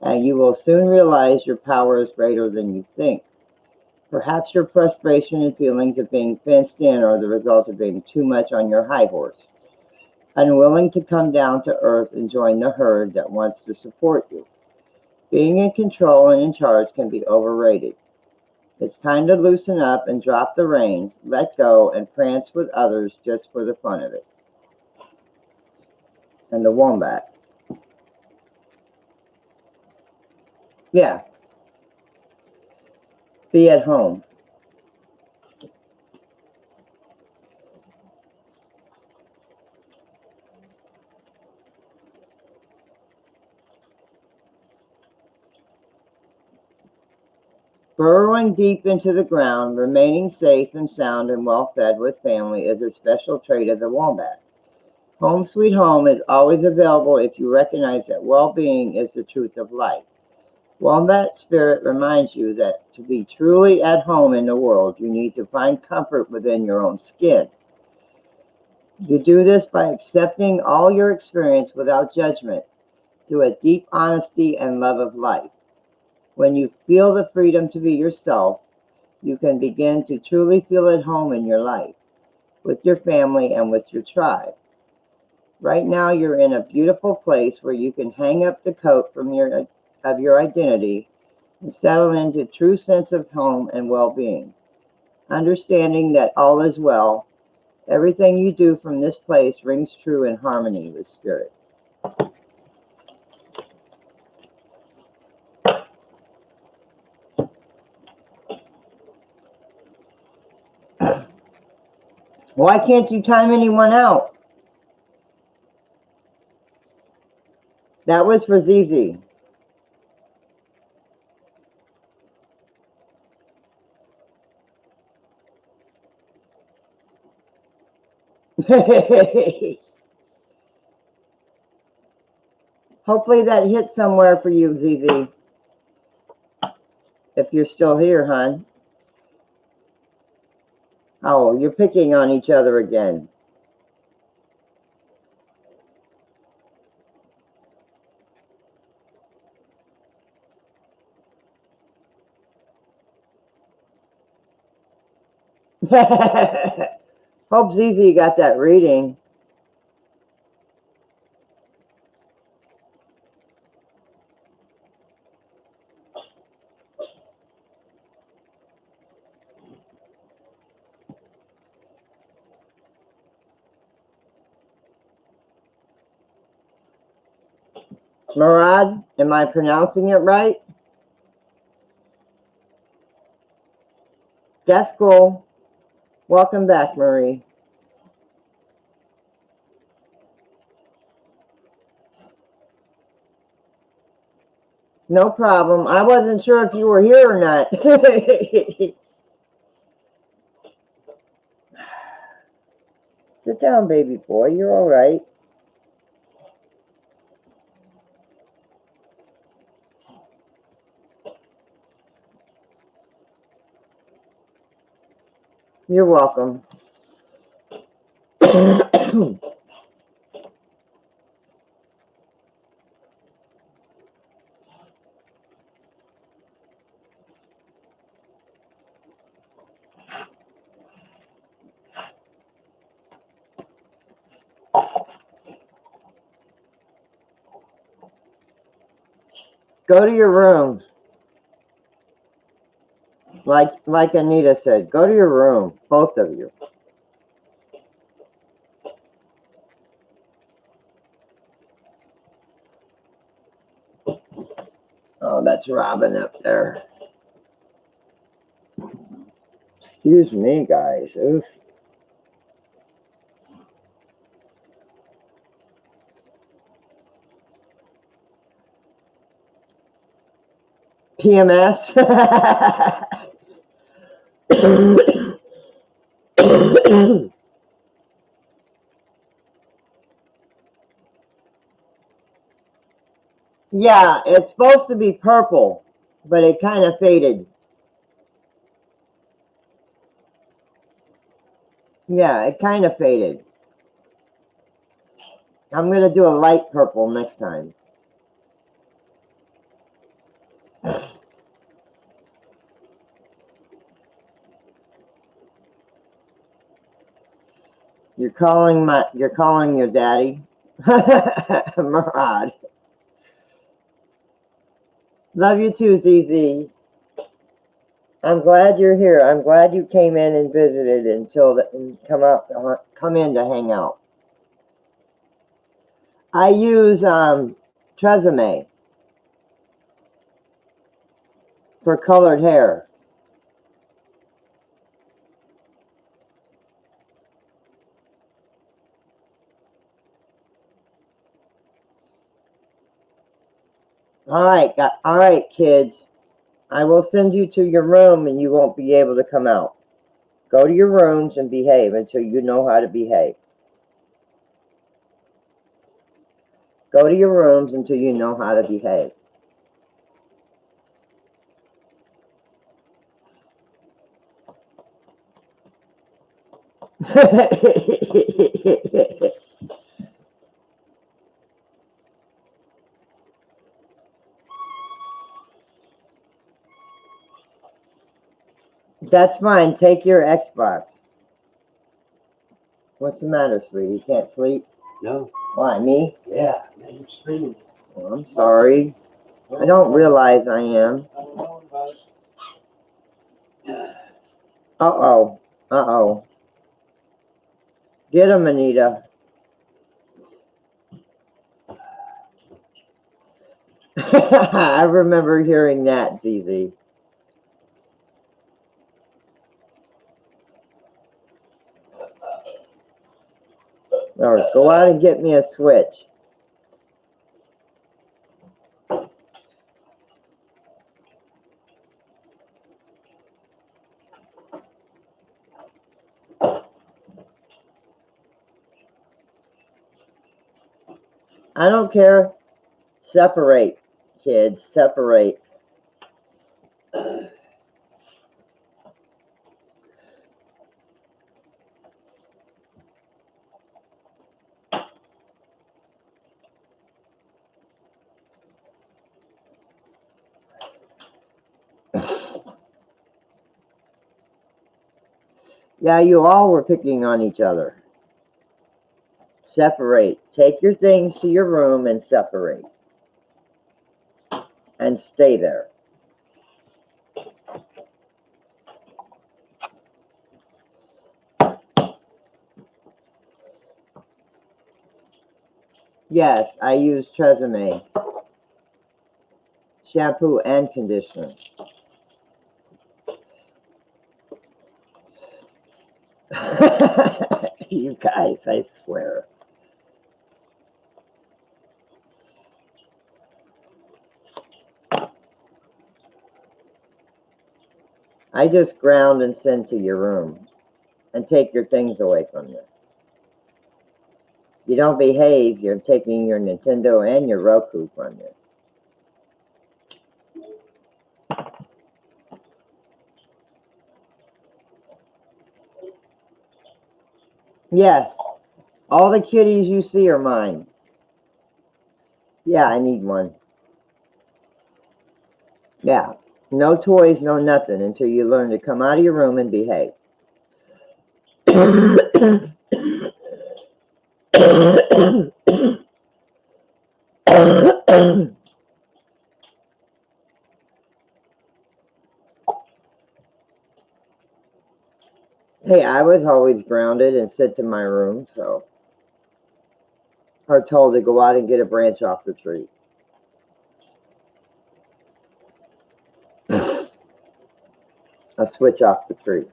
A: and you will soon realize your power is greater than you think. Perhaps your frustration and feelings of being fenced in are the result of being too much on your high horse, unwilling to come down to earth and join the herd that wants to support you. Being in control and in charge can be overrated. It's time to loosen up and drop the reins, let go, and prance with others just for the fun of it. And the wombat. Yeah. Be at home. Burrowing deep into the ground, remaining safe and sound and well fed with family is a special trait of the wombat. Home sweet home is always available if you recognize that well-being is the truth of life. Wombat spirit reminds you that to be truly at home in the world, you need to find comfort within your own skin. You do this by accepting all your experience without judgment, through a deep honesty and love of life. When you feel the freedom to be yourself, you can begin to truly feel at home in your life, with your family and with your tribe. Right now, you're in a beautiful place where you can hang up the coat of your identity and settle into true sense of home and well-being. Understanding that all is well, everything you do from this place rings true in harmony with spirit. Why can't you time anyone out? That was for ZZ. Hopefully that hit somewhere for you, ZZ. If you're still here, hon. Oh, you're picking on each other again. Hope ZZ got that reading. Murad, am I pronouncing it right? That's cool. Welcome back, Marie. No problem. I wasn't sure if you were here or not. Sit down, baby boy. You're all right. You're welcome. Go to your rooms. Like Anita said, go to your room, both of you. Oh, that's Robin up there. Excuse me, guys. Oof. PMS. Yeah, it's supposed to be purple, but it kind of faded. Yeah, it kind of faded. I'm going to do a light purple next time. You're calling your daddy? Murad. Love you too, ZZ. I'm glad you're here. I'm glad you came in and visited and come in to hang out. I use Tresemme for colored hair. All right, kids. I will send you to your room and you won't be able to come out. Go to your rooms and behave until you know how to behave. Go to your rooms until you know how to behave. That's fine. Take your Xbox. What's the matter, sweetie? You can't sleep?
B: No.
A: Why, me?
B: Yeah, man, you're screaming.
A: Oh, I'm sorry. I don't realize I am.
B: I don't know about it.
A: Uh-oh. Uh-oh. Get him, Anita. I remember hearing that, ZZ. All right, go out and get me a switch. I don't care. Separate, kids. Separate. Yeah, you all were picking on each other. Separate. Take your things to your room and separate. And stay there. Yes, I use Tresemme. Shampoo and conditioner. You guys, I swear. I just ground and send to your room and take your things away from you. You don't behave, you're taking your Nintendo and your Roku from you. Yes, all the kitties you see are mine. Yeah, I need one. Yeah, no toys, no nothing until you learn to come out of your room and behave. Hey, I was always grounded and sit in my room, so. Or told to go out and get a branch off the tree. A switch off the tree.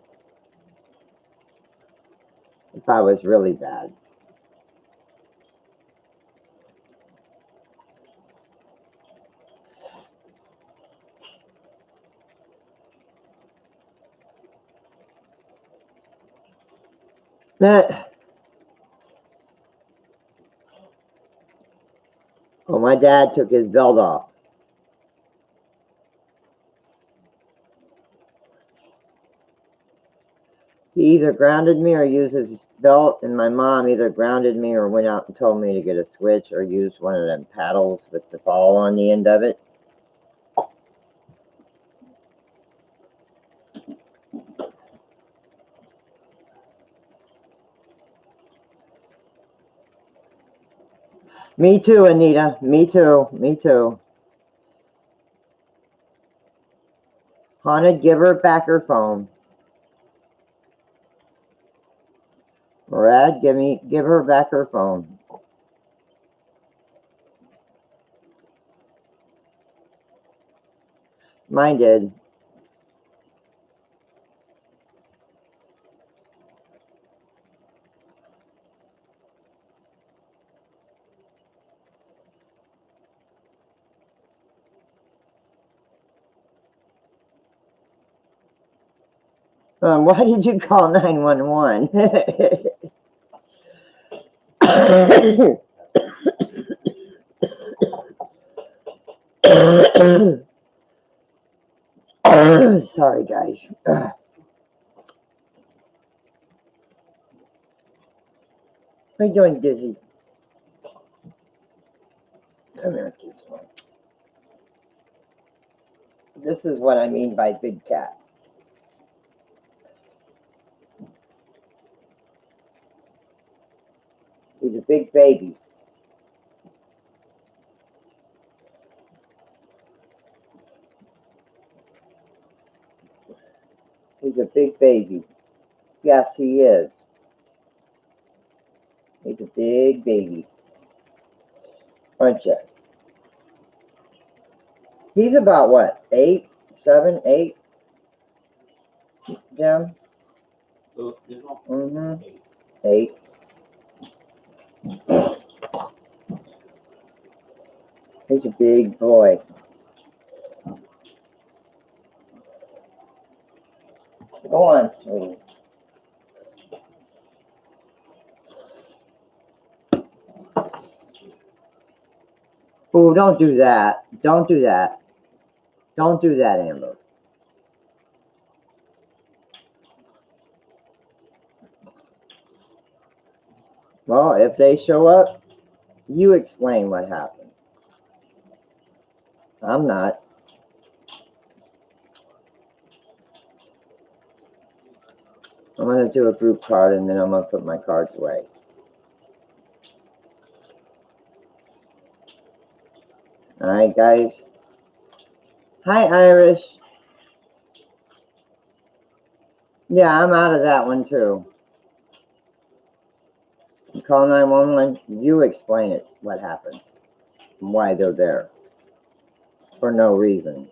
A: If I was really bad. Well, my dad took his belt off. He either grounded me or used his belt, and my mom either grounded me or went out and told me to get a switch or use one of them paddles with the ball on the end of it. Me too, Anita. Me too. Me too. Haunted, give her back her phone. Brad, give her back her phone. Mine did. Why did you call 911? Sorry, guys. What are you doing, Dizzy? Come here, kids. This is what I mean by big cat. He's a big baby. He's a big baby. Yes, he is. He's a big baby. Aren't you? He's about what? 8, 7, 8? Jim? Mm-hmm. 8. He's a big boy. Go on, sweetie. Ooh, don't do that. Don't do that. Don't do that, Amber. Well, if they show up, you explain what happened. I'm not. I'm going to do a group card and then I'm going to put my cards away. All right, guys. Hi, Irish. Yeah, I'm out of that one, too. You call 911, you explain it, what happened, and why they're there. For no reason.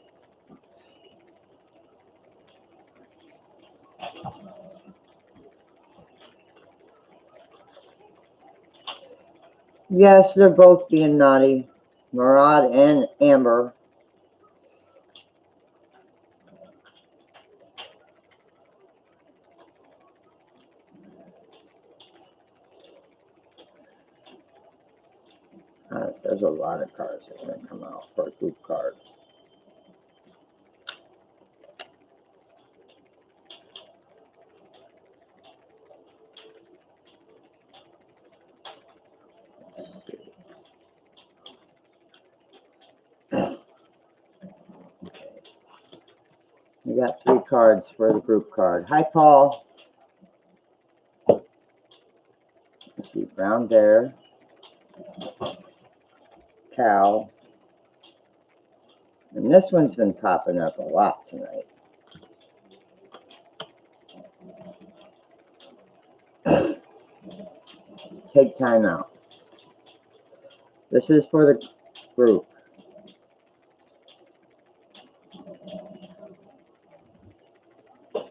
A: Yes, they're both being naughty. Murad and Amber. There's a lot of cards that are going to come out for a group card. We got 3 cards for the group card. Hi, Paul. Let's see, brown bear, cow, and this one's been popping up a lot tonight. Take time out. This is for the group.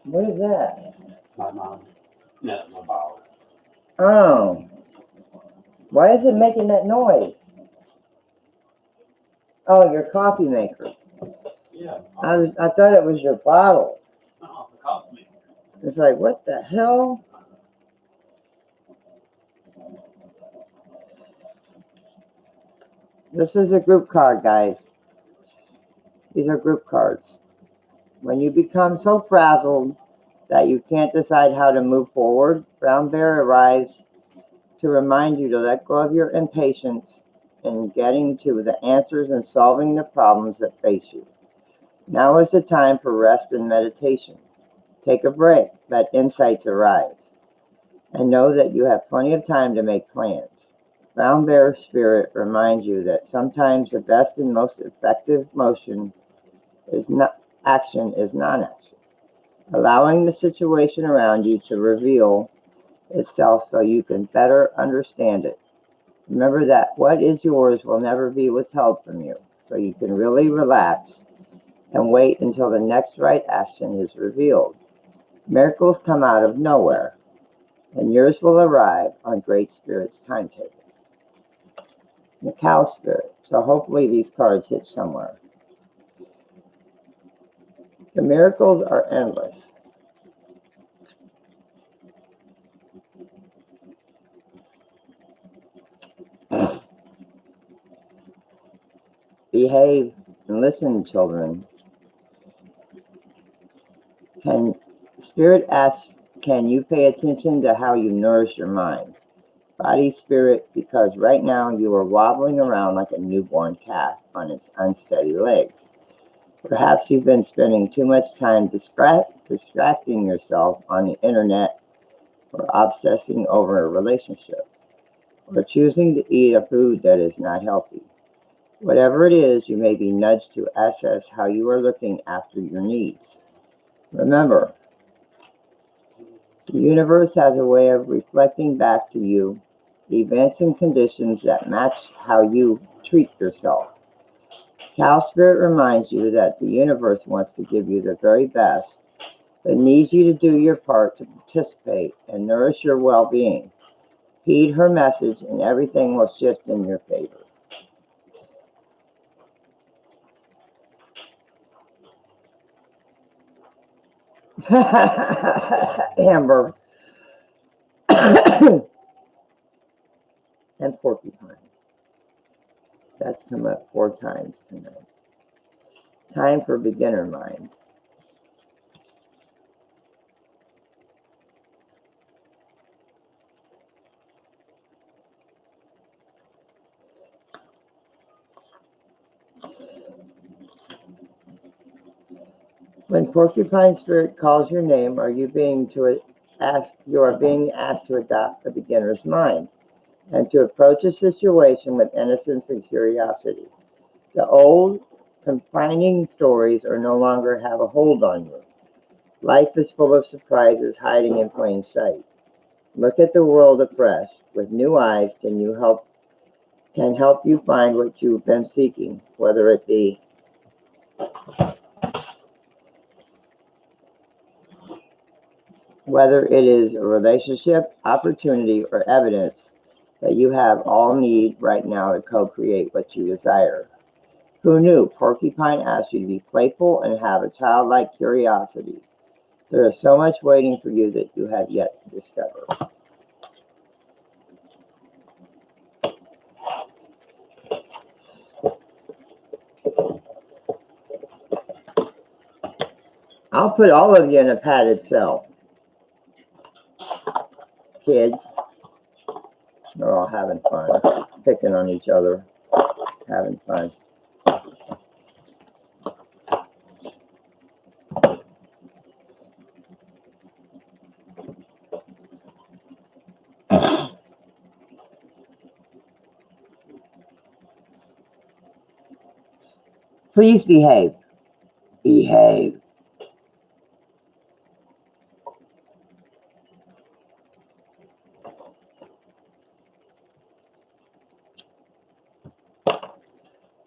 A: What is that?
B: My mom. No, my bottle.
A: Oh. Why is it making that noise? Oh, your coffee maker.
B: Yeah.
A: I thought it was your bottle.
B: Oh, the coffee maker.
A: It's like, what the hell? This is a group card, guys. These are group cards. When you become so frazzled that you can't decide how to move forward, Brown Bear arrives to remind you to let go of your impatience in getting to the answers and solving the problems that face you. Now is the time for rest and meditation. Take a break, let insights arise, and know that you have plenty of time to make plans. Brown Bear Spirit reminds you that sometimes the best and most effective action is non-action, allowing the situation around you to reveal itself so you can better understand it. Remember that what is yours will never be withheld from you, so you can really relax and wait until the next right action is revealed. Miracles come out of nowhere, and yours will arrive on Great Spirit's timetable. The Cow Spirit. So hopefully these cards hit somewhere. The miracles are endless. Behave and listen, children. Spirit asks, can you pay attention to how you nourish your mind, body, spirit, because right now you are wobbling around like a newborn calf on its unsteady legs. Perhaps you've been spending too much time distracting yourself on the internet, or obsessing over a relationship, or choosing to eat a food that is not healthy. Whatever it is, you may be nudged to assess how you are looking after your needs. Remember, the universe has a way of reflecting back to you events and conditions that match how you treat yourself. Cow Spirit reminds you that the universe wants to give you the very best, but needs you to do your part to participate and nourish your well-being. Heed her message and everything will shift in your favor. Amber and Porcupine. That's come up 4 times tonight. Time for beginner mind. When Porcupine Spirit calls your name, you are being asked to adopt a beginner's mind and to approach a situation with innocence and curiosity. The old, confining stories are no longer have a hold on you. Life is full of surprises hiding in plain sight. Look at the world afresh. With new eyes can help you find what you've been seeking, whether it is a relationship, opportunity, or evidence that you have all need right now to co-create what you desire. Who knew? Porcupine asked you to be playful and have a childlike curiosity. There is so much waiting for you that you have yet to discover. I'll put all of you in a padded cell. Kids, they're all having fun, picking on each other, having fun. Please behave. Behave.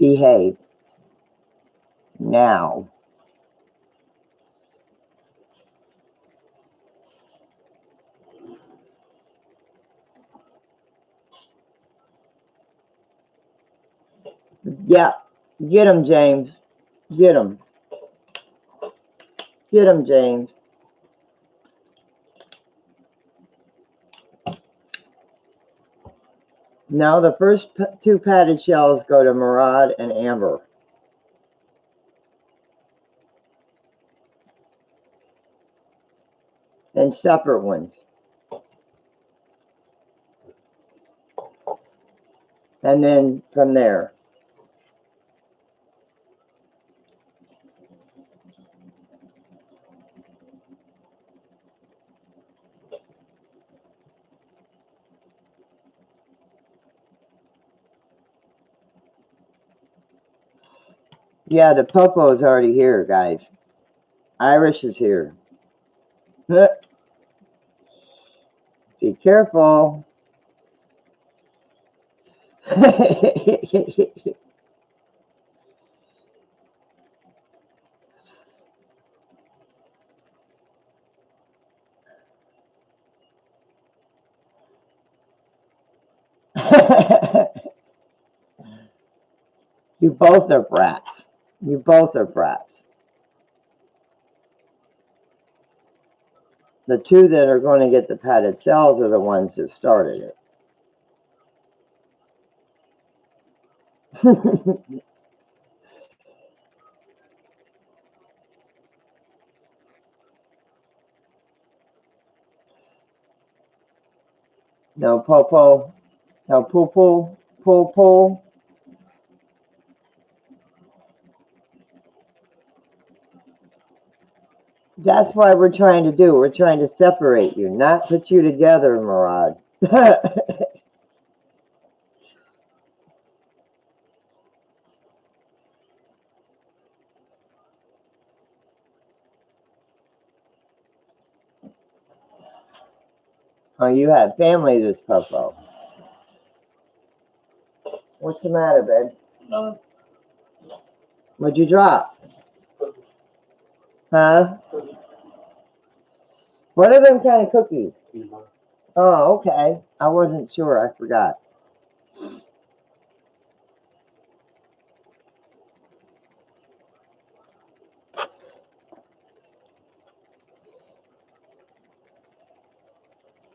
A: Behave. Now. Yeah. Get him, James. Get him. Get him, James. Now the first two padded shells go to Murad and Amber. And separate ones. And then from there. Yeah, the Popo is already here, guys. Irish is here. Be careful. You both are brats. You both are brats. The two that are going to get the padded cells are the ones that started it. No Popo. No Poo-Poo. Poo-Poo. That's what we're trying to do. We're trying to separate you, not put you together, Murad. Oh, you have family this Popo. What's the matter, babe?
B: No.
A: What'd you drop? Huh? What are them kind of cookies? Oh, okay. I wasn't sure. I forgot.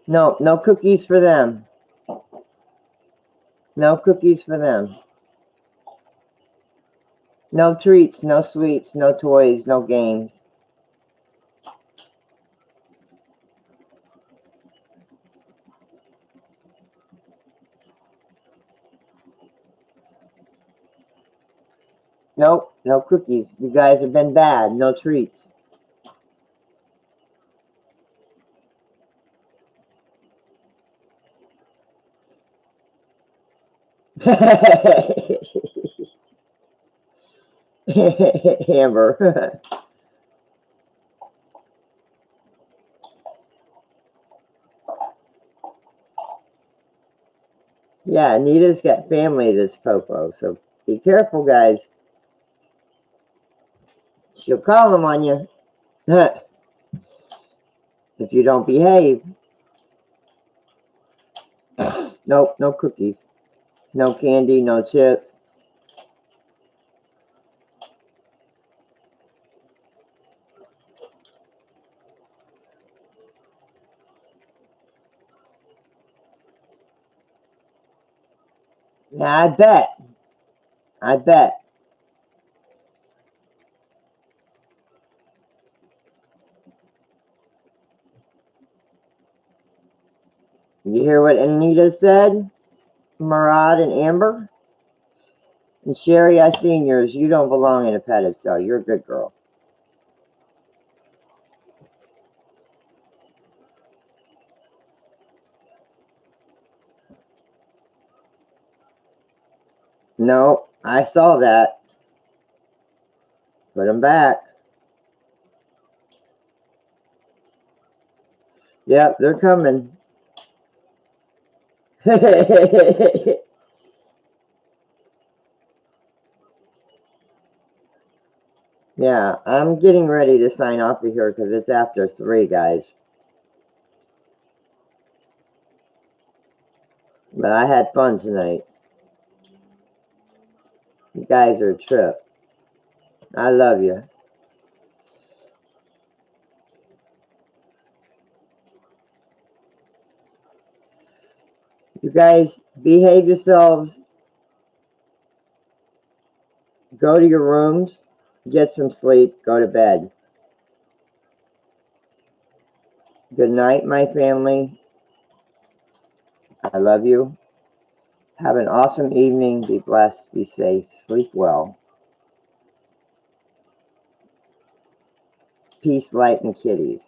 A: No, no cookies for them. No cookies for them. No treats, no sweets, no toys, no games. Nope, no cookies. You guys have been bad. No treats. Amber. Yeah, Anita's got family this Popo, so be careful, guys. She'll call them on you. If you don't behave. Nope, no cookies. No candy, no chips. Yeah, I bet. I bet. You hear what Anita said? Murad and Amber? And Sherry, I seen yours. You don't belong in a petted cell. You're a good girl. No, I saw that. Put them back. Yep, they're coming. Yeah, I'm getting ready to sign off of here because it's after 3, guys. But I had fun tonight. You guys are a trip. I love you. You guys behave yourselves. Go to your rooms. Get some sleep. Go to bed. Good night, my family. I love you. Have an awesome evening. Be blessed. Be safe. Sleep well. Peace, light, and kitties.